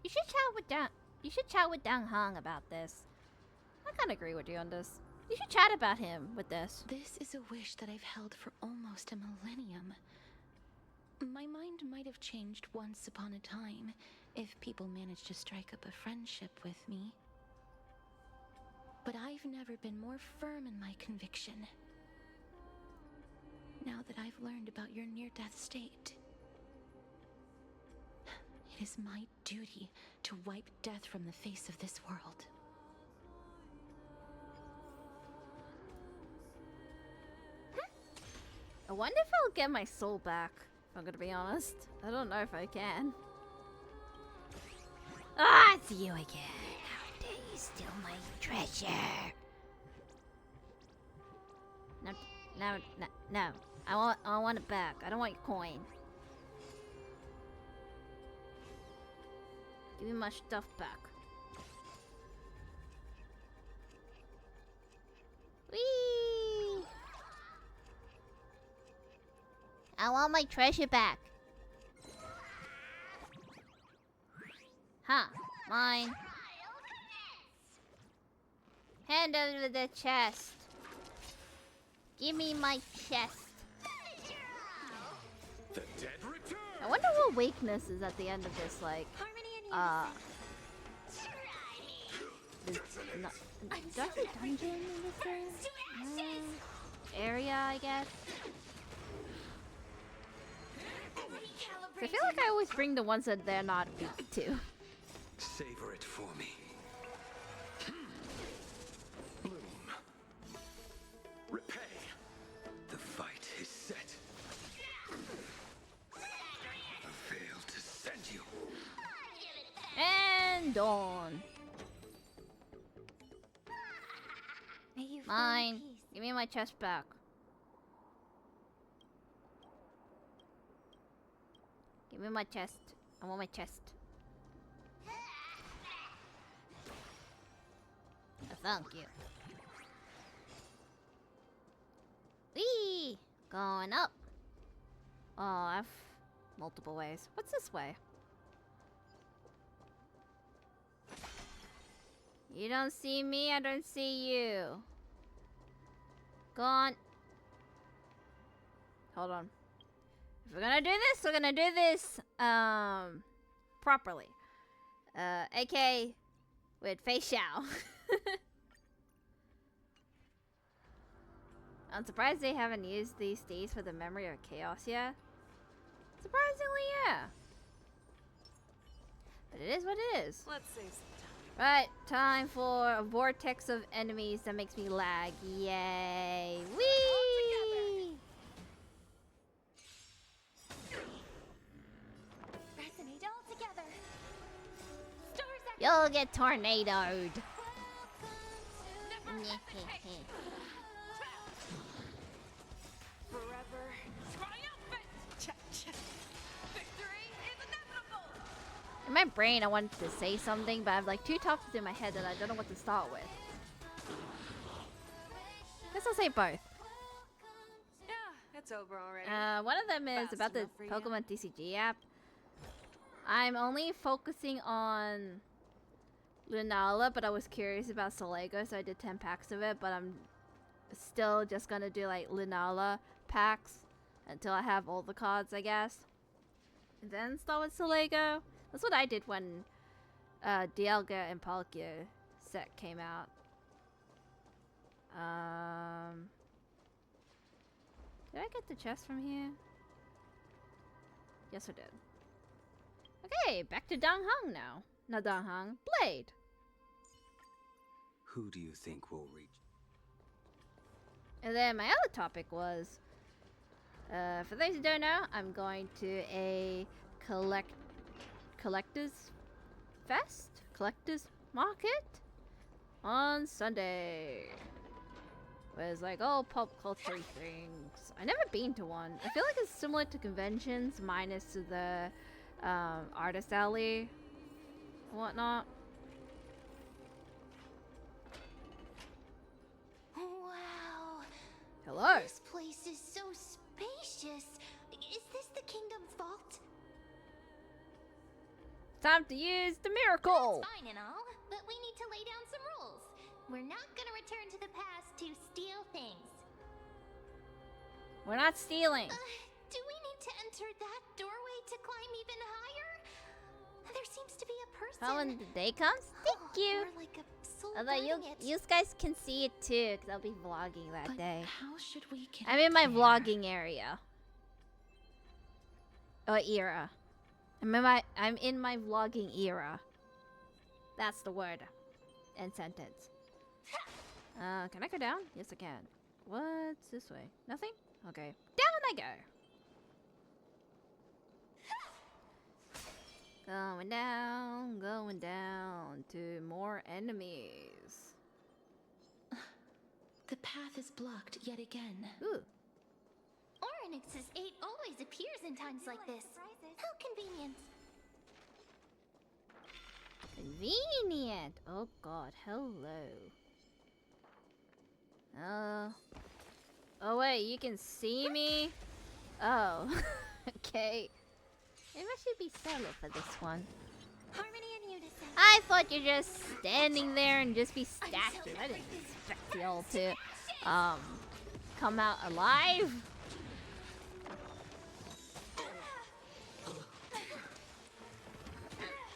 S1: You should chat with Dang Hong about this. I can't agree with you on this. You should chat about him with this.
S3: This is a wish that I've held for almost a millennium. My mind might have changed once upon a time if people managed to strike up a friendship with me. But I've never been more firm in my conviction. Now that I've learned about your near-death state, it is my duty to wipe death from the face of this world.
S1: I wonder if I'll get my soul back, if I'm gonna be honest. I don't know if I can. Ah, it's you again. How dare you steal my treasure? No. I want it back. I don't want your coin. Give me my stuff back. Whee! I want my treasure back. Huh, mine. Hand over the chest. Give me my chest.
S5: The dead return.
S1: I wonder what weakness is at the end of this, like, do I say dungeon in this game? Area, I guess. I feel like I always bring the ones that they're not weak to.
S14: Savor it for me. Bloom. Repay. The fight is set. I failed to send you.
S1: And Dawn. Mine. Give me my chest back. Give me my chest. I want my chest. Oh, thank you. Whee! Going up. Oh, I've multiple ways. What's this way? You don't see me, I don't see you. Go on. Hold on. If we're gonna do this, we're gonna do this properly. AK with Fei Xiao. I'm surprised they haven't used these days for the memory of chaos yet. Surprisingly, yeah. But it is what it is.
S15: Let's save some time.
S1: Right, time for a vortex of enemies that makes me lag. Yay! Whee!
S2: Resonate all together. Stars at
S1: You'll get tornadoed.
S9: Forever triumphant! Victory is inevitable!
S1: In my brain, I wanted to say something, but I have like two topics in my head that I don't know what to start with. Guess I'll say both.
S4: Yeah, it's over already.
S1: One of them is
S4: Fast
S1: about the
S4: enough for you.
S1: Pokemon TCG app. I'm only focusing on Lunala, but I was curious about Solego, so I did 10 packs of it, but I'm still just gonna do like Lunala packs until I have all the cards, I guess. And then start with Solego. That's what I did when Dialga and Palkia set came out. Did I get the chest from here? Yes, I did. Okay, back to Donghang now. Not Donghang, Blade.
S14: Who do you think will reach?
S1: And then my other topic was, for those who don't know, I'm going to a collector's market on Sunday. Where it's like all pop culture things. I've never been to one. I feel like it's similar to conventions, minus to the artist alley and whatnot.
S2: Wow.
S1: Hello.
S2: This place is so spacious. Is this the kingdom's vault?
S1: Time to use the miracle.
S2: It's fine and all, but we need to lay down some rules. We're not gonna return to the past to steal things.
S1: We're not stealing.
S2: Do we need to enter that doorway to climb even higher? There seems to be a person.
S1: Oh, when the day comes? Thank you.
S2: Or like a soul
S1: Although
S2: guarding it.
S1: you guys can see it too, because I'll be vlogging that day.
S3: How should we get
S1: I'm in my
S3: there?
S1: vlogging area. Or era. I'm in my vlogging era. That's the word. End sentence. Can I go down? Yes, I can. What's this way? Nothing? Okay. Down I go. Going down to more enemies.
S3: The path is blocked yet again.
S1: Ooh.
S2: Oryx's 8 always appears in times like this. How convenient.
S1: Convenient. Oh god, hello. Oh wait, you can see me? Oh, okay. Maybe I should be solo for this one.
S2: Harmony and unison.
S1: I thought you're just standing there and just be stacking. I didn't expect y'all to, come out alive.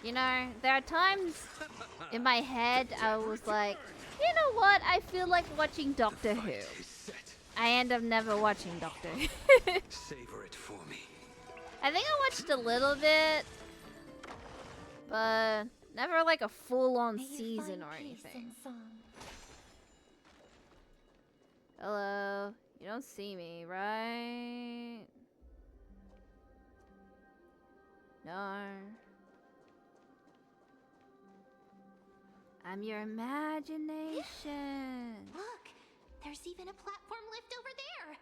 S1: You know, there are times in my head I was like, you know what? I feel like watching Doctor Who. I end up never watching Doctor Who.
S14: Savor it for me.
S1: I think I watched a little bit, but never like a full-on season or anything. Hello. You don't see me, right? No. I'm your imagination.
S2: Look, there's even a platform lift over there.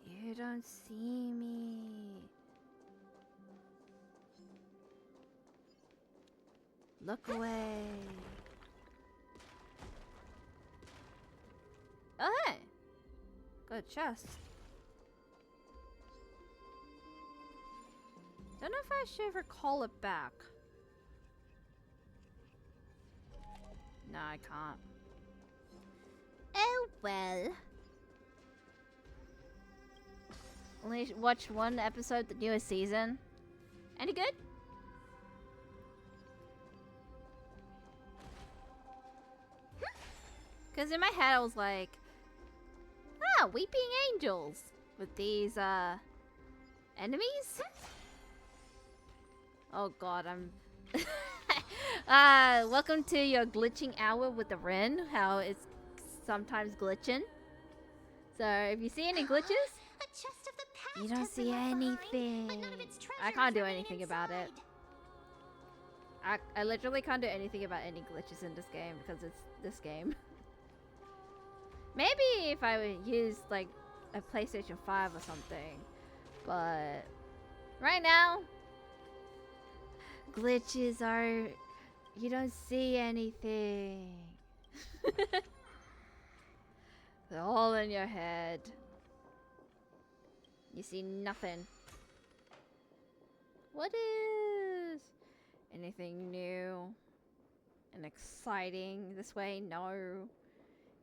S1: You don't see me. Look away. Oh, hey. Good chest. Don't know if I should ever call it back. No, I can't. Oh well. Only watched one episode, the newest season. Any good? Because in my head I was like, ah, weeping angels with these enemies. Oh god, Welcome to your glitching hour with the Ren. How it's sometimes glitching. So if you see any glitches, you don't see anything. I can't do anything about it. I literally can't do anything about any glitches in this game because it's this game. Maybe if I would use like a PlayStation 5 or something, but right now, glitches are, you don't see anything. They're all in your head. You see nothing. What is anything new and exciting this way? No.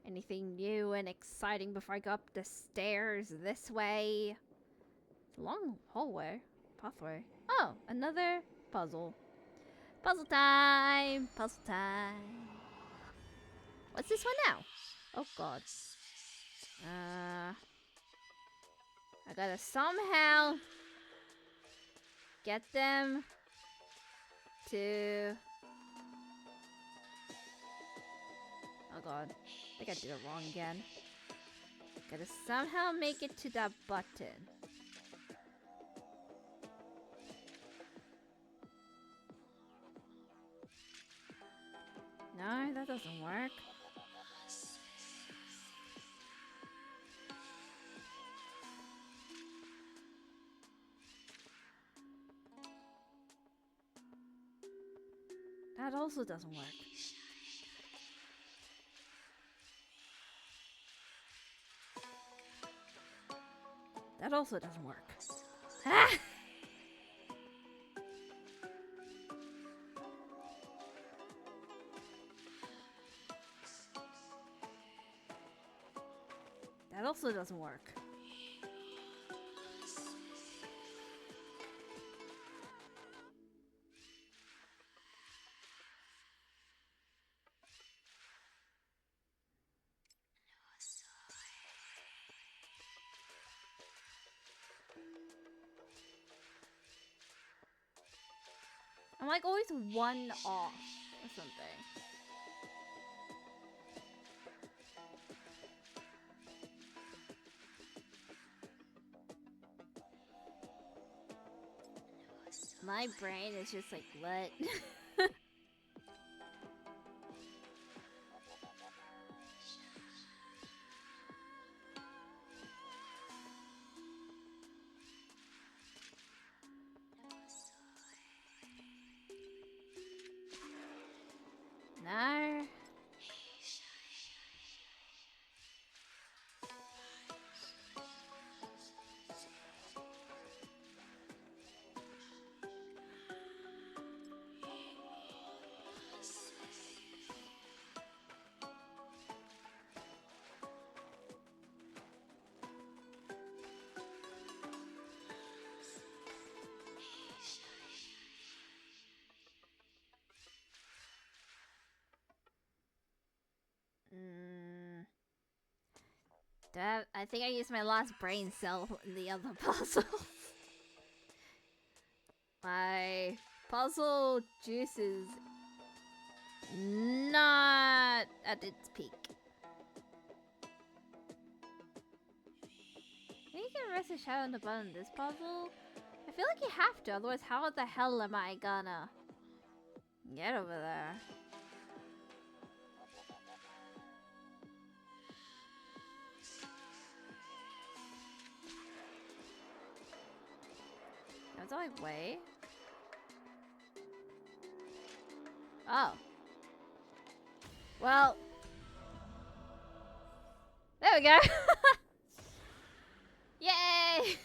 S1: Anything new and exciting before I go up the stairs this way? It's a long hallway. Pathway. Oh, another puzzle. Puzzle time! Puzzle time. What's this one now? Oh god. I gotta somehow get them to... Oh god. I think I did it wrong again. Gotta somehow make it to that button. No, that doesn't work. That also doesn't work. That also doesn't work. Ah! That also doesn't work. I'm like always one off or something. My brain is just like, what? No. I think I used my last brain cell in the other puzzle. My puzzle juice is not at its peak. Maybe you can rest a shadow on the bottom of this puzzle? I feel like you have to, otherwise how the hell am I gonna get over there? That's all I weigh. Oh. Well. There we go. Yay!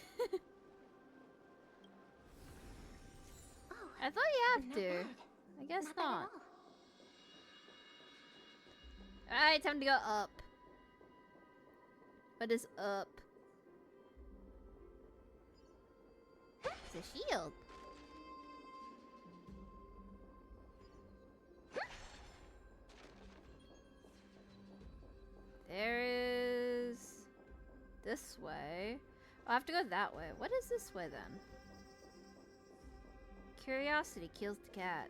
S1: I thought you have to. I guess not. Alright, time to go up. What is up? It's a shield. There is this way. I'll have to go that way. What is this way then? Curiosity kills the cat.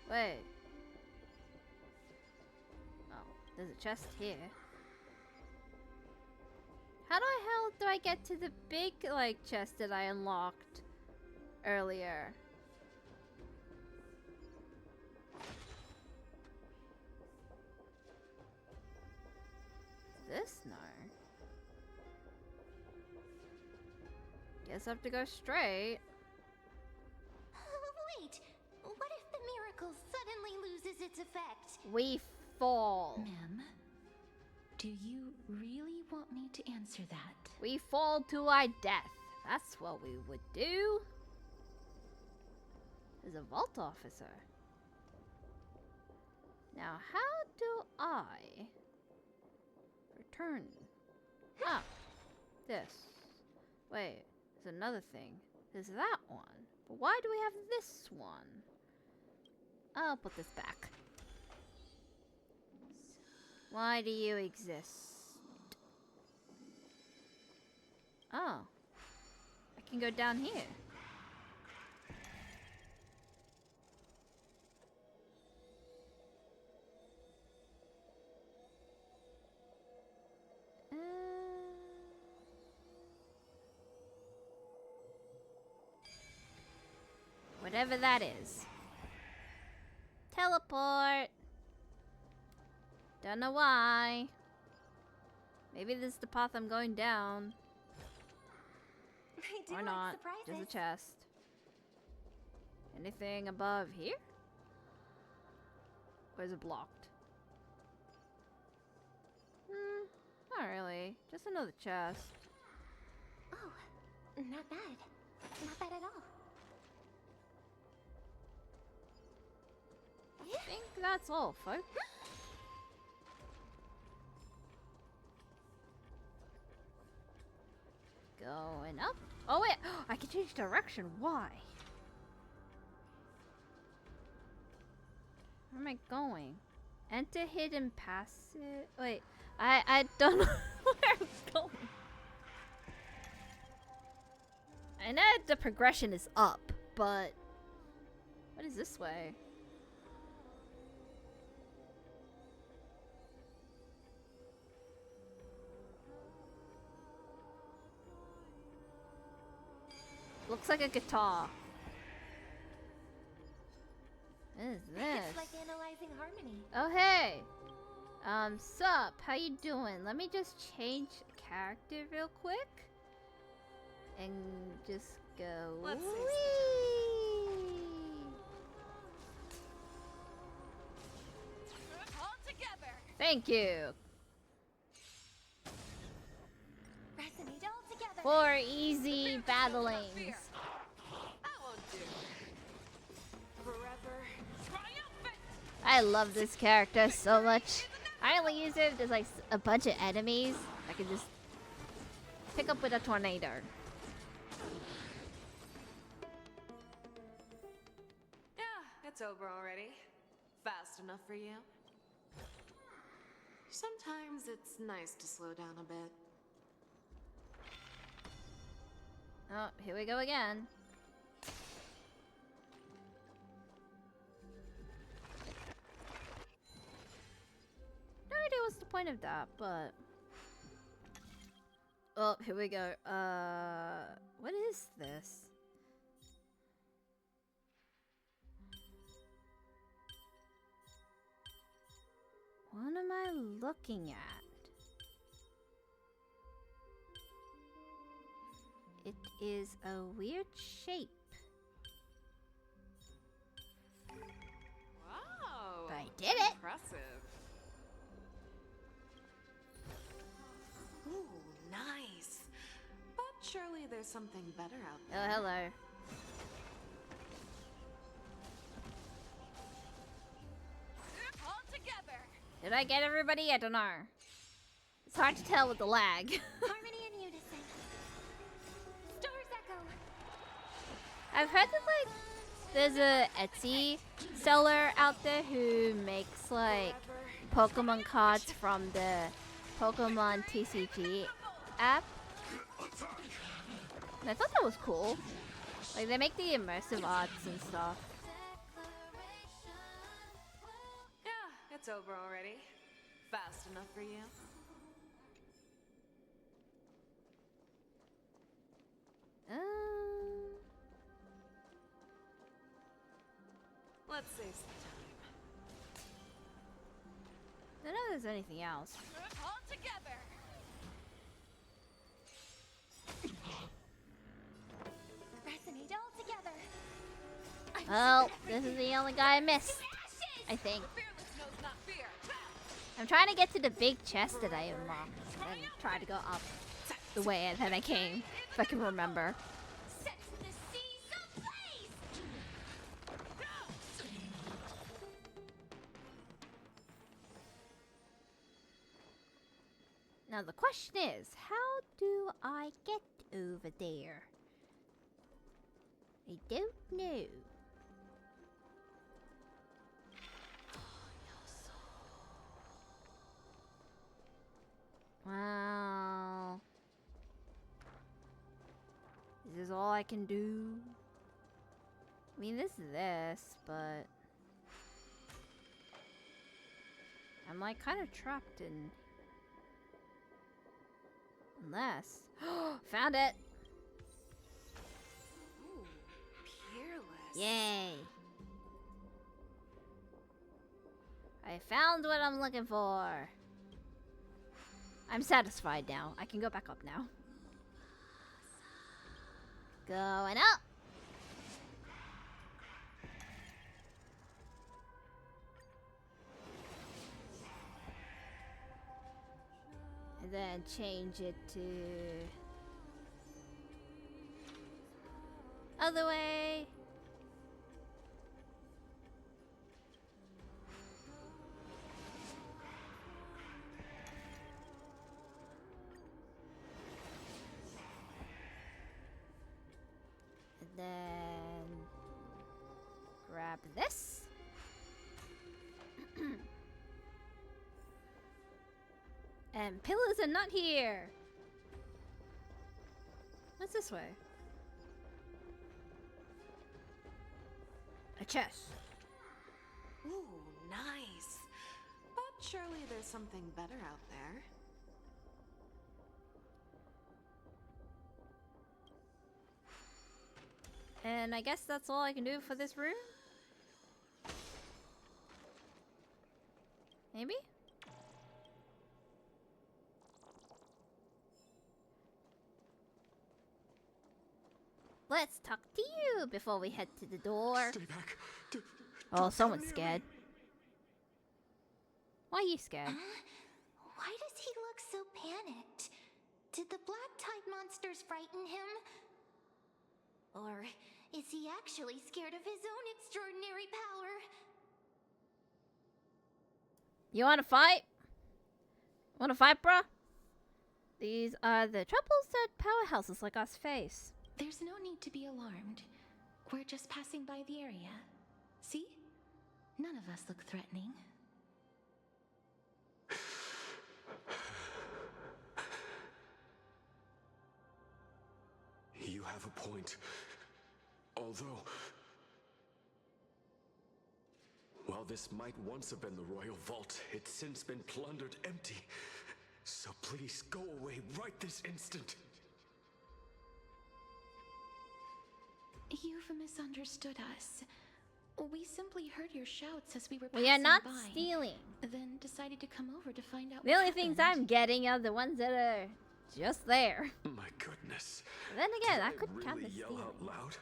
S1: Wait. Oh, there's a chest here. How the hell do I get to the big, like, chest that I unlocked earlier? This? No. Guess I have to go straight.
S2: Wait, what if the miracle suddenly loses its effect?
S1: We fall.
S3: Ma'am, do you really want me to answer that?
S1: We fall to our death. That's what we would do. There's a vault officer. Now, how do I return? Ah, this. Wait, there's another thing. There's that one. But why do we have this one? I'll put this back. Why do you exist? Oh. I can go down here. Whatever that is. Teleport. Don't know why. Maybe this is the path I'm going down.
S2: I do
S1: Or
S2: like
S1: not.
S2: surprises.
S1: Just a chest. Anything above here? Or is it blocked? Not really. Just another chest.
S2: Oh, not bad. Not bad at all.
S1: I think that's all, folks. Going up. Oh wait, I can change direction. Why? Where am I going? Enter hidden passive. Wait, I don't know where I'm going. I know the progression is up, but what is this way? Looks like a guitar. What is this?
S2: It's like analyzing harmony.
S1: Oh hey! Sup? How you doing? Let me just change character real quick. And just go.
S4: Let's see.
S2: All together.
S1: Thank you.
S2: Resonate all together.
S1: For easy battlings.
S4: That won't do. Forever triumphant.
S1: I love this character so much. I only use it if there's like a bunch of enemies. I can just pick up with a tornado.
S4: Yeah, it's over already. Fast enough for you? Sometimes it's nice to slow down a bit.
S1: Oh, here we go again. No idea what's the point of that, but... Oh, here we go. What is this? What am I looking at? It is a weird shape.
S4: Wow.
S1: But I did it.
S4: Impressive. Ooh, nice. But surely there's something better out there.
S1: Oh, hello.
S2: All together.
S1: Did I get everybody? I don't know. It's hard to tell with the lag.
S2: Harmony and unison. Stars echo.
S1: I've heard that like there's a Etsy seller out there who makes like Pokemon cards from the Pokemon TCG app. And I thought that was cool. Like they make the immersive arts and stuff.
S4: over already? Fast enough for you? Let's save some time.
S1: I don't know if there's anything else.
S4: All together!
S2: Resonate all together.
S1: Well, this is the only guy I missed, I think. I'm trying to get to the big chest that I unlocked, and try to go up the way that I came, if I can remember. Now the question is, how do I get over there? I don't know. Wow. This is all I can do. I mean, this is this, but I'm like kind of trapped in. Unless. Found it!
S4: Ooh, peerless.
S1: Yay! I found what I'm looking for. I'm satisfied now. I can go back up now. Going up! And then change it to other way. And then grab this. And pillars are not here. What's this way? A chest.
S4: Ooh, nice. But surely there's something better out there.
S1: And I guess that's all I can do for this room? Maybe? Let's talk to you before we head to the door.
S8: Stay back.
S1: Oh, someone's scared. Why are you scared?
S2: Why does he look so panicked? Did the black tide monsters frighten him? Or is he actually scared of his own extraordinary power?
S1: You wanna fight? Wanna fight, bruh? These are the troubles that powerhouses like us face.
S3: There's no need to be alarmed. We're just passing by the area. See? None of us look threatening.
S14: You have a point. Although, while this might once have been the royal vault, it's since been plundered empty. So please go away right this instant.
S3: You've misunderstood us. We simply heard your shouts as we were
S1: We are
S3: passing
S1: not
S3: by,
S1: stealing.
S3: then decided to come over to find out
S1: The
S3: what
S1: only things
S3: happened.
S1: I'm getting are the ones that are just there.
S14: My goodness.
S1: But then again,
S14: Did
S1: I couldn't count
S14: really
S1: as
S14: yell
S1: stealing.
S14: out loud?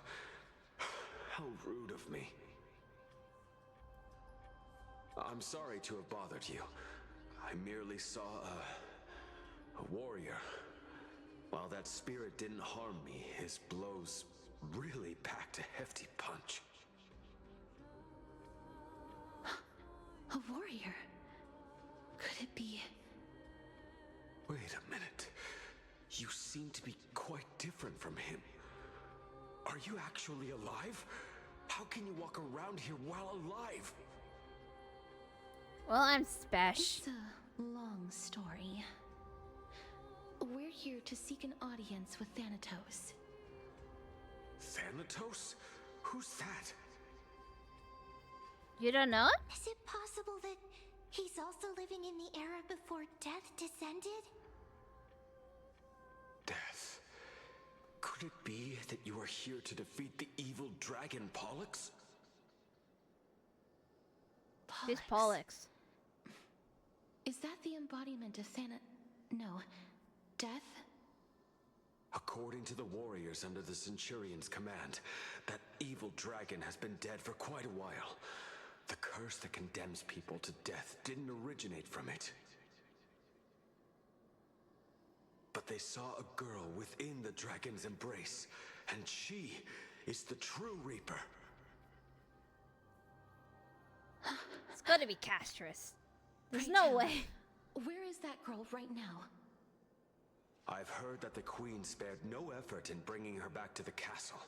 S14: How rude of me. I'm sorry to have bothered you. I merely saw a warrior. While that spirit didn't harm me, his blows really packed a hefty punch.
S3: A warrior? Could it be?
S14: Wait a minute. You seem to be quite different from him. Are you actually alive? How can you walk around here while alive?
S1: Well, I'm special.
S3: It's a long story. We're here to seek an audience with Thanatos.
S14: Thanatos? Who's that?
S1: You don't know it?
S2: Is it possible that He's also living in the era before death descended?
S14: Death? Could it be that you are here to defeat the evil dragon Pollux?
S1: Who's Pollux?
S3: Is that the embodiment of No. Death?
S14: According to the warriors under the Centurion's command, that evil dragon has been dead for quite a while. The curse that condemns people to death didn't originate from it. But they saw a girl within the dragon's embrace, and she is the true Reaper.
S1: It's gotta be Castorice. There's no way.
S3: Where is that girl right now?
S14: I've heard that the Queen spared no effort in bringing her back to the castle.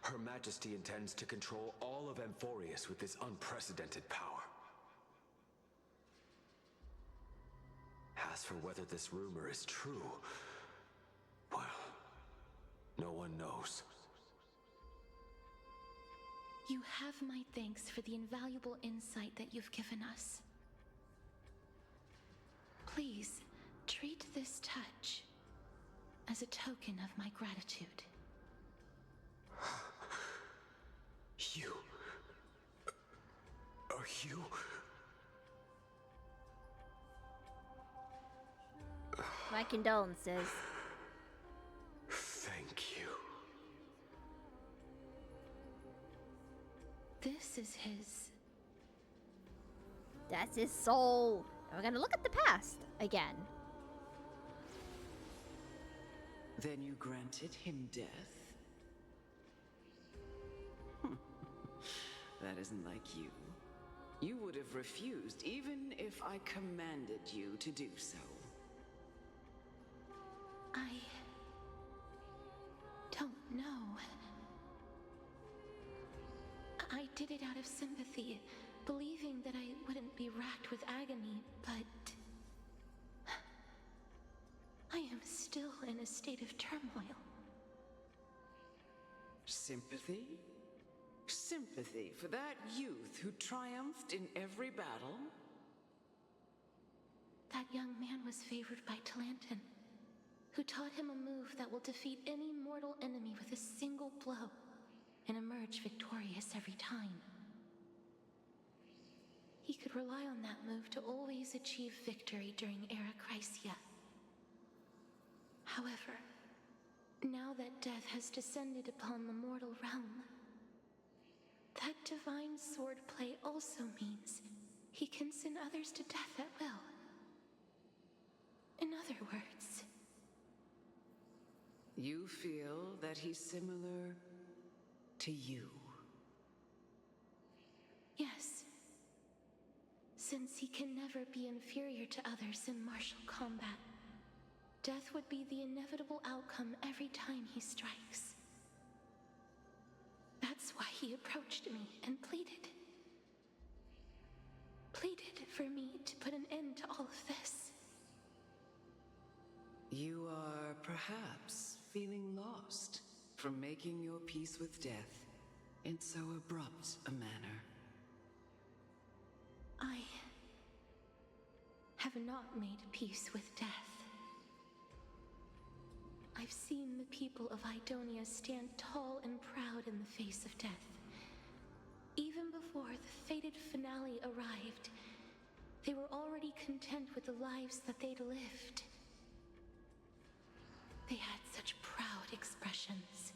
S14: Her Majesty intends to control all of Amphorius with this unprecedented power. As for whether this rumor is true, well, no one knows.
S3: You have my thanks for the invaluable insight that you've given us. Please, treat this touch as a token of my gratitude.
S14: You... Are you...
S1: My condolences.
S14: Thank you.
S3: This is his...
S1: That's his soul. And we're gonna look at the past again.
S7: Then you granted him death? That isn't like you. You would have refused even if I commanded you to do so.
S3: I don't know. I did it out of sympathy, believing that I wouldn't be racked with agony, but I am still in a state of turmoil.
S7: Sympathy? Sympathy for that youth who triumphed in every battle?
S3: That young man was favored by Talantin, who taught him a move that will defeat any mortal enemy with a single blow and emerge victorious every time. He could rely on that move to always achieve victory during Era Chrysia. However, now that death has descended upon the mortal realm, that divine swordplay also means he can send others to death at will. In other words...
S7: You feel that he's similar to you?
S3: Yes. Since he can never be inferior to others in martial combat, death would be the inevitable outcome every time he strikes. That's why he approached me and pleaded. Pleaded for me to put an end to all of this.
S7: You are perhaps feeling lost from making your peace with death in so abrupt a manner.
S3: I have not made peace with death. I've seen the people of Idonia stand tall and proud in the face of death. Even before the fated finale arrived, they were already content with the lives that they'd lived. They had such proud expressions.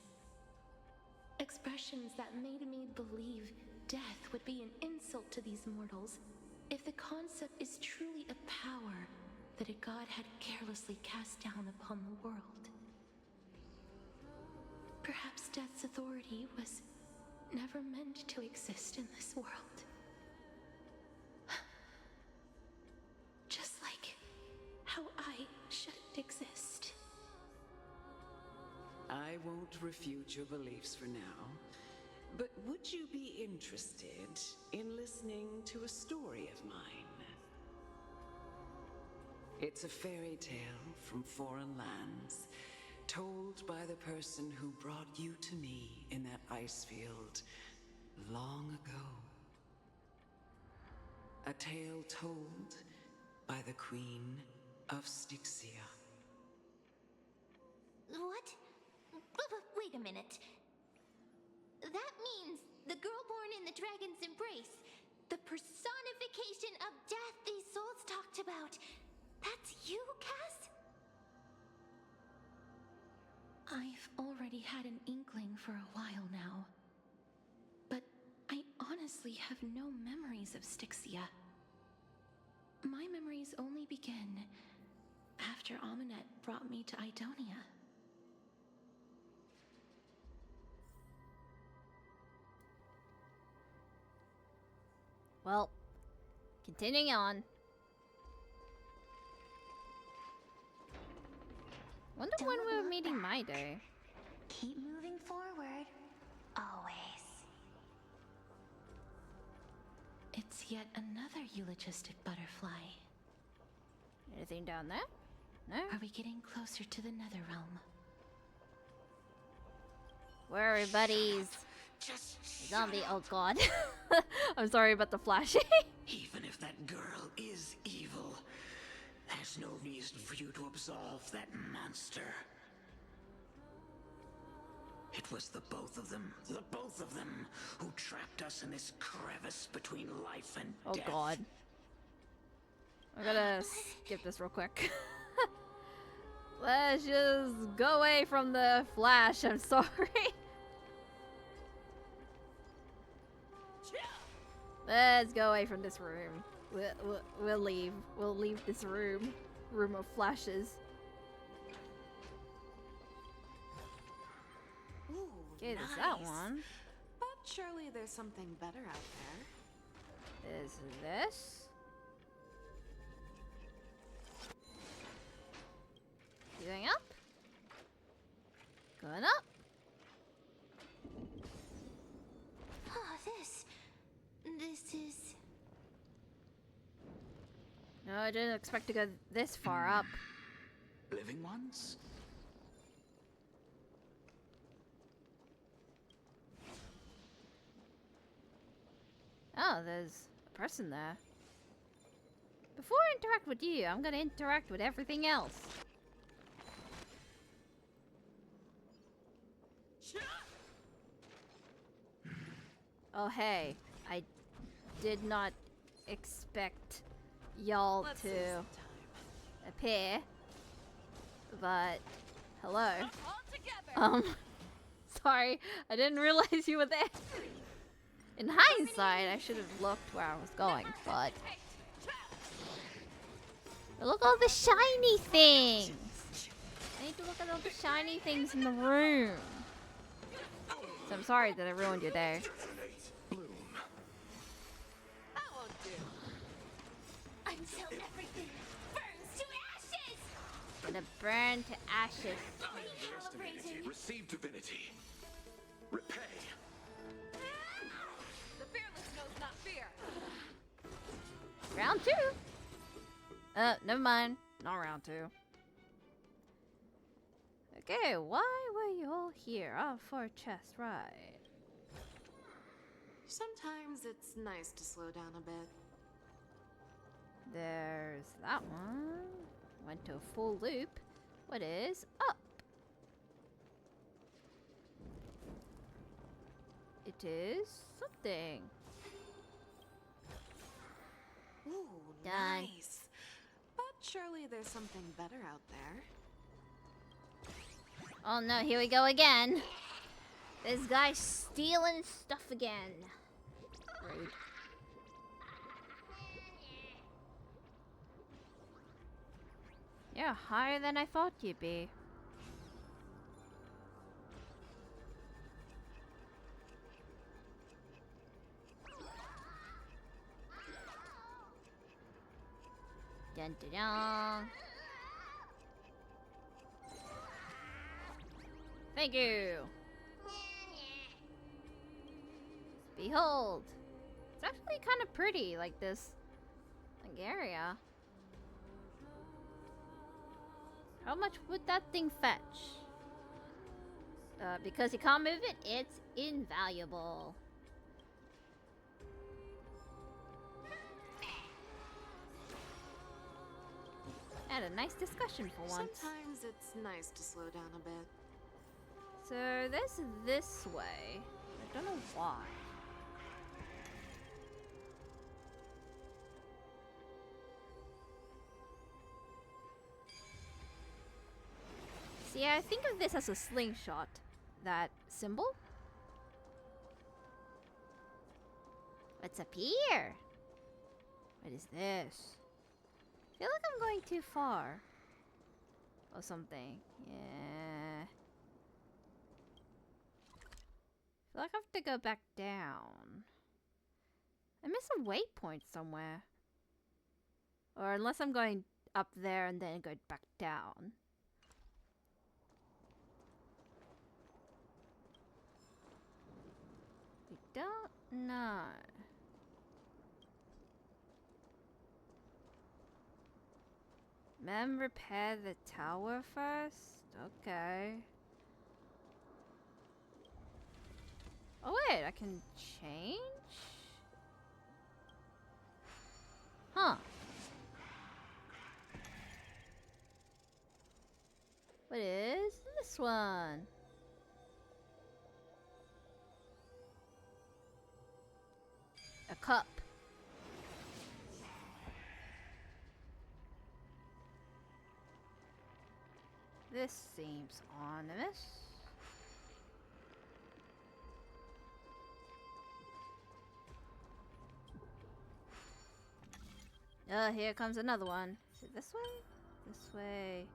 S3: Expressions that made me believe death would be an insult to these mortals if the concept is truly a power that a god had carelessly cast down upon the world. Perhaps death's authority was never meant to exist in this world. Just like how I shouldn't exist.
S7: I won't refute your beliefs for now, but would you be interested in listening to a story of mine? It's a fairy tale from foreign lands, told by the person who brought you to me in that ice field long ago. a tale told by the Queen of Styxia.
S2: What? Wait a minute. That means the girl born in the dragon's embrace, the personification of death these souls talked about. That's you, Cass?
S3: I've already had an inkling for a while now. But I honestly have no memories of Styxia. My memories only begin after Aminet brought me to Idonia.
S1: Well, continuing on. Wonder when we're meeting Mido.
S2: Keep moving forward. Always.
S3: It's yet another eulogistic butterfly.
S1: Anything down there? No?
S3: Are we getting closer to the Nether Realm?
S1: Where are buddies? Zombie, oh god. I'm sorry about the flashing.
S15: Even if that girl is evil, there's no reason for you to absolve that monster. It was the both of them, who trapped us in this crevice between life and death.
S1: Oh god. I gotta skip this real quick. Let's just go away from the flash, I'm sorry. Let's go away from this room. We'll leave. We'll leave this room. Room of flashes.
S4: Ooh,
S1: Okay, there's
S4: nice.
S1: that one.
S4: But surely there's something better out there.
S1: There's this. Going up. Going up.
S2: Oh, this is...
S1: No, I didn't expect to go this far up.
S15: Living ones?
S1: Oh, there's a person there. Before I interact with you, I'm gonna interact with everything else. Oh hey, I did not expect y'all to appear, but hello. Sorry, I didn't realize you were there. In hindsight, I should have looked where I was going, but look at all the shiny things. I need to look at all the shiny things in the room. So I'm sorry that I ruined your day.
S2: Until everything burns to ashes!
S1: Gonna burn to ashes.
S2: Recalibrating.
S14: Receive divinity. Repay.
S4: The fearless knows not fear.
S1: Round 2. Never mind. Not round 2. Okay, why were you all here? Oh, for a chest, right.
S4: Sometimes it's nice to slow down a bit.
S1: There's that one. Went to a full loop. What is up? It is something.
S4: Ooh,
S1: Done.
S4: nice. But surely there's something better out there.
S1: Oh no, here we go again. This guy's stealing stuff again. Rude. You're higher than I thought you'd be. Dun dun dun. Thank you. Behold. It's actually kind of pretty, like this area. How much would that thing fetch? Because you can't move it, it's invaluable. And a nice discussion for once.
S4: Sometimes it's nice to slow down a bit.
S1: So there's this way. I don't know why. See, I think of this as a slingshot. That symbol? What's up here? What is this? I feel like I'm going too far. Or something. Yeah. I feel like I have to go back down. I missed a waypoint somewhere. Or unless I'm going up there and then go back down. I don't know. Mem, repair the tower first? Okay. Oh wait, I can change? Huh. What is this one? A cup. This seems ominous. Oh, here comes another one. Is it this way? This way.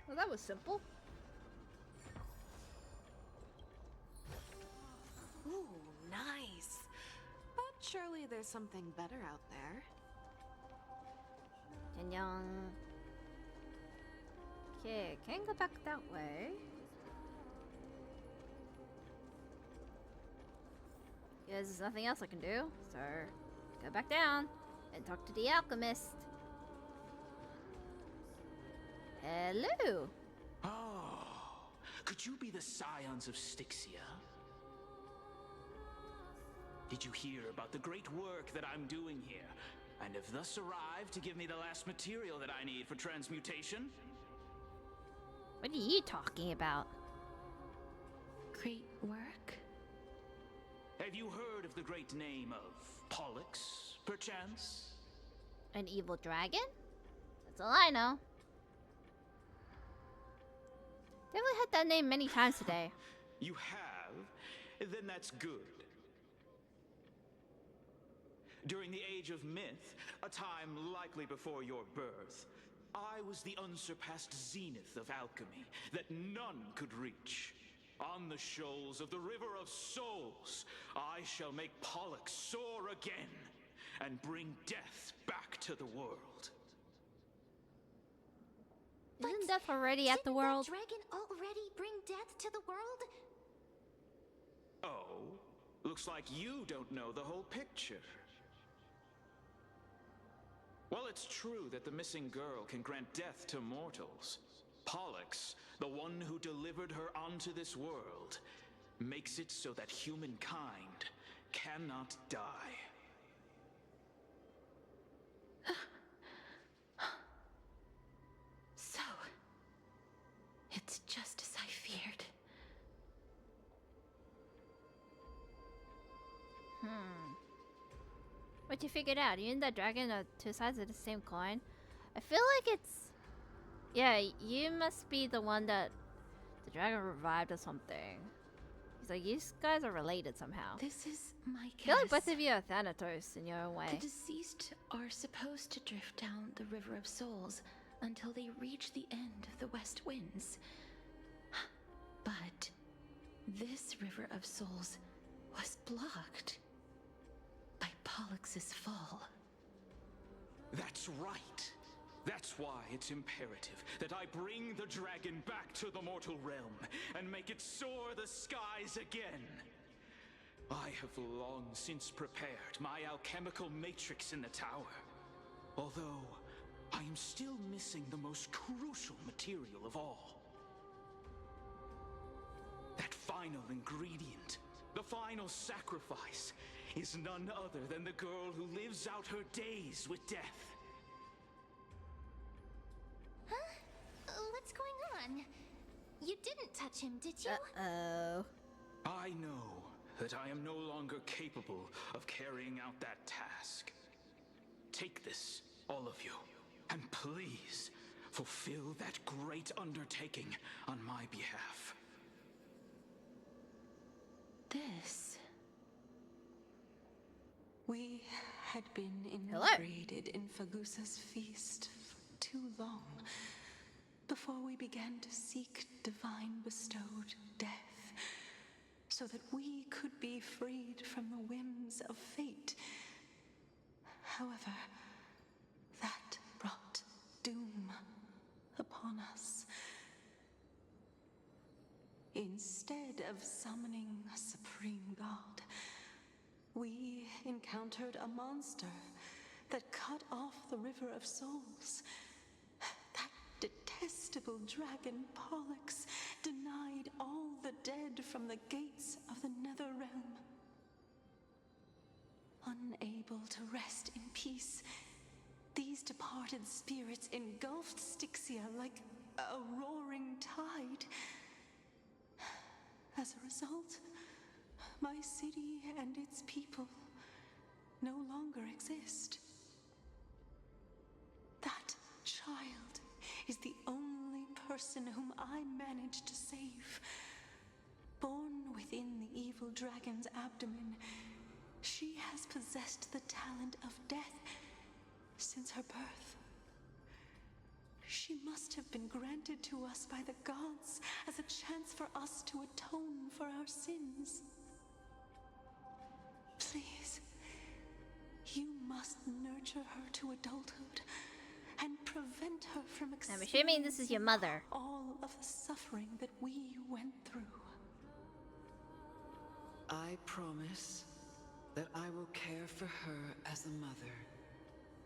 S1: Well, that was simple.
S4: Ooh, nice. But surely there's something better out there.
S1: Ding-dong. Okay, can't go back that way. Because there's nothing else I can do, so go back down and talk to the alchemist. Hello.
S15: Oh, could you be the scions of Styxia? Did you hear about the great work that I'm doing here, and have thus arrived to give me the last material that I need for transmutation?
S1: What are you talking about?
S3: Great work?
S15: Have you heard of the great name of Pollux, perchance?
S1: An evil dragon? That's all I know. Definitely heard that name many times today.
S15: You have? Then that's good. During the age of myth, a time likely before your birth, I was the unsurpassed zenith of alchemy that none could reach. On the shoals of the River of Souls, I shall make Pollux soar again and bring death back to the world.
S1: Isn't death already at the world?
S2: Didn't that dragon already bring death to the world?
S15: Oh, looks like you don't know the whole picture. Well, it's true that the missing girl can grant death to mortals. Pollux, the one who delivered her onto this world, makes it so that humankind cannot die.
S3: So, it's just as I feared.
S1: What you figured out? You and that dragon are two sides of the same coin? I feel like it's... Yeah, you must be the one that the dragon revived or something. He's like, you guys are related somehow.
S3: This is my
S1: I
S3: guess.
S1: feel like both of you are Thanatos in your own way.
S3: The deceased are supposed to drift down the River of Souls until they reach the end of the West Winds. But this River of Souls was blocked by Pollux's fall.
S15: That's right. That's why it's imperative that I bring the dragon back to the mortal realm and make it soar the skies again. I have long since prepared my alchemical matrix in the tower, although I am still missing the most crucial material of all. That final ingredient, the final sacrifice, is none other than the girl who lives out her days with death.
S2: catch him, did you?
S1: Uh-oh.
S15: I know that I am no longer capable of carrying out that task. Take this, all of you, and please fulfill that great undertaking on my behalf.
S11: This. We had been inebriated in Fagusa's feast for too long before we began to seek divine bestowed death, so that we could be freed from the whims of fate. However, that brought doom upon us. Instead of summoning a supreme god, we encountered a monster that cut off the River of Souls. That detestable dragon Pollux denied all the dead from the gates of the Nether Realm. Unable to rest in peace, these departed spirits engulfed Styxia like a roaring tide. As a result, my city and its people no longer exist. That child is the only person whom I managed to save. Born within the evil dragon's abdomen, she has possessed the talent of death since her birth. She must have been granted to us by the gods as a chance for us to atone for our sins. Please, you must nurture her to adulthood and prevent her from
S1: I'm assuming this is your mother.
S11: all of the suffering that we went through.
S7: I promise that I will care for her as a mother,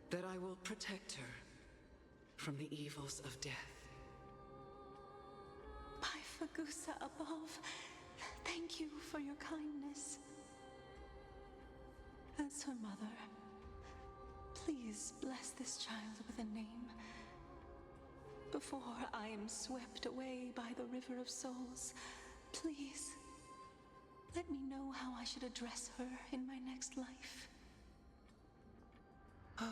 S7: that I will protect her from the evils of death.
S11: By Fagusa above, thank you for your kindness. As her mother, please bless this child with a name. Before I am swept away by the River of Souls, please let me know how I should address her in my next life.
S7: Oh.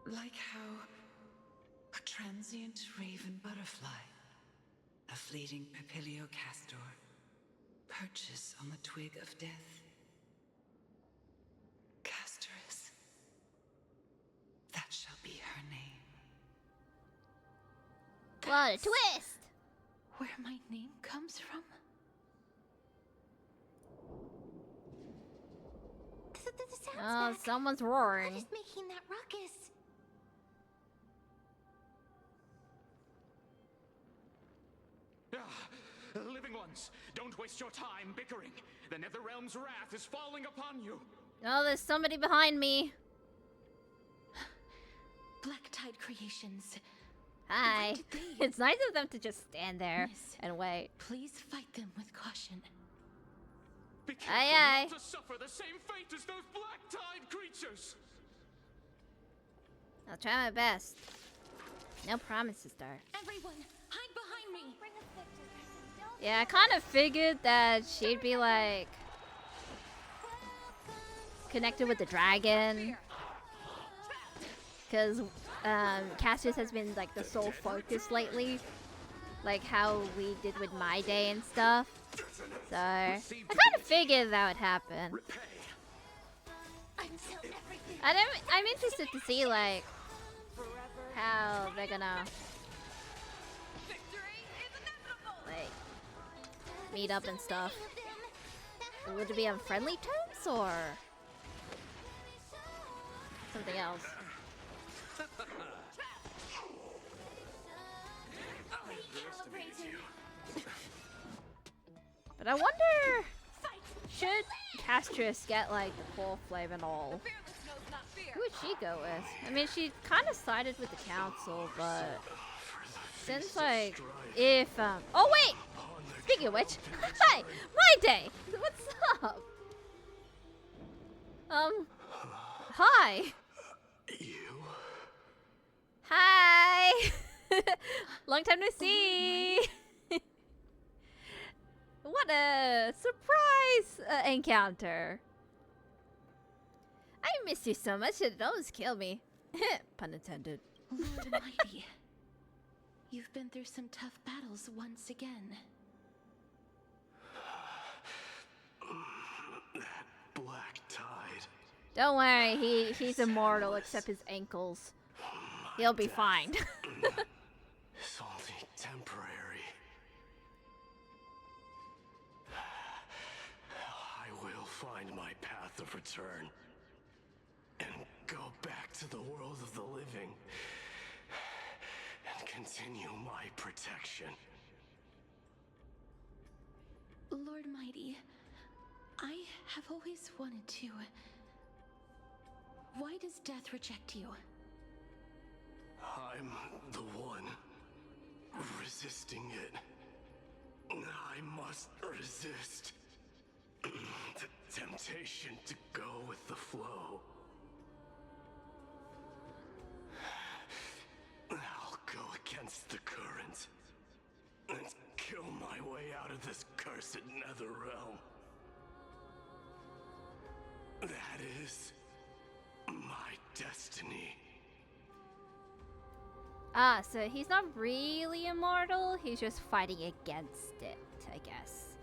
S7: Like how a transient raven butterfly, a fleeting papilio castor, perches on the twig of death. Castorice. That shall be her name.
S1: What a twist!
S3: Where my name comes from?
S2: The sound's
S1: Oh,
S2: back.
S1: someone's roaring.
S2: What is making that ruckus?
S15: Living ones, don't waste your time bickering. The Netherrealm's wrath is falling upon you.
S1: Oh, there's somebody behind me.
S3: Black Tide Creations.
S1: Hi.
S3: Why did they-
S1: It's nice of them to just stand there
S3: Miss,
S1: and wait.
S3: Please fight them with caution.
S15: Be careful
S1: Aye,
S15: not to suffer the same fate as those Black Tide creatures.
S1: I'll try my best. No promises, though.
S3: Everyone, hide behind me.
S1: Yeah, I kind of figured that she'd be like connected with the dragon, because Castorice has been like the sole focus lately, like how we did with My Day and stuff. So I kind of figured that would happen. I'm interested to see like how they're gonna like meet up and stuff. Would it be on friendly terms or something else? But I wonder, should Castorice get like the full flame and all? Who would she go with? I mean, she kind of sided with the council, but since like, if oh wait! Speaking of which, hi, My Day. What's up? Hi.
S8: You?
S1: Hi. Long time no see! What a surprise encounter! I miss you so much that it almost killed me. Pun intended.
S3: Lord Mighty, you've been through some tough battles once again.
S14: That black tide.
S1: Don't worry, he's immortal except his ankles. He'll be fine.
S14: It's only temporary. I will find my path of return and go back to the world of the living and continue my protection.
S3: Lord Mighty, I have always wanted to. Why does death reject you?
S14: I'm the one resisting it. I must resist the temptation to go with the flow. I'll go against the current and kill my way out of this cursed nether realm. That is my destiny.
S1: Ah, so he's not really immortal, he's just fighting against it, I guess.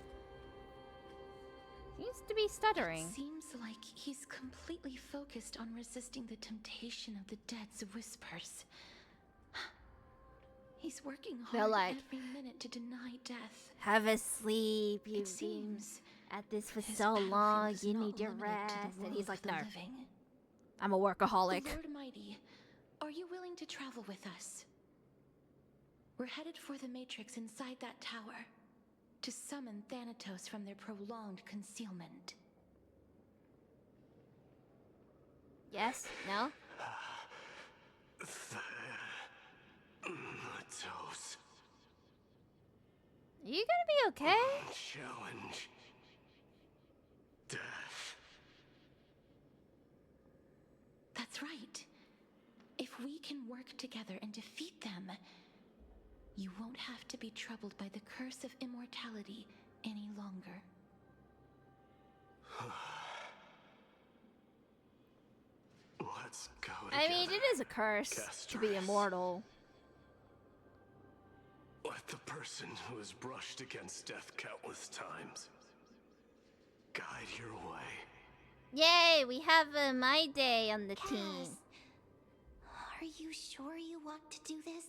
S1: Seems to be stuttering.
S3: It seems like he's completely focused on resisting the temptation of the dead's whispers. He's working hard every minute to deny death.
S1: Have a sleep, you've been at this for so long, you need your rest. And he's like, no, I'm a workaholic.
S3: Lord Mighty, are you willing to travel with us? We're headed for the Matrix inside that tower to summon Thanatos from their prolonged concealment.
S1: Yes? No?
S14: Thanatos.
S1: Are you gonna be okay?
S14: Challenge. Death.
S3: That's right. If we can work together and defeat them, you won't have to be troubled by the curse of immortality any longer.
S14: Let's go
S1: I
S14: together.
S1: mean, it is a curse to be
S14: Castorice.
S1: immortal.
S14: Let the person who has brushed against death countless times guide your way.
S1: Yay, we have My Day on the team.
S2: Are you sure you want to do this?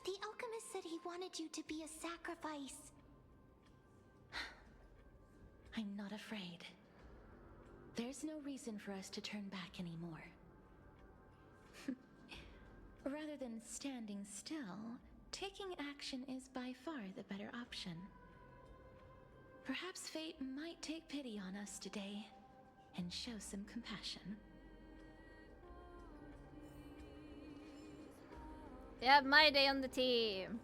S2: The alchemist said he wanted you to be a sacrifice.
S3: I'm not afraid. There's no reason for us to turn back anymore. Rather than standing still, taking action is by far the better option. Perhaps fate might take pity on us today and show some compassion.
S1: We have My Day on the team.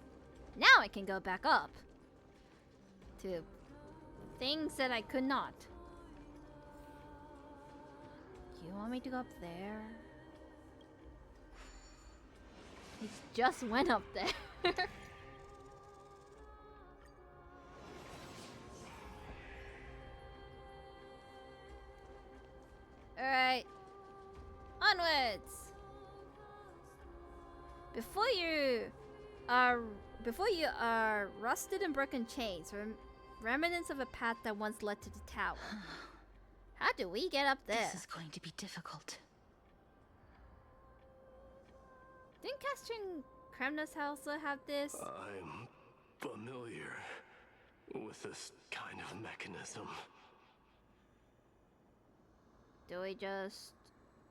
S1: Now I can go back up to things that I could not. You want me to go up there? He just went up there. Alright. Onwards! Before you are rusted and broken chains, remnants of a path that once led to the tower. How do we get up there?
S3: This is going to be difficult.
S1: Didn't Castrin Kremna's also have this?
S14: I'm familiar with this kind of mechanism.
S1: Do we just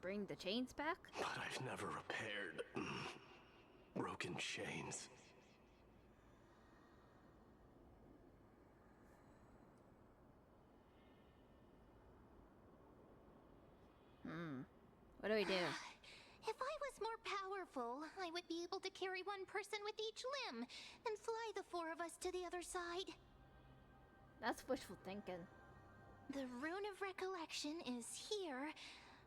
S1: bring the chains back?
S14: But I've never repaired broken chains.
S2: What do we do? If I was more powerful, I would be able to carry one person with each limb and fly the four of us to the other side.
S1: That's wishful thinking.
S2: The Rune of Recollection is here,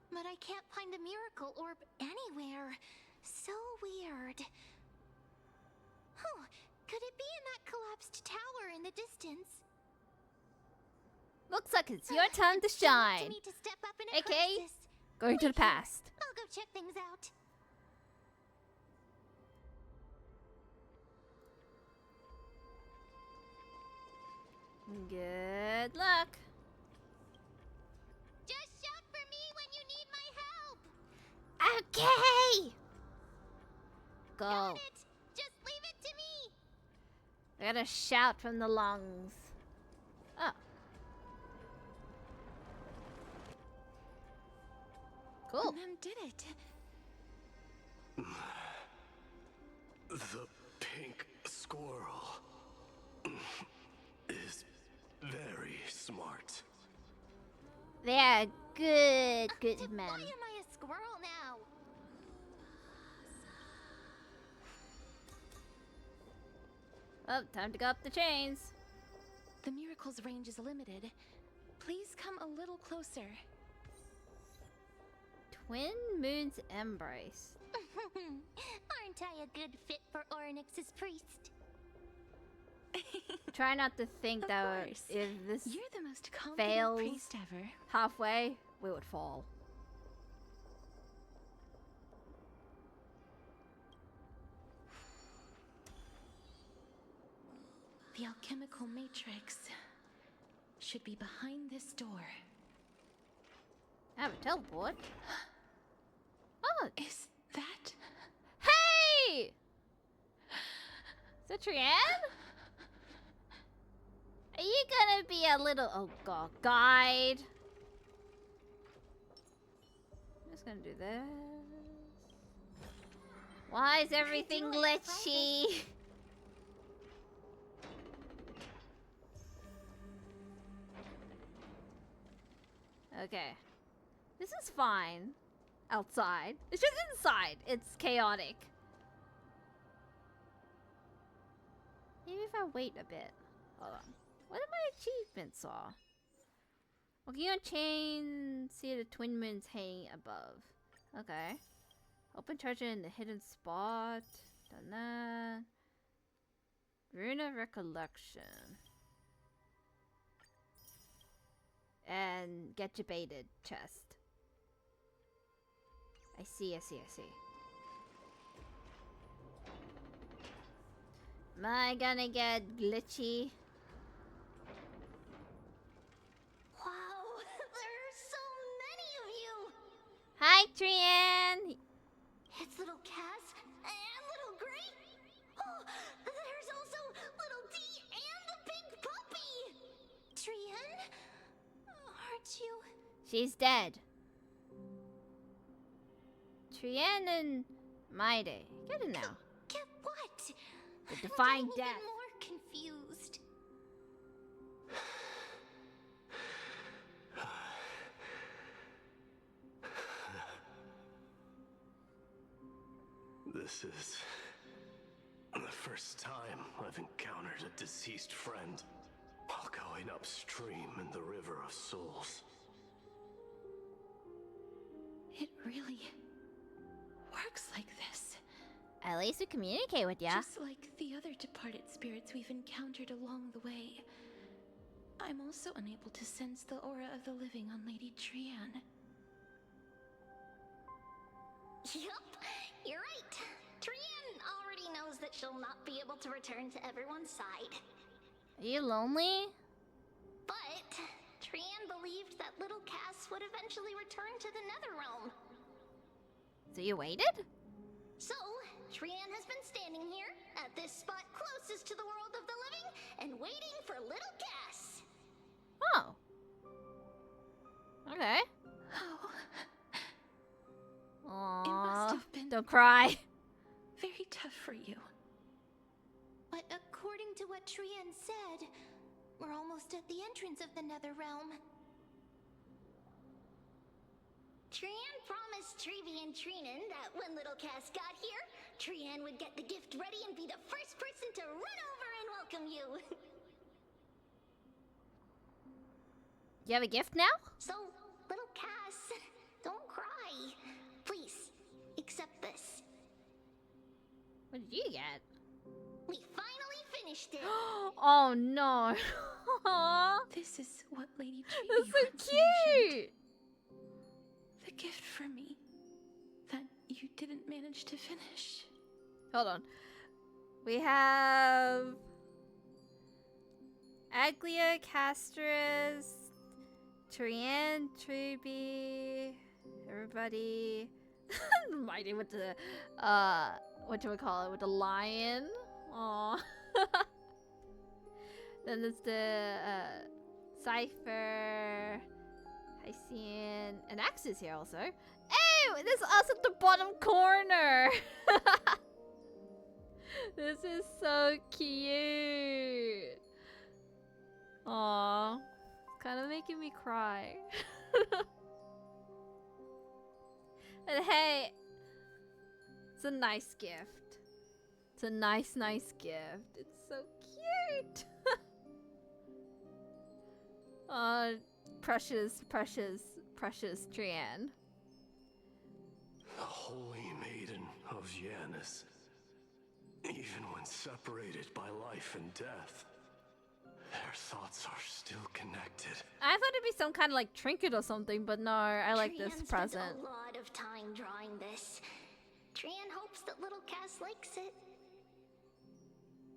S2: but I can't find a miracle orb anywhere. So weird. distance.
S1: Looks like it's your time to shine.
S2: Me to step up in a
S1: AK,
S2: crisis.
S1: going to the
S2: Wait here.
S1: past.
S2: I'll go check things out.
S1: Good luck.
S2: Just shout for me when you need my help.
S1: Okay. Go.
S2: Got it. Just leave it to me.
S1: I gotta shout from the lungs. Oh. Cool.
S3: Mem did it.
S9: The pink squirrel is very smart.
S1: They're good men.
S2: Why am I a squirrel now?
S1: Oh, time to go up the chains.
S3: The miracle's range is limited. Please come a little closer.
S1: Twin Moon's Embrace.
S2: Aren't I a good fit for Orynyx's priest?
S1: Try not to think
S3: Of
S1: that
S3: course.
S1: if this
S3: You're the most confident
S1: fails
S3: priest ever.
S1: halfway, we would fall.
S3: The alchemical matrix should be behind this door.
S1: I have a teleport. Oh,
S3: Is that?
S1: hey! Is that Trianne? Are you gonna be a little guide? I'm just gonna do this. Why is everything glitchy? Okay. This is fine. Outside. It's just inside. It's chaotic. Maybe if I wait a bit. Hold on. What did my achievement saw? Walking on chain, see the twin moons hanging above. Okay. Open treasure in the hidden spot. Done that. Rune of Recollection. And get debated chest. I see. Am I gonna get glitchy?
S2: Wow, there are so many of you.
S1: Hi, Trianne!
S2: It's little Cass and little Gray. Oh, there's also little D and the pink puppy. Trianne, aren't you?
S1: She's dead. Trianne and Maide. Get it now.
S2: Get what?
S1: The defying
S2: I'm
S1: death.
S2: even more confused.
S9: This is the first time I've encountered a deceased friend while going upstream in the River of Souls.
S3: It really works like this.
S1: At least we communicate with ya.
S3: Just like the other departed spirits we've encountered along the way. I'm also unable to sense the aura of the living on Lady Trianne.
S2: Yup, you're right. Trianne already knows that she'll not be able to return to everyone's side.
S1: Are you lonely?
S2: But Trianne believed that little Cass would eventually return to the Netherrealm.
S1: So you waited?
S2: So, Trianne has been standing here at this spot closest to the world of the living and waiting for little Cass.
S1: Oh. Okay.
S3: Oh.
S1: Aww.
S3: It must have been
S1: Don't cry.
S3: very tough for you.
S2: But according to what Trianne said, we're almost at the entrance of the Netherrealm. Trianne promised Trevi and Trinan that when little Cass got here, Trianne would get the gift ready and be the first person to run over and welcome you.
S1: You have a gift now?
S2: So, little Cass, don't cry. Please, accept this.
S1: What did you get?
S2: We finally finished it.
S1: Oh no.
S3: This is what Lady Tree
S1: That's so
S3: once mentioned.
S1: cute.
S3: The gift for me that you didn't manage to finish.
S1: Hold on. We have Aglia, Castorice, Trianne, Truby, everybody. Mighty with the whatchamacallit, with the lion. Aww. Then there's the Cypher, Hycian, and Axe is here also. Hey, there's us at the bottom corner. This is so cute. Aww. It's kind of making me cry. And hey, it's a nice gift. It's a nice gift. It's so cute. Precious Trianne.
S9: The holy maiden of Janus. Even when separated by life and death, their thoughts are still connected.
S1: I thought it'd be some kind of like trinket or something, but no, I like this
S2: Trianne
S1: present.
S2: spent a lot of time drawing this. Trianne hopes that little Cass likes it.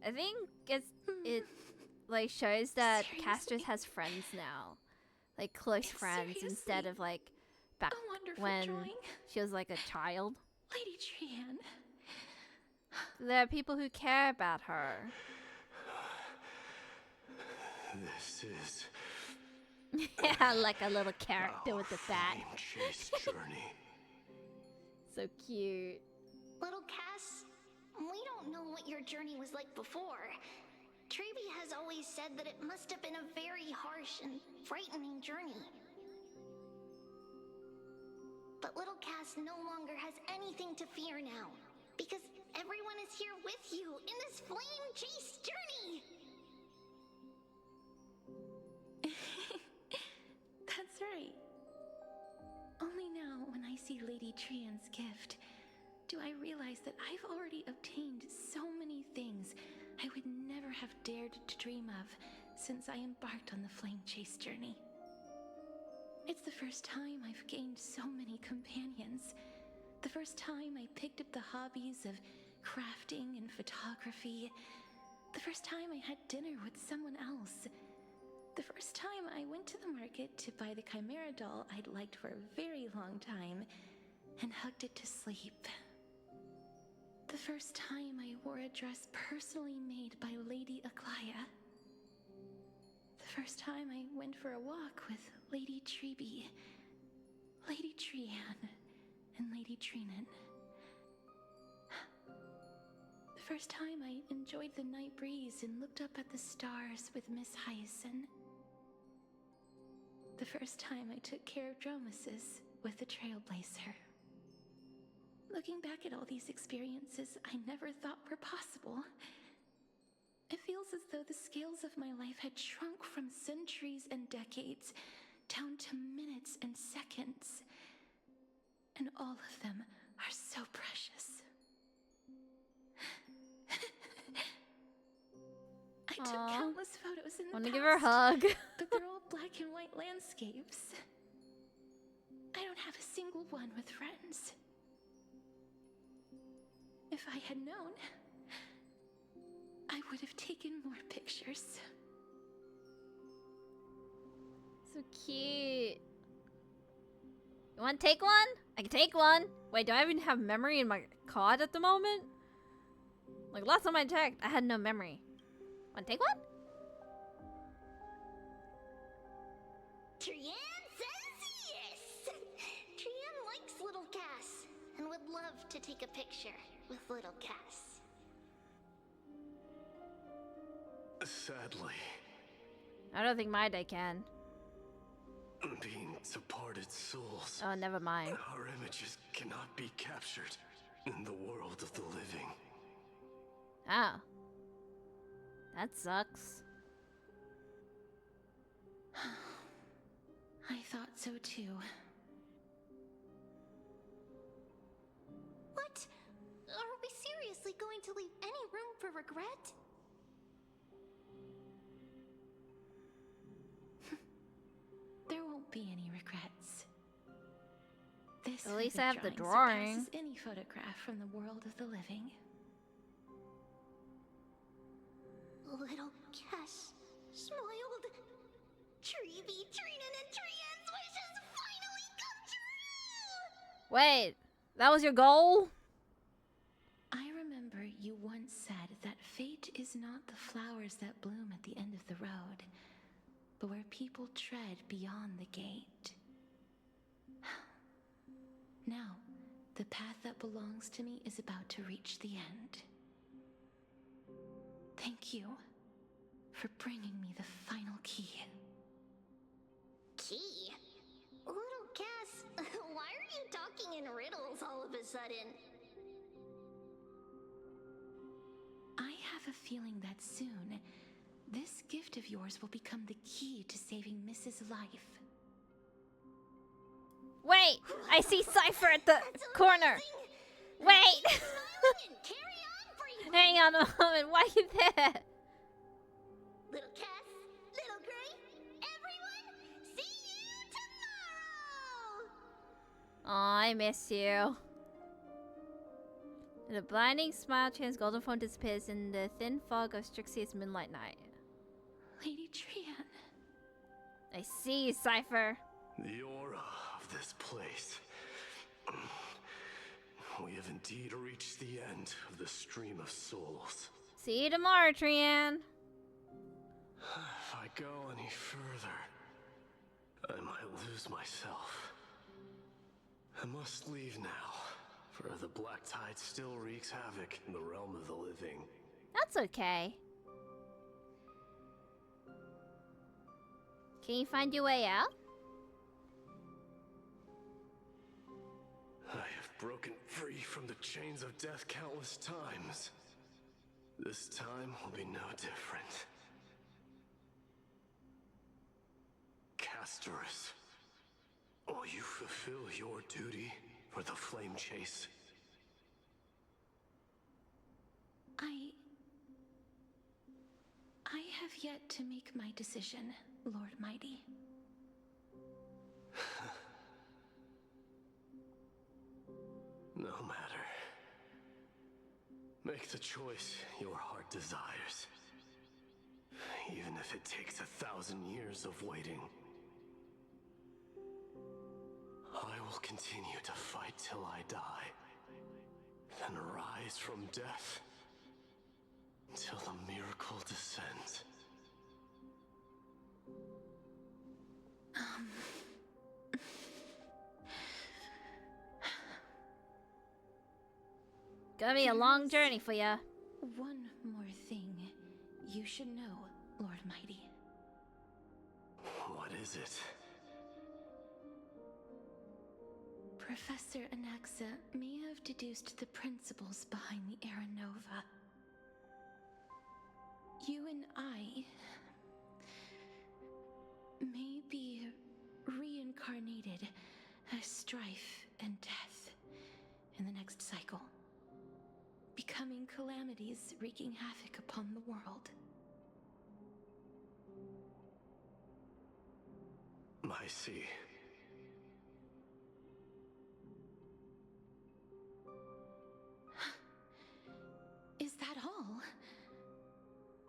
S1: I think it like shows that Castorice has friends now, like close friends instead of like back when she was like a child.
S3: Lady Trianne.
S1: There are people who care about her.
S9: This is
S1: Yeah, like a little character with the bat.
S9: chase journey.
S1: So cute.
S2: Little Cass, we don't know what your journey was like before. Treby has always said that it must have been a very harsh and frightening journey. But little Cass no longer has anything to fear now, because everyone is here with you in this flame chase journey!
S3: That's right. Only now, when I see Lady Trianne's gift, do I realize that I've already obtained so many things I would never have dared to dream of since I embarked on the flame chase journey. It's the first time I've gained so many companions. The first time I picked up the hobbies of crafting and photography. The first time I had dinner with someone else. The first time I went to the market to buy the Chimera doll I'd liked for a very long time and hugged it to sleep. The first time I wore a dress personally made by Lady Aglaia. The first time I went for a walk with Lady Treby, Lady Trianne, and Lady Trinan. The first time I enjoyed the night breeze and looked up at the stars with Miss Hyacin. The first time I took care of Dromesis with the Trailblazer. Looking back at all these experiences I never thought were possible, it feels as though the scales of my life had shrunk from centuries and decades down to minutes and seconds. And all of them are so precious. I took countless photos in the past.
S1: Wanna give her a hug.
S3: But they're all black and white landscapes. I don't have a single one with friends. If I had known, I would have taken more pictures.
S1: So cute. You wanna take one? I can take one. Wait, do I even have memory in my card at the moment? Like last time I checked, I had no memory. Wanna take one?
S2: Trianne says yes! Trianne likes little Cass and would love to take a picture with little Cass.
S9: Sadly,
S1: I don't think my day can.
S9: being departed souls,
S1: Oh, never mind.
S9: our images cannot be captured in the world of the living.
S1: Oh. That sucks.
S3: I thought so too.
S2: What? Are we seriously going to leave any room for regret?
S1: least
S3: graphic
S1: I have the
S3: drawing
S1: drawing.
S3: surpasses any photograph from the world of the living.
S2: Little Cass smiled. Treevee, Trina, and Trian's wishes finally come true!
S1: Wait, that was your goal?
S3: I remember you once said that fate is not the flowers that bloom at the end of the road, but where people tread beyond the gate. Now, the path that belongs to me is about to reach the end. Thank you for bringing me the final key.
S2: Key? Little Cass, why are you talking in riddles all of a sudden?
S3: I have a feeling that soon, this gift of yours will become the key to saving Mrs. Life.
S1: Wait, I see Cypher at the corner. Wait. Hang on a moment, why are you there?
S2: Little Cass, Little Gray, everyone, see you tomorrow!
S1: Aw, I miss you. The blinding smile changes golden phone disappears in the thin fog of Strixie's moonlight night.
S3: Lady Trian.
S1: I see you, Cypher.
S9: The aura of this place. We have indeed reached the end of the stream of souls.
S1: See you tomorrow, Trian.
S9: If I go any further, I might lose myself. I must leave now, for the black tide still wreaks havoc in the realm of the living.
S1: That's okay. Can you find your way out?
S9: I have broken free from the chains of death countless times. This time will be no different. Castorice, will you fulfill your duty for the flame chase?
S3: I have yet to make my decision, Lord Mighty.
S9: No matter. Make the choice your heart desires. Even if it takes 1,000 years of waiting. I will continue to fight till I die. Then rise from death till the miracle descends.
S1: Gonna be a long journey for ya.
S3: One more thing you should know, Lord Mighty.
S9: What is it?
S3: Professor Anaxa may have deduced the principles behind the Era Nova. You and I may be reincarnated as strife and death in the next cycle, becoming calamities wreaking havoc upon the world.
S9: I see.
S3: Is that all?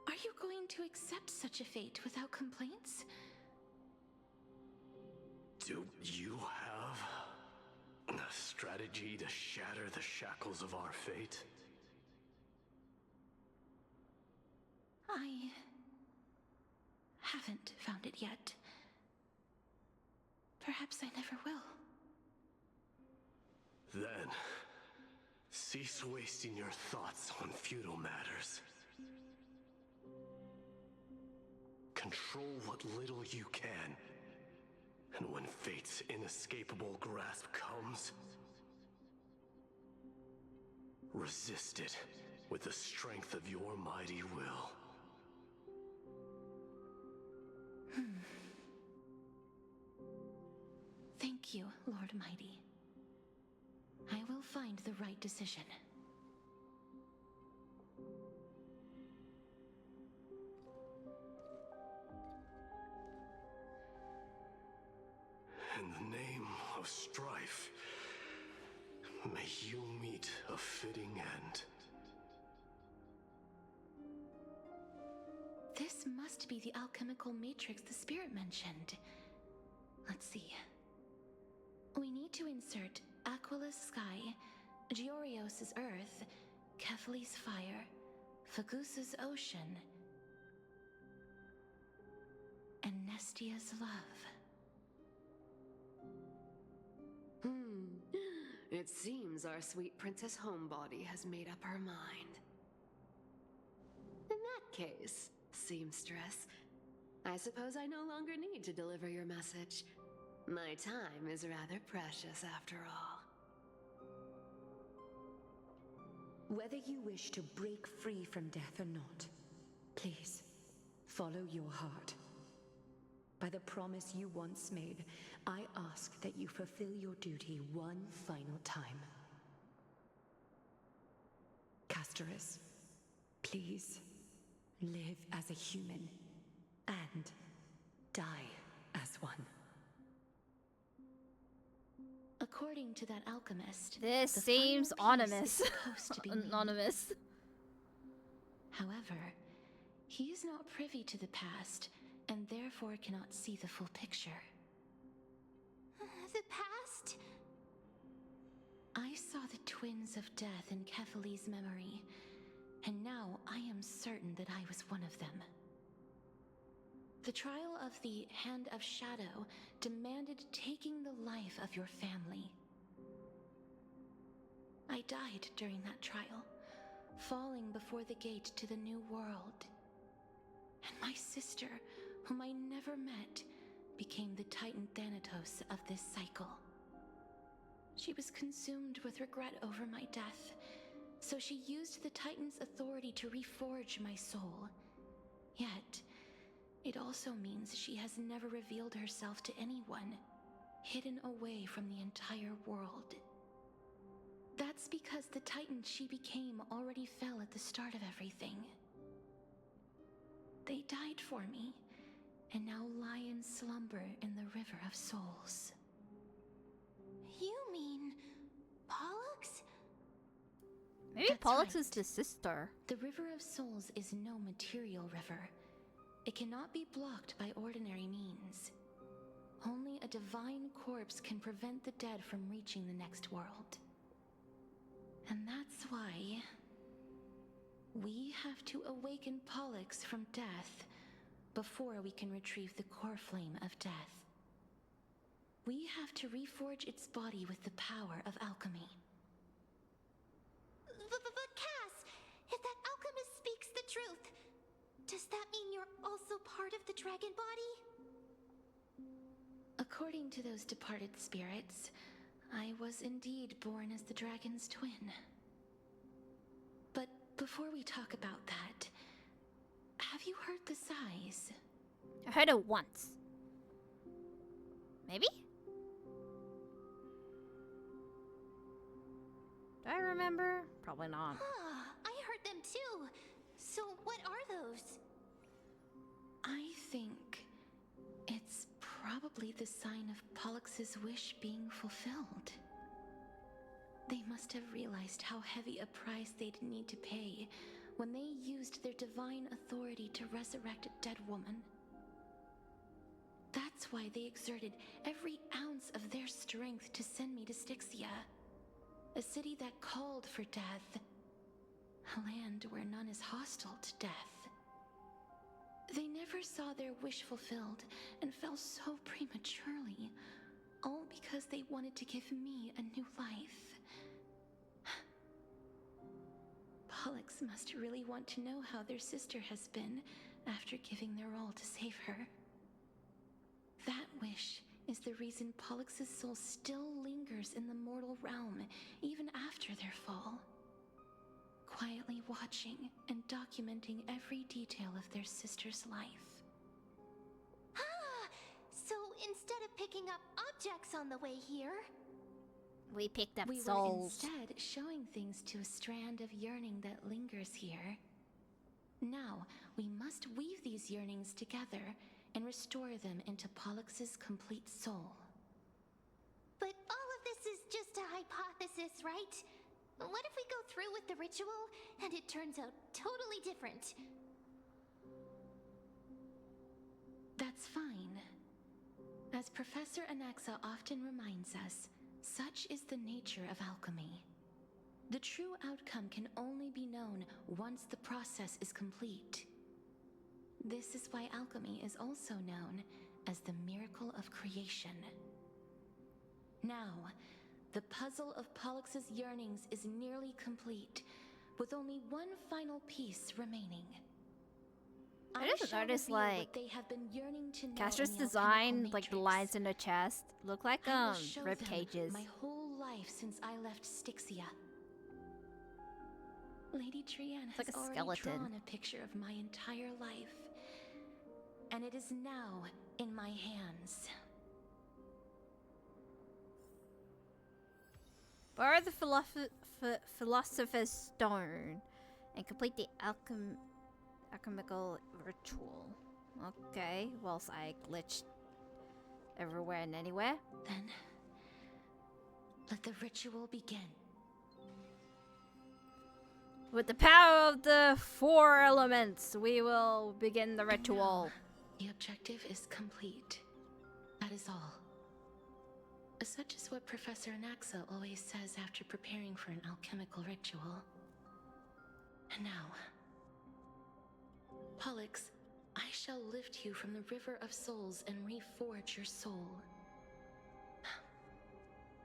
S3: Are you going to accept such a fate without complaints?
S9: Do you have a strategy to shatter the shackles of our fate?
S3: I haven't found it yet. Perhaps I never will.
S9: Then, cease wasting your thoughts on futile matters. Control what little you can. And when fate's inescapable grasp comes, resist it with the strength of your mighty will.
S3: Thank you, Lord Mighty. I will find the right decision.
S9: In the name of strife, May you meet a fitting end.
S3: This must be the alchemical matrix the spirit mentioned. Let's see. We need to insert Aquila's sky, Georios' earth, Kefali's fire, Fagusa's ocean, and Nestia's love.
S10: It seems our sweet Princess Homebody has made up her mind. In that case, seamstress, I suppose I no longer need to deliver your message. My time is rather precious after all.
S11: Whether you wish to break free from death or not, please, follow your heart. By the promise you once made, I ask that you fulfill your duty one final time. Castorice, please, live as a human, and die as one.
S3: According to that alchemist,
S1: This
S3: the
S1: seems
S3: final piece
S1: anonymous.
S3: is supposed to be me.
S1: Anonymous.
S3: However, he is not privy to the past, and therefore cannot see the full picture.
S2: The past?
S3: I saw the twins of death in Kefali's memory, and now I am certain that I was one of them. The trial of the Hand of Shadow demanded taking the life of your family. I died during that trial, falling before the gate to the new world. And my sister, whom I never met, became the Titan Thanatos of this cycle. She was consumed with regret over my death, so she used the Titan's authority to reforge my soul. Yet, it also means she has never revealed herself to anyone, hidden away from the entire world. That's because the Titan she became already fell at the start of everything. They died for me, and now lie in slumber in the River of Souls.
S2: You mean Pollux?
S1: Maybe
S3: That's
S1: Pollux
S3: right.
S1: is the sister.
S3: The River of Souls is no material river. It cannot be blocked by ordinary means. Only a divine corpse can prevent the dead from reaching the next world. And that's why we have to awaken Pollux from death before we can retrieve the core flame of death. We have to reforge its body with the power of alchemy.
S2: But Cass, if that alchemist speaks the truth, does that mean you're also part of the dragon body?
S3: According to those departed spirits, I was indeed born as the dragon's twin. But before we talk about that, have you heard the sighs?
S1: I heard it once. Maybe? Do I remember? Probably not.
S2: I heard them too. So what are those?
S3: I think it's probably the sign of Pollux's wish being fulfilled. They must have realized how heavy a price they'd need to pay when they used their divine authority to resurrect a dead woman. That's why they exerted every ounce of their strength to send me to Styxia, a city that called for death, a land where none is hostile to death. They never saw their wish fulfilled and fell so prematurely, all because they wanted to give me a new life. Pollux must really want to know how their sister has been after giving their all to save her. That wish is the reason Pollux's soul still lingers in the mortal realm even after their fall, quietly watching and documenting every detail of their sister's life.
S2: So instead of picking up objects on the way here,
S1: we picked up
S3: we
S1: souls.
S3: were instead showing things to a strand of yearning that lingers here. Now, we must weave these yearnings together and restore them into Pollux's complete soul.
S2: but all of this is just a hypothesis, right? What if we go through with the ritual and it turns out totally different?
S3: That's fine. As Professor Anaxa often reminds us, such is the nature of alchemy. The true outcome can only be known once the process is complete. This is why alchemy is also known as the miracle of creation. Now, the puzzle of Pollux's yearnings is nearly complete, with only one final piece remaining.
S1: I just noticed, like,
S3: they have been yearning to know
S1: Castor's
S3: in the
S1: design,
S3: alchemical
S1: like the
S3: matrix.
S1: lines in her chest, look like
S3: I will show
S1: rib
S3: them
S1: cages.
S3: my whole life since I left Styxia. Lady Trianne
S1: It's like
S3: has
S1: a
S3: already
S1: skeleton.
S3: drawn a picture of my entire life, and it is now in my hands.
S1: Borrow the Philosopher's Stone and complete the alchemical ritual. Okay, whilst I glitched everywhere and anywhere.
S3: Then, let the ritual begin.
S1: With the power of the 4 elements, we will begin the ritual.
S3: The objective is complete. That is all. Such is what Professor Anaxa always says after preparing for an alchemical ritual. And now, Pollux, I shall lift you from the river of souls and reforge your soul.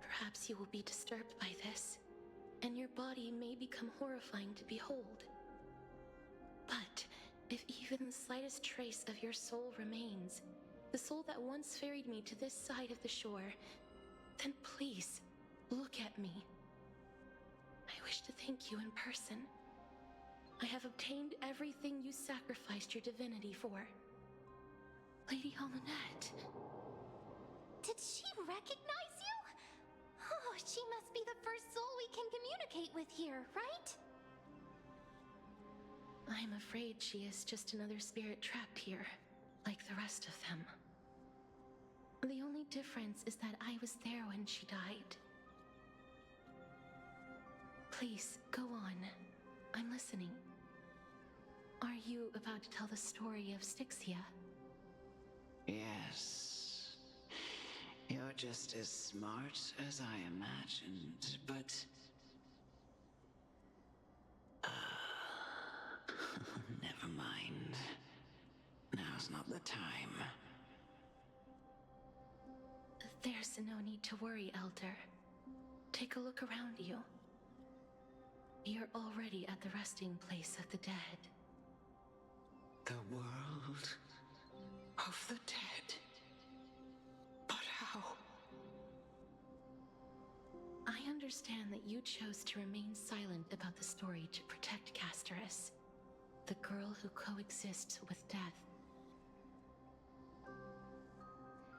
S3: Perhaps you will be disturbed by this, and your body may become horrifying to behold. But if even the slightest trace of your soul remains, the soul that once ferried me to this side of the shore, then please, look at me. I wish to thank you in person. I have obtained everything you sacrificed your divinity for. Lady Almanette.
S2: Did she recognize you? Oh, she must be the first soul we can communicate with here, right?
S3: I'm afraid she is just another spirit trapped here, like the rest of them. The only difference is that I was there when she died. Please, go on. I'm listening. Are you about to tell the story of Styxia?
S7: Yes. You're just as smart as I imagined, but... never mind. Now's not the time.
S3: There's no need to worry, Elder. Take a look around you. You're already at the resting place of the dead.
S7: The world of the dead. But how?
S3: I understand that you chose to remain silent about the story to protect Castorice, the girl who coexists with death.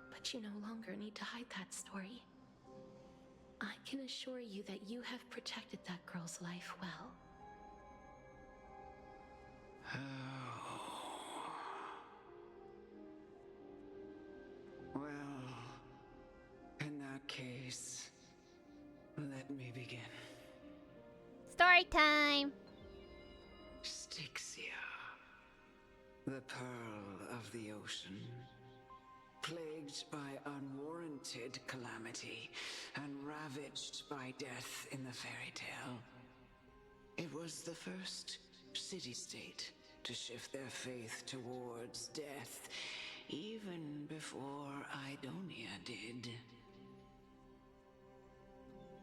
S3: But you no longer need to hide that story. I can assure you that you have protected that girl's life well.
S7: Well, in that case, let me begin.
S1: Story time!
S7: Styxia, the pearl of the ocean, plagued by unwarranted calamity and ravaged by death in the fairy tale. It was the first city-state to shift their faith towards death, even before Idonia did.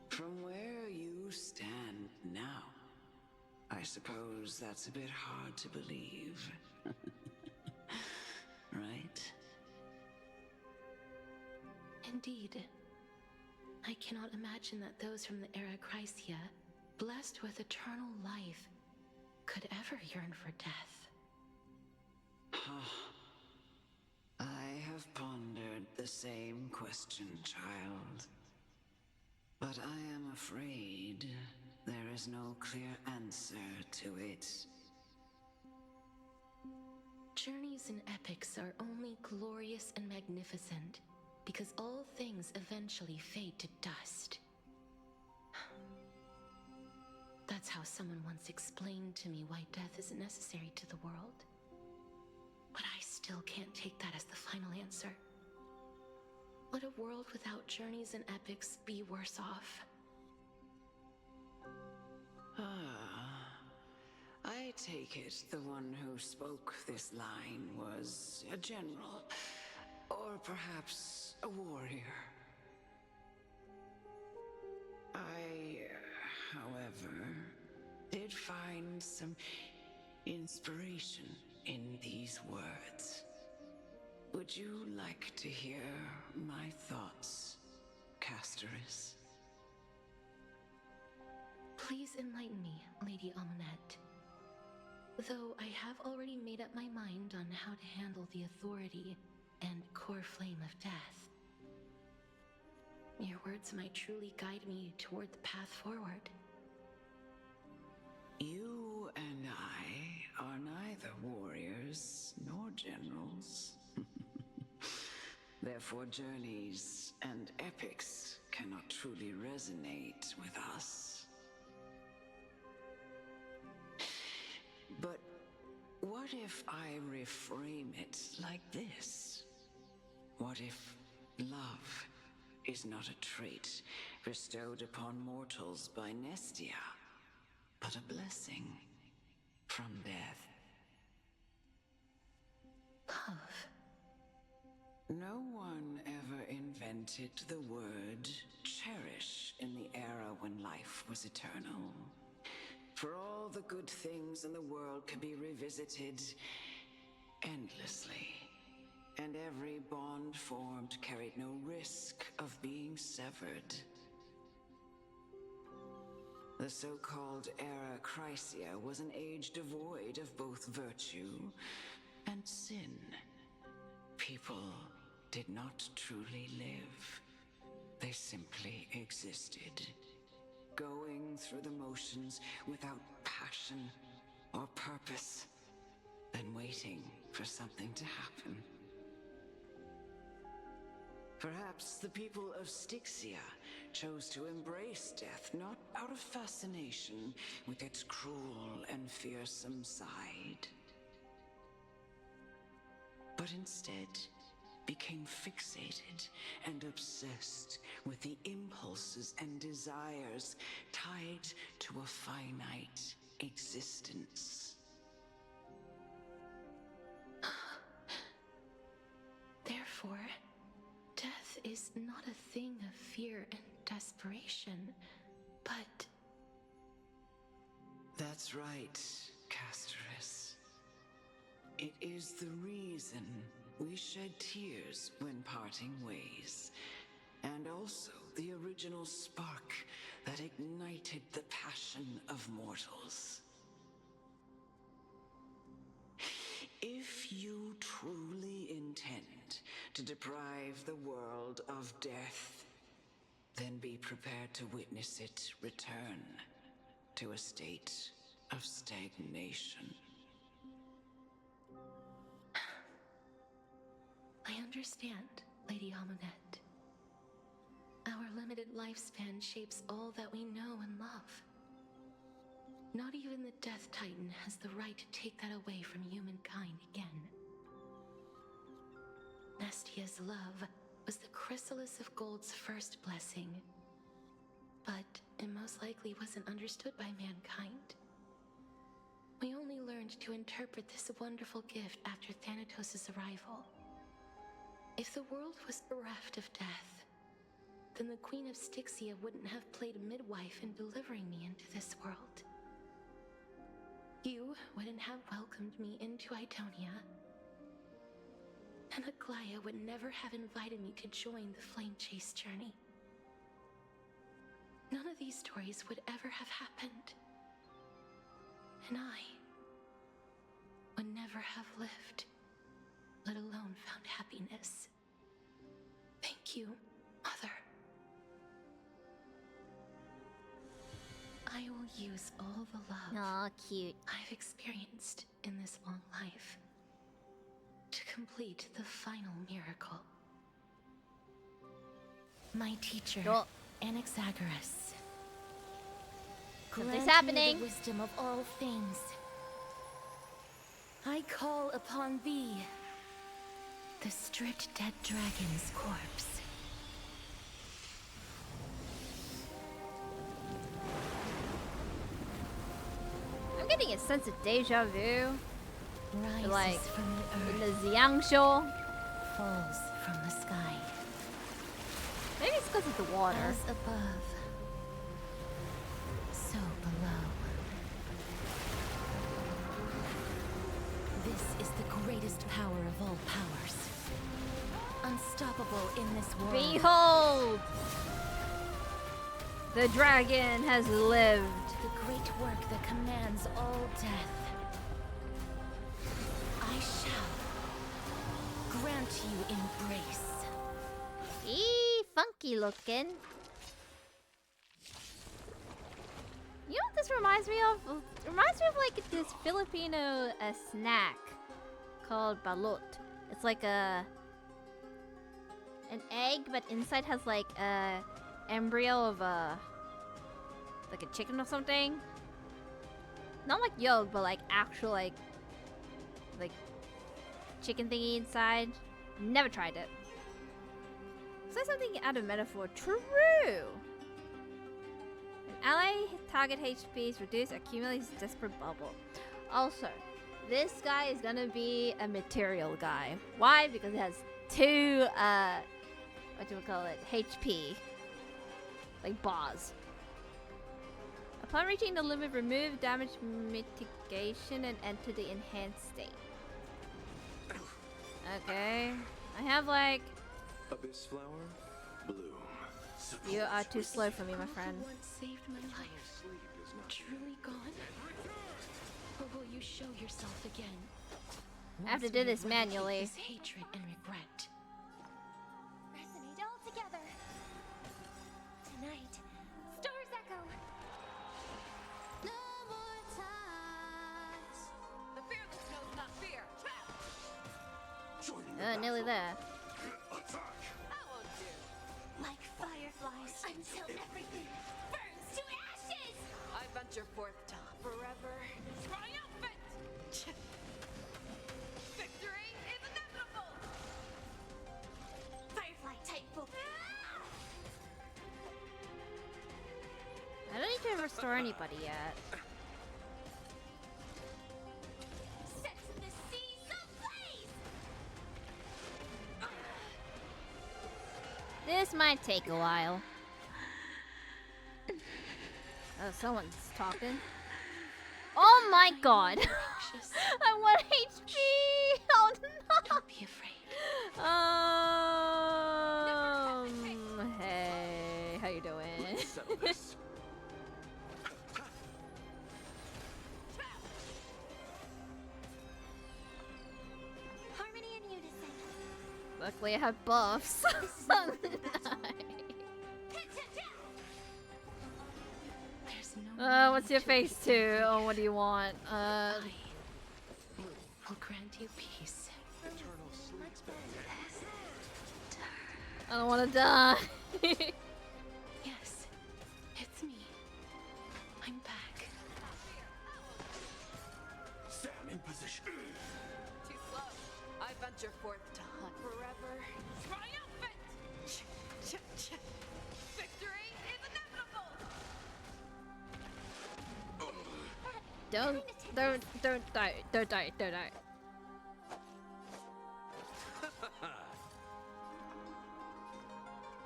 S7: From where you stand now, I suppose that's a bit hard to believe. Right?
S3: Indeed. I cannot imagine that those from the era Chrysia, blessed with eternal life, could ever yearn for death.
S7: I have pondered the same question, child. But I am afraid there is no clear answer to it.
S3: Journeys and epics are only glorious and magnificent because all things eventually fade to dust. That's how someone once explained to me why death isn't necessary to the world. But I still can't take that as the final answer. Would a world without journeys and epics be worse off?
S7: I take it the one who spoke this line was a general, or perhaps a warrior. I, however, did find some inspiration in these words. Would you like to hear my thoughts, Castorice?
S3: Please enlighten me, Lady Amunet. Though I have already made up my mind on how to handle the authority and core flame of death. Your words might truly guide me toward the path forward.
S7: You and I are neither warriors nor generals. Therefore, journeys and epics cannot truly resonate with us. But what if I reframe it like this? What if love is not a trait bestowed upon mortals by Nestia, but a blessing from death?
S3: Love.
S7: No one ever invented the word cherish in the era when life was eternal. For all the good things in the world could be revisited endlessly, and every bond formed carried no risk of being severed. The so-called Era Chrysia was an age devoid of both virtue and sin. People did not truly live. They simply existed, going through the motions without passion or purpose, then waiting for something to happen. Perhaps the people of Styxia chose to embrace death not out of fascination with its cruel and fearsome side, but instead became fixated and obsessed with the impulses and desires tied to a finite existence.
S3: Therefore, death is not a thing of fear and desperation, but...
S7: That's right, Castorice. It is the reason we shed tears when parting ways, and also the original spark that ignited the passion of mortals. If you truly intend to deprive the world of death, then be prepared to witness it return to a state of stagnation.
S3: I understand, Lady Amunet. Our limited lifespan shapes all that we know and love. Not even the Death Titan has the right to take that away from humankind again. Nestia's love was the chrysalis of Gold's first blessing, but it most likely wasn't understood by mankind. We only learned to interpret this wonderful gift after Thanatos' arrival. If the world was bereft of death, then the Queen of Styxia wouldn't have played midwife in delivering me into this world. You wouldn't have welcomed me into Idonia, and Aglaya would never have invited me to join the Flame Chase journey. None of these stories would ever have happened, and I would never have lived, let alone found happiness. Thank you, Mother. I will use all the love
S1: Aw, cute.
S3: I've experienced in this long life to complete the final miracle. My teacher, Anaxagoras.
S1: Something's
S3: Grant me
S1: happening.
S3: the wisdom of all things. I call upon thee, the stripped dead dragon's corpse.
S1: I'm getting a sense of deja vu.
S3: Rises
S1: Like
S3: from the
S1: in
S3: earth,
S1: the Xiangshu.
S3: falls from the sky.
S1: Maybe it's because of the water.
S3: As above, so below. This is the greatest power of all powers. Unstoppable in this world.
S1: Behold! The dragon has lived.
S3: The great work that commands all death. I shall grant you embrace.
S1: Eee, funky looking. You know what this reminds me of? It reminds me of like this Filipino snack called balot. It's like an egg, but inside has like a embryo of like a chicken or something. Not like yolk, but like actual like chicken thingy inside. Never tried it. Say something out of metaphor. True. An ally target HP is reduced, accumulates desperate bubble. Also, this guy is gonna be a material guy. Why? Because it has 2 what do we call it? HP. Like bars. Upon reaching the limit, remove damage mitigation and enter the enhanced state. Okay. I have like
S9: Abyss flower, bloom.
S1: You are too slow for me, my friend.
S3: Who once saved my life, truly gone? Or will you show yourself again?
S1: I have to
S3: Once
S1: do
S3: we
S1: this
S3: eradicate
S1: manually.
S3: This hatred and regret.
S2: Resonate all together. Tonight, stars echo. No more ties. The fearless knows not fear.
S1: Nearly there.
S2: Like fireflies until everything burns to ashes.
S4: I venture forth to forever triumphant. Victory is inevitable.
S2: Firefly type focus.
S1: I don't need to restore anybody yet.
S2: Sets the seas ablaze.
S1: This might take a while. Oh, someone's talking. Oh my god! I want HP! Oh no!
S3: Don't be afraid.
S1: Hey, how you doing?
S9: Let's settle this.
S2: Harmony and unison.
S1: Luckily I have buffs. What's your face to? Oh, what do you want?
S3: I'll grant you peace.
S1: I don't want to die.
S3: Yes, it's me. I'm back.
S9: Stand in position.
S4: Too slow. I venture forth to hunt forever triumphant. Victory is inevitable.
S1: Don't die. Don't die. Don't die.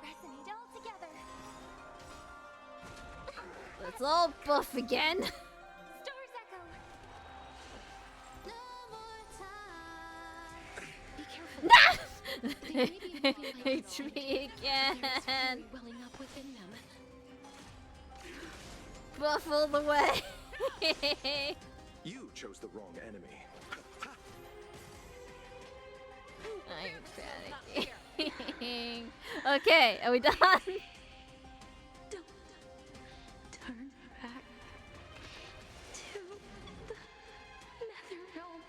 S2: Resonate all together.
S1: Let's all buff again.
S2: Stars echo. No more ties.
S3: Be careful. They may be moving like
S1: HP
S3: There is
S1: again.
S3: fury welling up within them.
S1: Buff all the way.
S9: You chose the wrong enemy.
S1: I'm panicking. Okay, are we done?
S3: Don't turn back to the nether realm.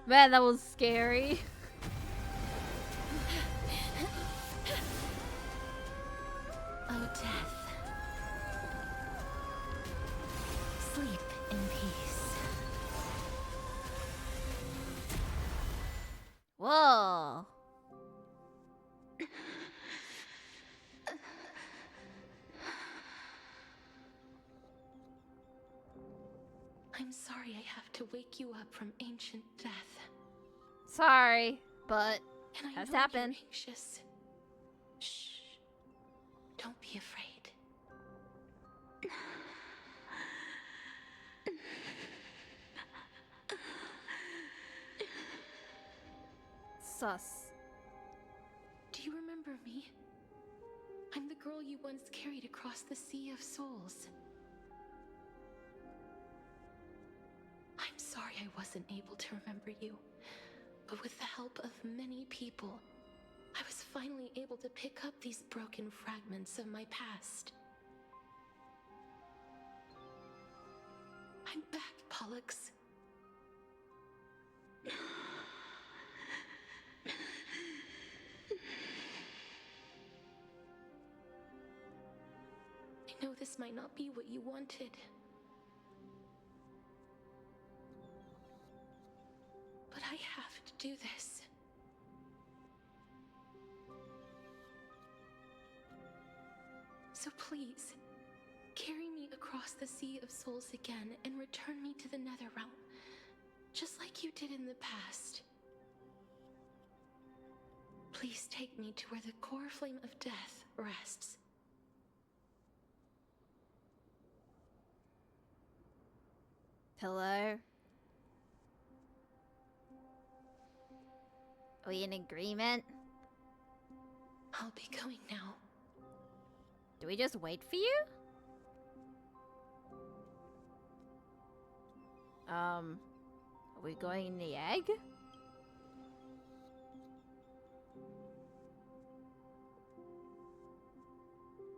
S1: Man, that was scary.
S3: Oh, death. sorry I have to wake you up from ancient death.
S1: Sorry, but
S3: And I
S1: has
S3: know
S1: happened.
S3: you're anxious. Shh. Don't be afraid.
S1: Sus.
S3: Do you remember me? I'm the girl you once carried across the Sea of Souls. I'm sorry I wasn't able to remember you, but with the help of many people, I was finally able to pick up these broken fragments of my past. I'm back, Pollux. I know this might not be what you wanted. But I have to do this. So please, carry me across the Sea of Souls again and return me to the Netherrealm, just like you did in the past. Please take me to where the core flame of death rests.
S1: Hello? Are we in agreement?
S3: I'll be going now.
S1: Do we just wait for you? Are we going in the egg?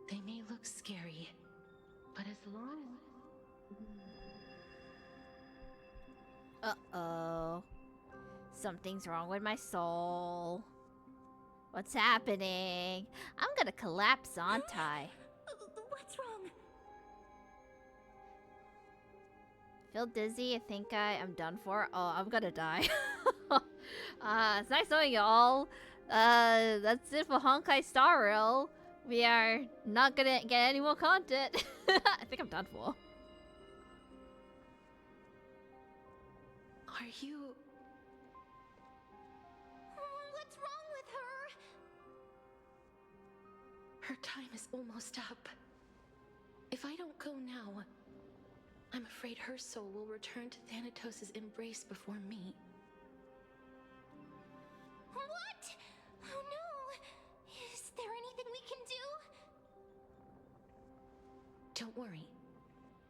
S3: They may look scary, but as long as...
S1: Uh-oh. Something's wrong with my soul. What's happening? I'm gonna collapse, aren't I?
S2: What's wrong?
S1: Feel dizzy? I think I am done for. Oh, I'm gonna die. It's nice knowing you all. That's it for Honkai Star Rail. We are not gonna get any more content. I think I'm done for.
S3: Are you...
S2: What's wrong with her?
S3: Her time is almost up. If I don't go now, I'm afraid her soul will return to Thanatos' embrace before me.
S2: What? Oh no! Is there anything we can do?
S3: Don't worry.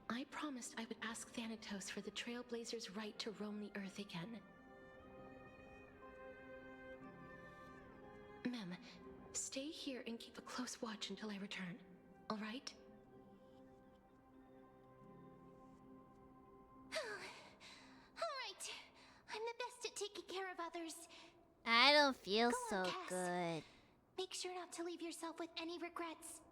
S3: I promised I would ask Thanatos for the Trailblazers' right to roam the Earth again. Mem, stay here and keep a close watch until I return, all right?
S2: Alright. I'm the best at taking care of others.
S1: I don't feel
S2: Go
S1: so
S2: on, Cass.
S1: good.
S2: Make sure not to leave yourself with any regrets.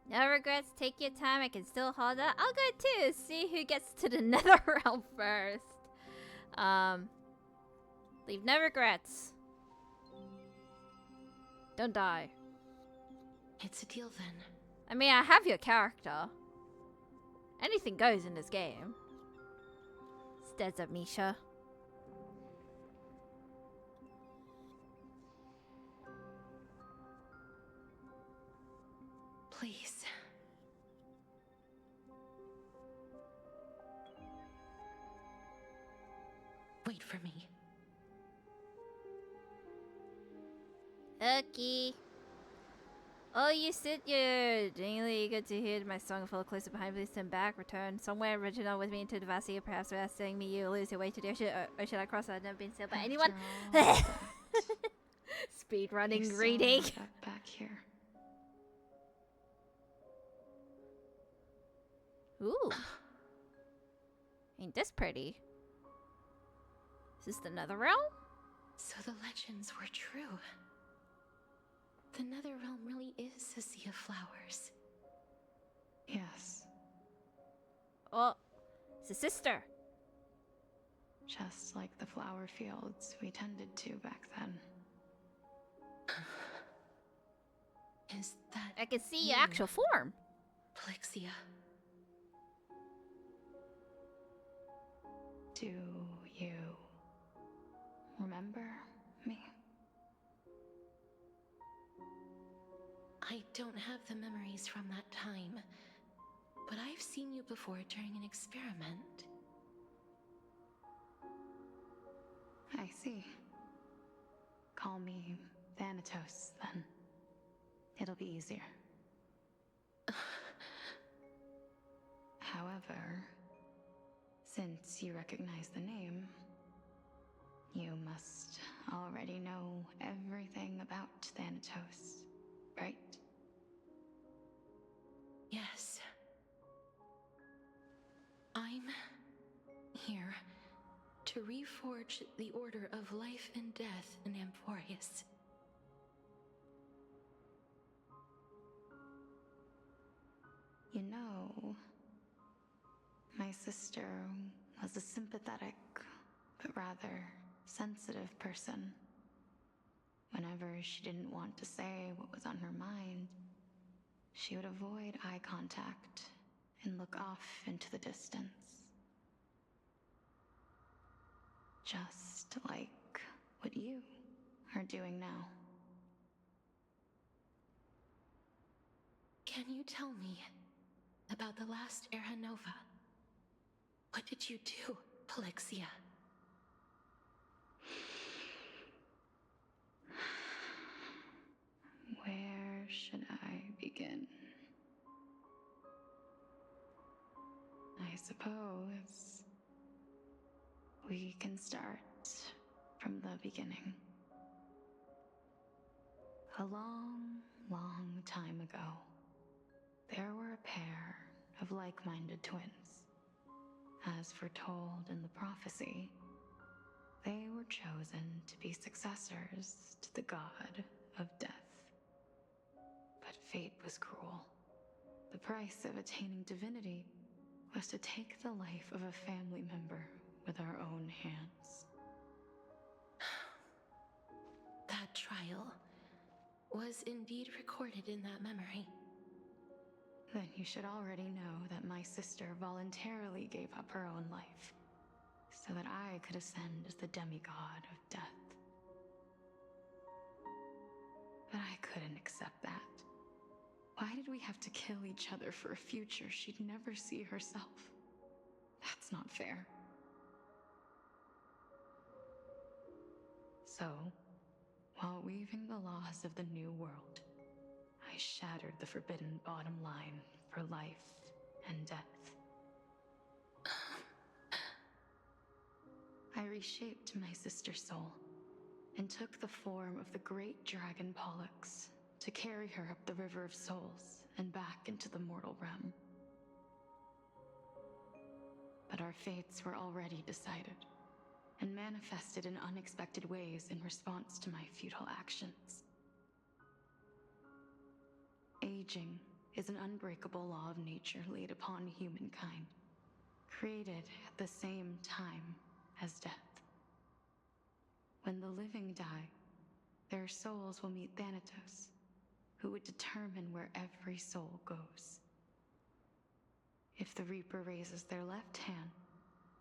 S1: No regrets, take your time, I can still hold out. I'll go too, see who gets to the Netherrealm first. Leave no regrets. Don't die.
S3: It's a deal then.
S1: I mean, I have your character. Anything goes in this game. Stares at Misha.
S3: Please. Wait for me.
S1: Okay. Oh, you sit here. Genuinely eager to hear my song full closer behind. Please turn back, return somewhere original with me into the vastly, perhaps resting me. You lose your way to the ocean, or should I cross? I've never been sailed by anyone. Speed running reading.
S3: Back here.
S1: Ooh. Ain't this pretty? Is this the Netherrealm?
S3: So the legends were true. The Netherrealm really is a sea of flowers.
S16: Yes.
S1: Oh, it's a sister.
S16: Just like the flower fields we tended to back then.
S3: Is that...
S1: I can see your actual form.
S3: Plixia.
S16: Do you remember me?
S3: I don't have the memories from that time, but I've seen you before during an experiment.
S16: I see. Call me Thanatos, then. It'll be easier. However, since you recognize the name, you must already know everything about Thanatos, right?
S3: Yes. I'm here to reforge the order of life and death in Amphorius.
S16: You know, my sister was a sympathetic, but rather sensitive person. Whenever she didn't want to say what was on her mind, she would avoid eye contact and look off into the distance. Just like what you are doing now.
S3: Can you tell me about the last Era Nova? What did you do, Plixia?
S16: Where should I begin? I suppose we can start from the beginning. A long, long time ago, there were a pair of like-minded twins. As foretold in the prophecy, they were chosen to be successors to the god of death. But fate was cruel. The price of attaining divinity was to take the life of a family member with our own hands.
S3: That trial was indeed recorded in that memory.
S16: Then you should already know that my sister voluntarily gave up her own life, so that I could ascend as the demigod of death. But I couldn't accept that. Why did we have to kill each other for a future she'd never see herself? That's not fair. So, while weaving the laws of the new world, I shattered the forbidden bottom line for life and death. I reshaped my sister's soul and took the form of the great dragon Pollux to carry her up the River of Souls and back into the mortal realm. But our fates were already decided and manifested in unexpected ways in response to my futile actions. Aging is an unbreakable law of nature laid upon humankind, created at the same time as death. When the living die, their souls will meet Thanatos, who would determine where every soul goes. If the Reaper raises their left hand,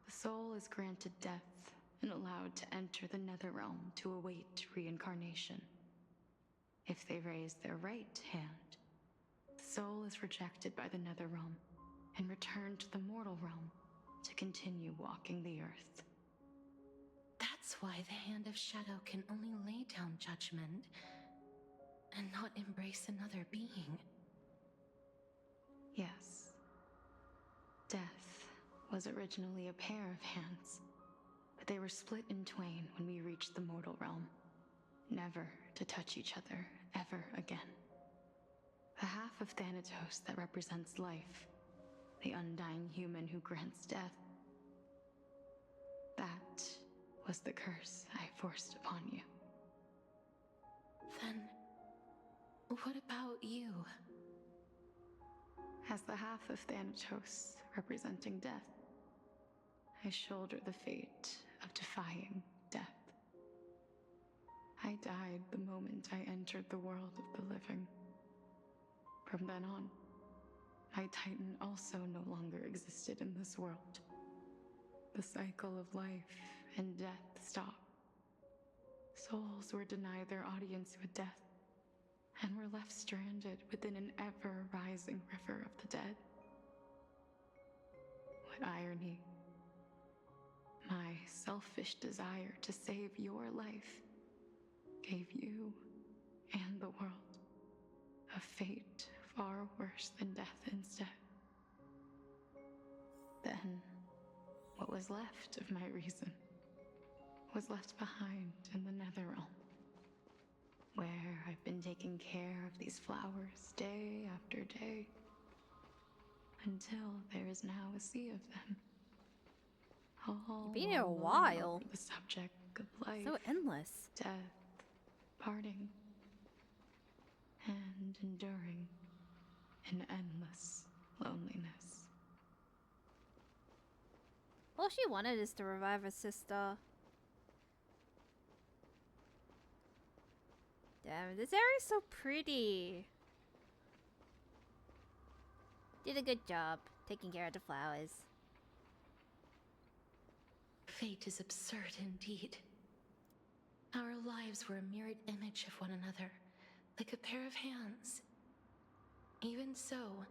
S16: the soul is granted death and allowed to enter the Netherrealm to await reincarnation. If they raise their right hand, the soul is rejected by the Netherrealm and returned to the mortal realm to continue walking the earth.
S3: That's why the Hand of Shadow can only lay down judgment and not embrace another being.
S16: Yes. Death was originally a pair of hands, but they were split in twain when we reached the mortal realm, never to touch each other ever again. The half of Thanatos that represents life, the undying human who grants death, that was the curse I forced upon you.
S3: Then, what about you?
S16: As the half of Thanatos representing death, I shoulder the fate of defying death. I died the moment I entered the world of the living. From then on, High Titan also no longer existed in this world. The cycle of life and death stopped. Souls were denied their audience with death, and were left stranded within an ever-rising river of the dead. What irony. My selfish desire to save your life gave you and the world a fate far worse than death instead. Then, what was left of my reason was left behind in the Netherrealm, where I've been taking care of these flowers day after day, until there is now a sea of them.
S1: You've been here a while.
S16: The subject of life,
S1: So endless.
S16: death, parting, and enduring an endless loneliness.
S1: All she wanted is to revive her sister. Damn, this area's so pretty. Did a good job taking care of the flowers.
S3: Fate is absurd indeed. Our lives were a mirrored image of one another, like a pair of hands. Even so,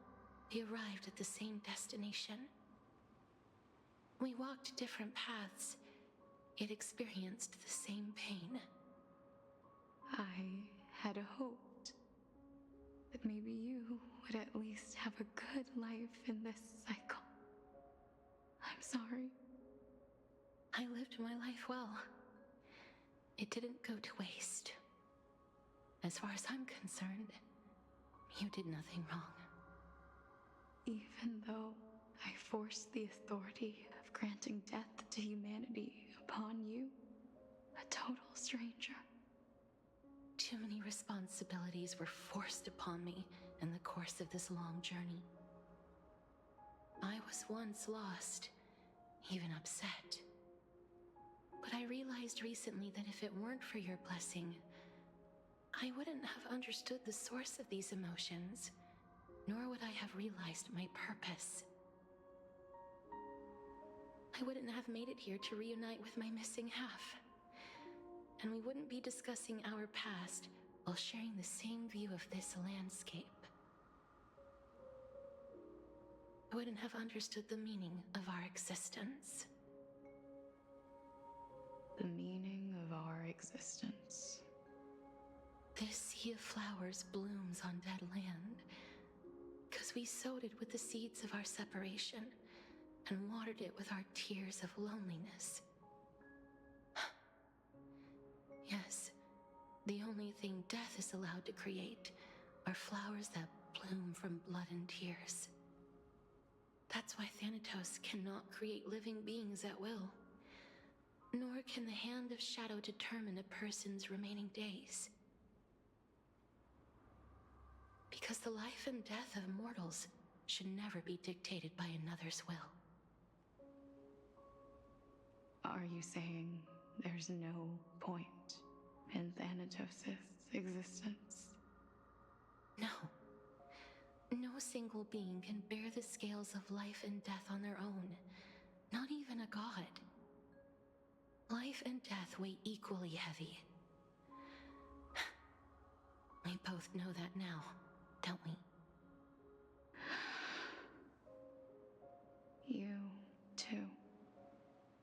S3: we arrived at the same destination. We walked different paths, yet experienced the same pain.
S16: I had hoped that maybe you would at least have a good life in this cycle. I'm sorry.
S3: I lived my life well. It didn't go to waste. As far as I'm concerned, you did nothing wrong.
S16: Even though I forced the authority of granting death to humanity upon you, a total stranger.
S3: Too many responsibilities were forced upon me in the course of this long journey. I was once lost, even upset. But I realized recently that if it weren't for your blessing, I wouldn't have understood the source of these emotions, nor would I have realized my purpose. I wouldn't have made it here to reunite with my missing half. And we wouldn't be discussing our past while sharing the same view of this landscape. I wouldn't have understood the meaning of our existence.
S16: The meaning of our existence.
S3: This sea of flowers blooms on dead land, because we sowed it with the seeds of our separation and watered it with our tears of loneliness. Yes, the only thing death is allowed to create are flowers that bloom from blood and tears. That's why Thanatos cannot create living beings at will. Nor can the Hand of Shadow determine a person's remaining days. Because the life and death of mortals should never be dictated by another's will.
S16: Are you saying there's no point in Thanatos' existence?
S3: No. No single being can bear the scales of life and death on their own. Not even a god. Life and death weigh equally heavy. We both know that now, don't we?
S16: You, too,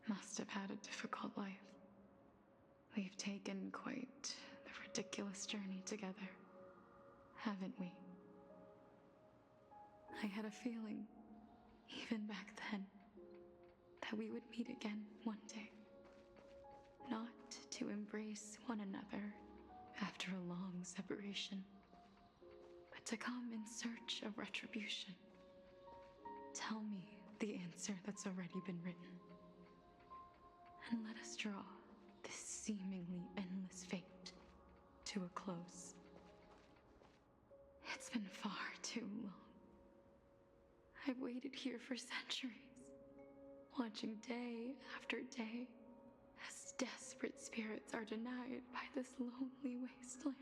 S16: must have had a difficult life. We've taken quite the ridiculous journey together, haven't we? I had a feeling, even back then, that we would meet again one day. Not to embrace one another after a long separation, but to come in search of retribution. Tell me the answer that's already been written, and let us draw this seemingly endless fate to a close. It's been far too long. I've waited here for centuries, watching day after day as desperate spirits are denied by this lonely wasteland.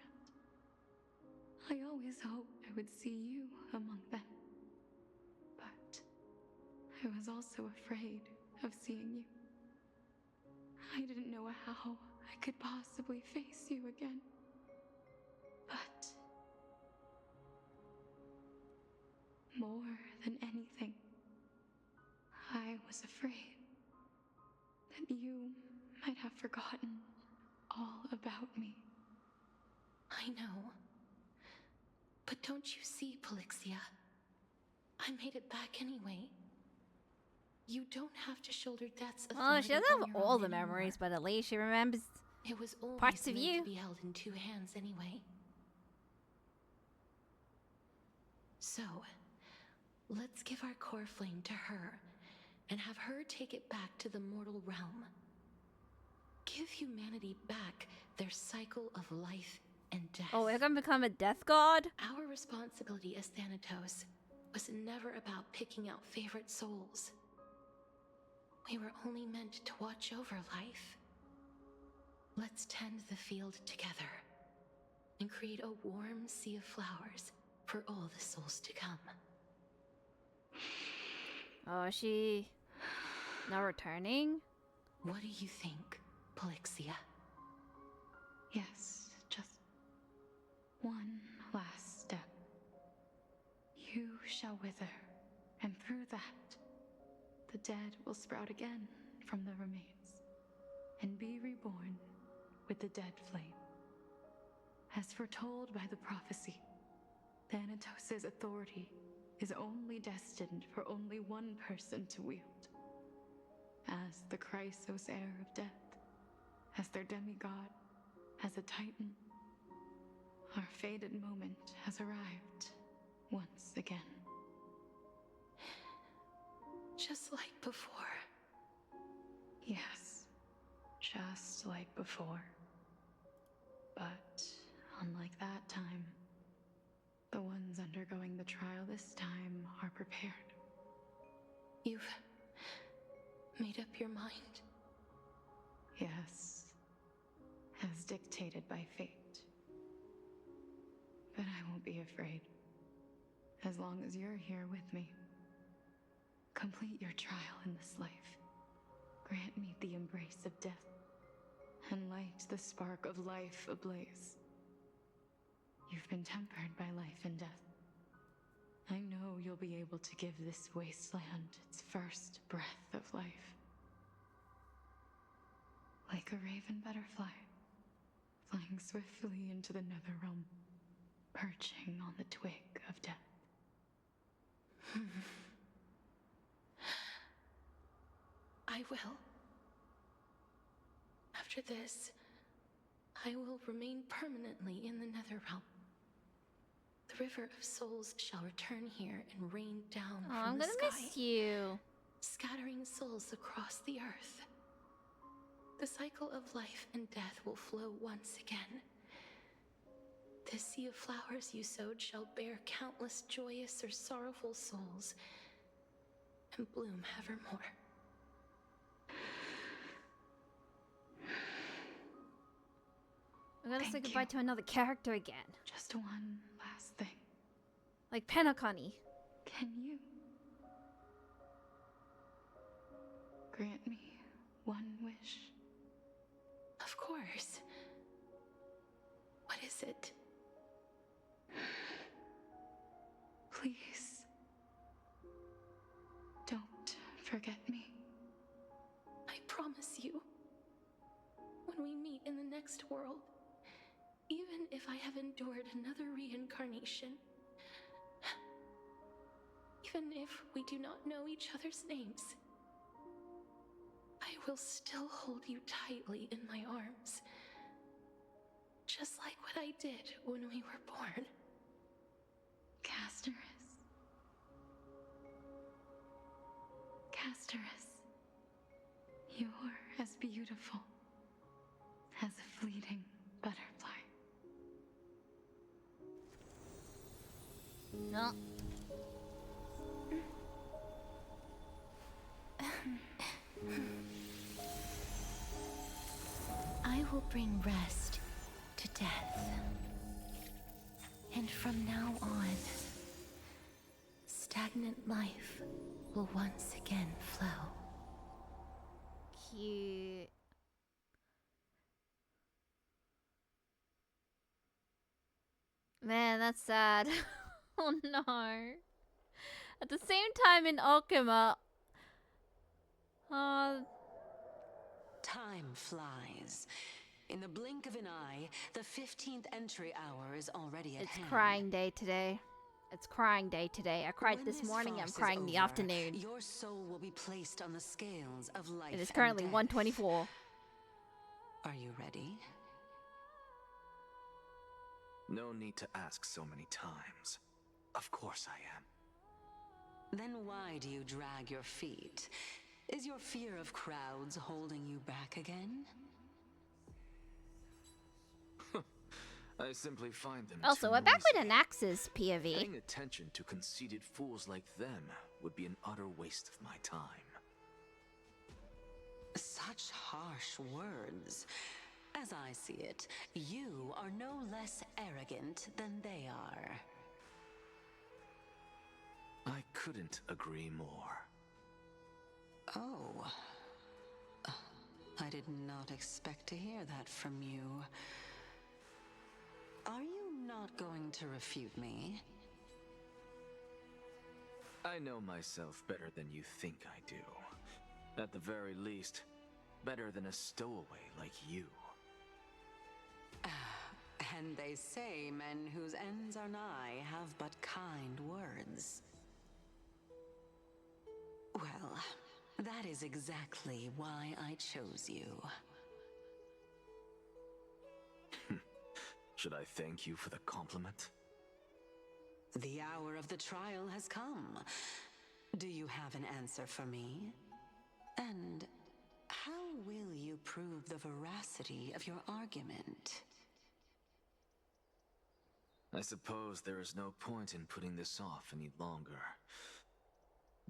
S16: I always hoped I would see you among them, I was also afraid of seeing you. I didn't know how I could possibly face you again. But more than anything, I was afraid that you might have forgotten all about me.
S3: I know. But don't you see, Polixia? I made it back anyway. You don't have to shoulder death's authority.
S1: Well, she doesn't
S3: on
S1: have
S3: your
S1: all
S3: own
S1: the
S3: anymore.
S1: memories, but at least she remembers
S3: It was always
S1: parts of
S3: meant
S1: you.
S3: to be held in 2 hands anyway. So, let's give our core flame to her, and have her take it back to the mortal realm. Give humanity back their cycle of life and death.
S1: Oh, we're gonna become a death god?
S3: Our responsibility as Thanatos was never about picking out favorite souls. We were only meant to watch over life. Let's tend the field together and create a warm sea of flowers for all the souls to come.
S1: Oh, is she not returning?
S3: What do you think, Polixia?
S16: Yes, just one last step. You shall wither, and through that, the dead will sprout again from the remains, and be reborn with the dead flame. As foretold by the prophecy, Thanatos' authority is only destined for only one person to wield. As the Chrysos heir of death, as their demigod, as a titan, our fated moment has arrived once again.
S3: Just like before.
S16: Yes, just like before. But unlike that time, the ones undergoing the trial this time are prepared.
S3: You've made up your mind?
S16: Yes, as dictated by fate. But I won't be afraid, as long as you're here with me. Complete your trial in this life. Grant me the embrace of death, and light the spark of life ablaze. You've been tempered by life and death. I know you'll be able to give this wasteland its first breath of life. Like a raven butterfly, flying swiftly into the netherrealm, perching on the twig of death.
S3: I will. After this, I will remain permanently in the Netherrealm. The River of Souls shall return here and rain down
S1: Oh,
S3: from
S1: I'm
S3: the
S1: gonna
S3: sky,
S1: miss you.
S3: scattering souls across the earth. The cycle of life and death will flow once again. The sea of flowers you sowed shall bear countless joyous or sorrowful souls, and bloom evermore.
S1: I'm gonna say
S16: Thank
S1: goodbye
S16: you.
S1: to another character again.
S16: Just one last thing.
S1: Like Penacony.
S16: Can you grant me one wish?
S3: Of course. What is it?
S16: Please, don't forget me.
S3: I promise you, when we meet in the next world, even if I have endured another reincarnation, even if we do not know each other's names, I will still hold you tightly in my arms, just like what I did when we were born.
S16: Castorice, you're as beautiful as a fleeting butterfly.
S1: No.
S3: I will bring rest to death. And from now on, stagnant life will once again flow.
S1: Cute. Man, that's sad. Oh no. At the same time in Okima,
S11: Time flies. In the blink of an eye, the 15th entry hour is already at
S1: it's
S11: hand.
S1: crying day today. It's crying day today. I cried
S11: When
S1: this morning, I'm
S11: farce is
S1: crying in the
S11: over,
S1: afternoon.
S11: Your soul will be placed on the scales of life
S1: It is currently
S11: and death.
S1: 1:24.
S11: Are you ready?
S14: No need to ask so many times. Of course I am.
S11: Then why do you drag your feet? Is your fear of crowds holding you back again?
S14: I simply find them
S1: Also,
S14: too
S1: we're back
S14: noisy.
S1: with an Axis POV.
S14: Paying attention to conceited fools like them would be an utter waste of my time.
S11: Such harsh words. As I see it, you are no less arrogant than they are.
S14: I couldn't agree more.
S11: Oh. I did not expect to hear that from you. Are you not going to refute me?
S14: I know myself better than you think I do. At the very least, better than a stowaway like you.
S11: And they say men whose ends are nigh have but kind words. Well, that is exactly why I chose you.
S14: Should I thank you for the compliment?
S11: The hour of the trial has come. Do you have an answer for me? And how will you prove the veracity of your argument?
S14: I suppose there is no point in putting this off any longer.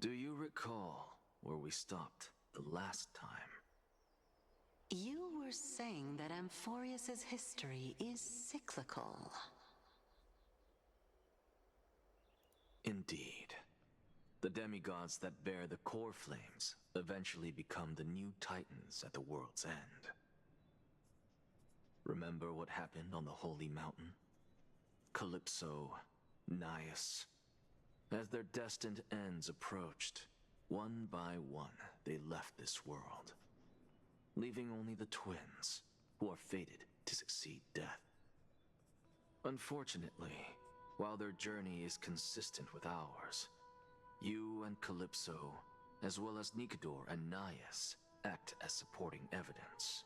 S14: Do you recall where we stopped the last time?
S11: You were saying that Amphorius's history is cyclical.
S14: Indeed. The demigods that bear the core flames eventually become the new titans at the world's end. Remember what happened on the Holy Mountain? Calypso, Naias. As their destined ends approached, one by one they left this world, leaving only the twins, who are fated to succeed death. Unfortunately, while their journey is consistent with ours, you and Calypso, as well as Nicodor and Naias, act as supporting evidence.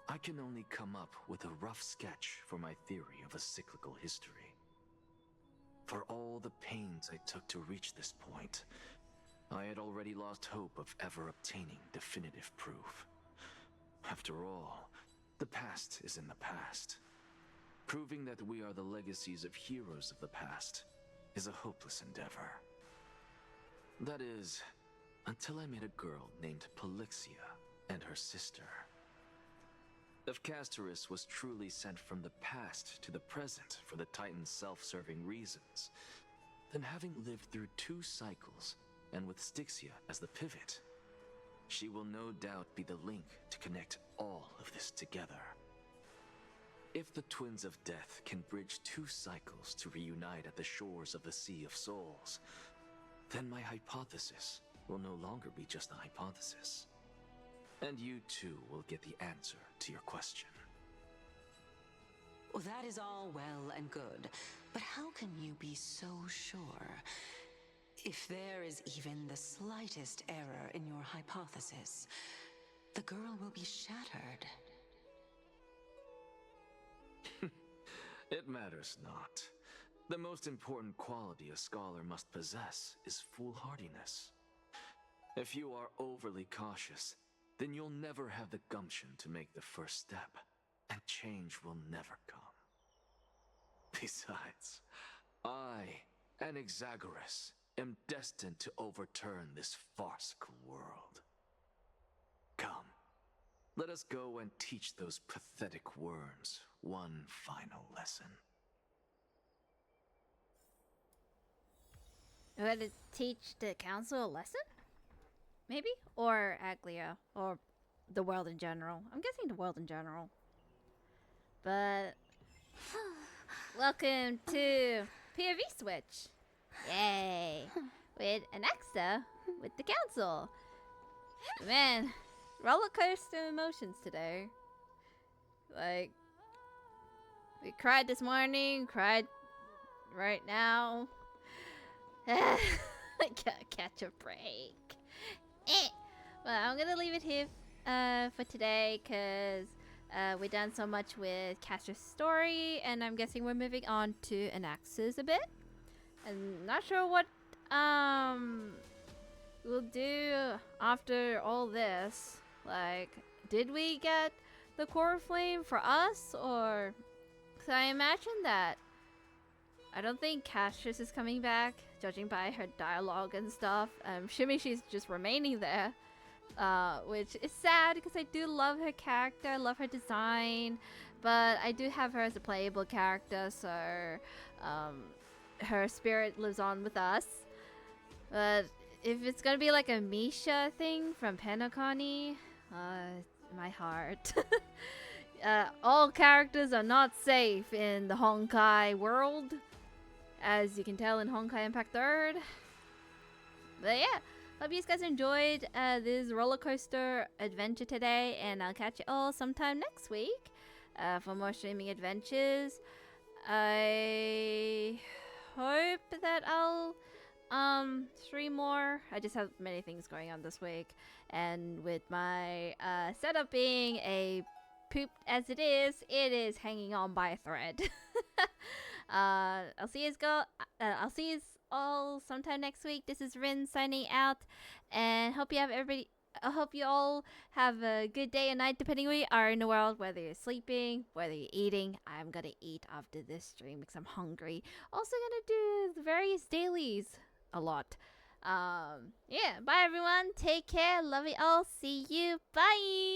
S14: I can only come up with a rough sketch for my theory of a cyclical history. For all the pains I took to reach this point, I had already lost hope of ever obtaining definitive proof. After all, the past is in the past. Proving that we are the legacies of heroes of the past is a hopeless endeavor. That is, until I met a girl named Polixia and her sister. If Castorice was truly sent from the past to the present for the Titan's self-serving reasons, then having lived through 2 cycles, and with Styxia as the pivot, she will no doubt be the link to connect all of this together. If the Twins of Death can bridge 2 cycles to reunite at the shores of the Sea of Souls, then my hypothesis will no longer be just a hypothesis. And you too will get the answer to your question.
S11: Well, that is all well and good, but how can you be so sure? If there is even the slightest error in your hypothesis, the girl will be shattered.
S14: It matters not. The most important quality a scholar must possess is foolhardiness. If you are overly cautious, then you'll never have the gumption to make the first step, and change will never come. Besides, I, Anaxagoras, am destined to overturn this farcical world. Come, let us go and teach those pathetic worms one final lesson.
S1: We're gonna teach the council a lesson? Maybe? Or Aglia. Or the world in general. I'm guessing the world in general. But welcome to POV Switch. Yay. With Anaxa with the council. Man, roller coaster emotions today. Like, we cried this morning, cried right now. I gotta catch a break. Well, I'm gonna leave it here for today because we've done so much with Castor's story, and I'm guessing we're moving on to Anaxa's a bit. I'm not sure what we'll do after all this. Like, did we get the core flame for us, or? Because I imagine that I don't think Castor's is coming back, judging by her dialogue and stuff. I'm assuming she's just remaining there, which is sad because I do love her character, I love her design, but I do have her as a playable character, so her spirit lives on with us. But if it's gonna be like a Misha thing from Penacony, my heart. All characters are not safe in the Honkai world, as you can tell in Honkai Impact 3rd. But yeah, hope you guys enjoyed this roller coaster adventure today, and I'll catch you all sometime next week for more streaming adventures. I hope that I'll stream more. I just have many things going on this week, and with my setup being a pooped as it is hanging on by a thread. I'll see you all sometime next week. This is Rin signing out, and I hope you all have a good day and night, depending where you are in the world, whether you're sleeping, whether you're eating. I'm gonna eat after this stream because I'm hungry. Also gonna do the various dailies a lot. Yeah, bye everyone. Take care. Love you all. See you. Bye.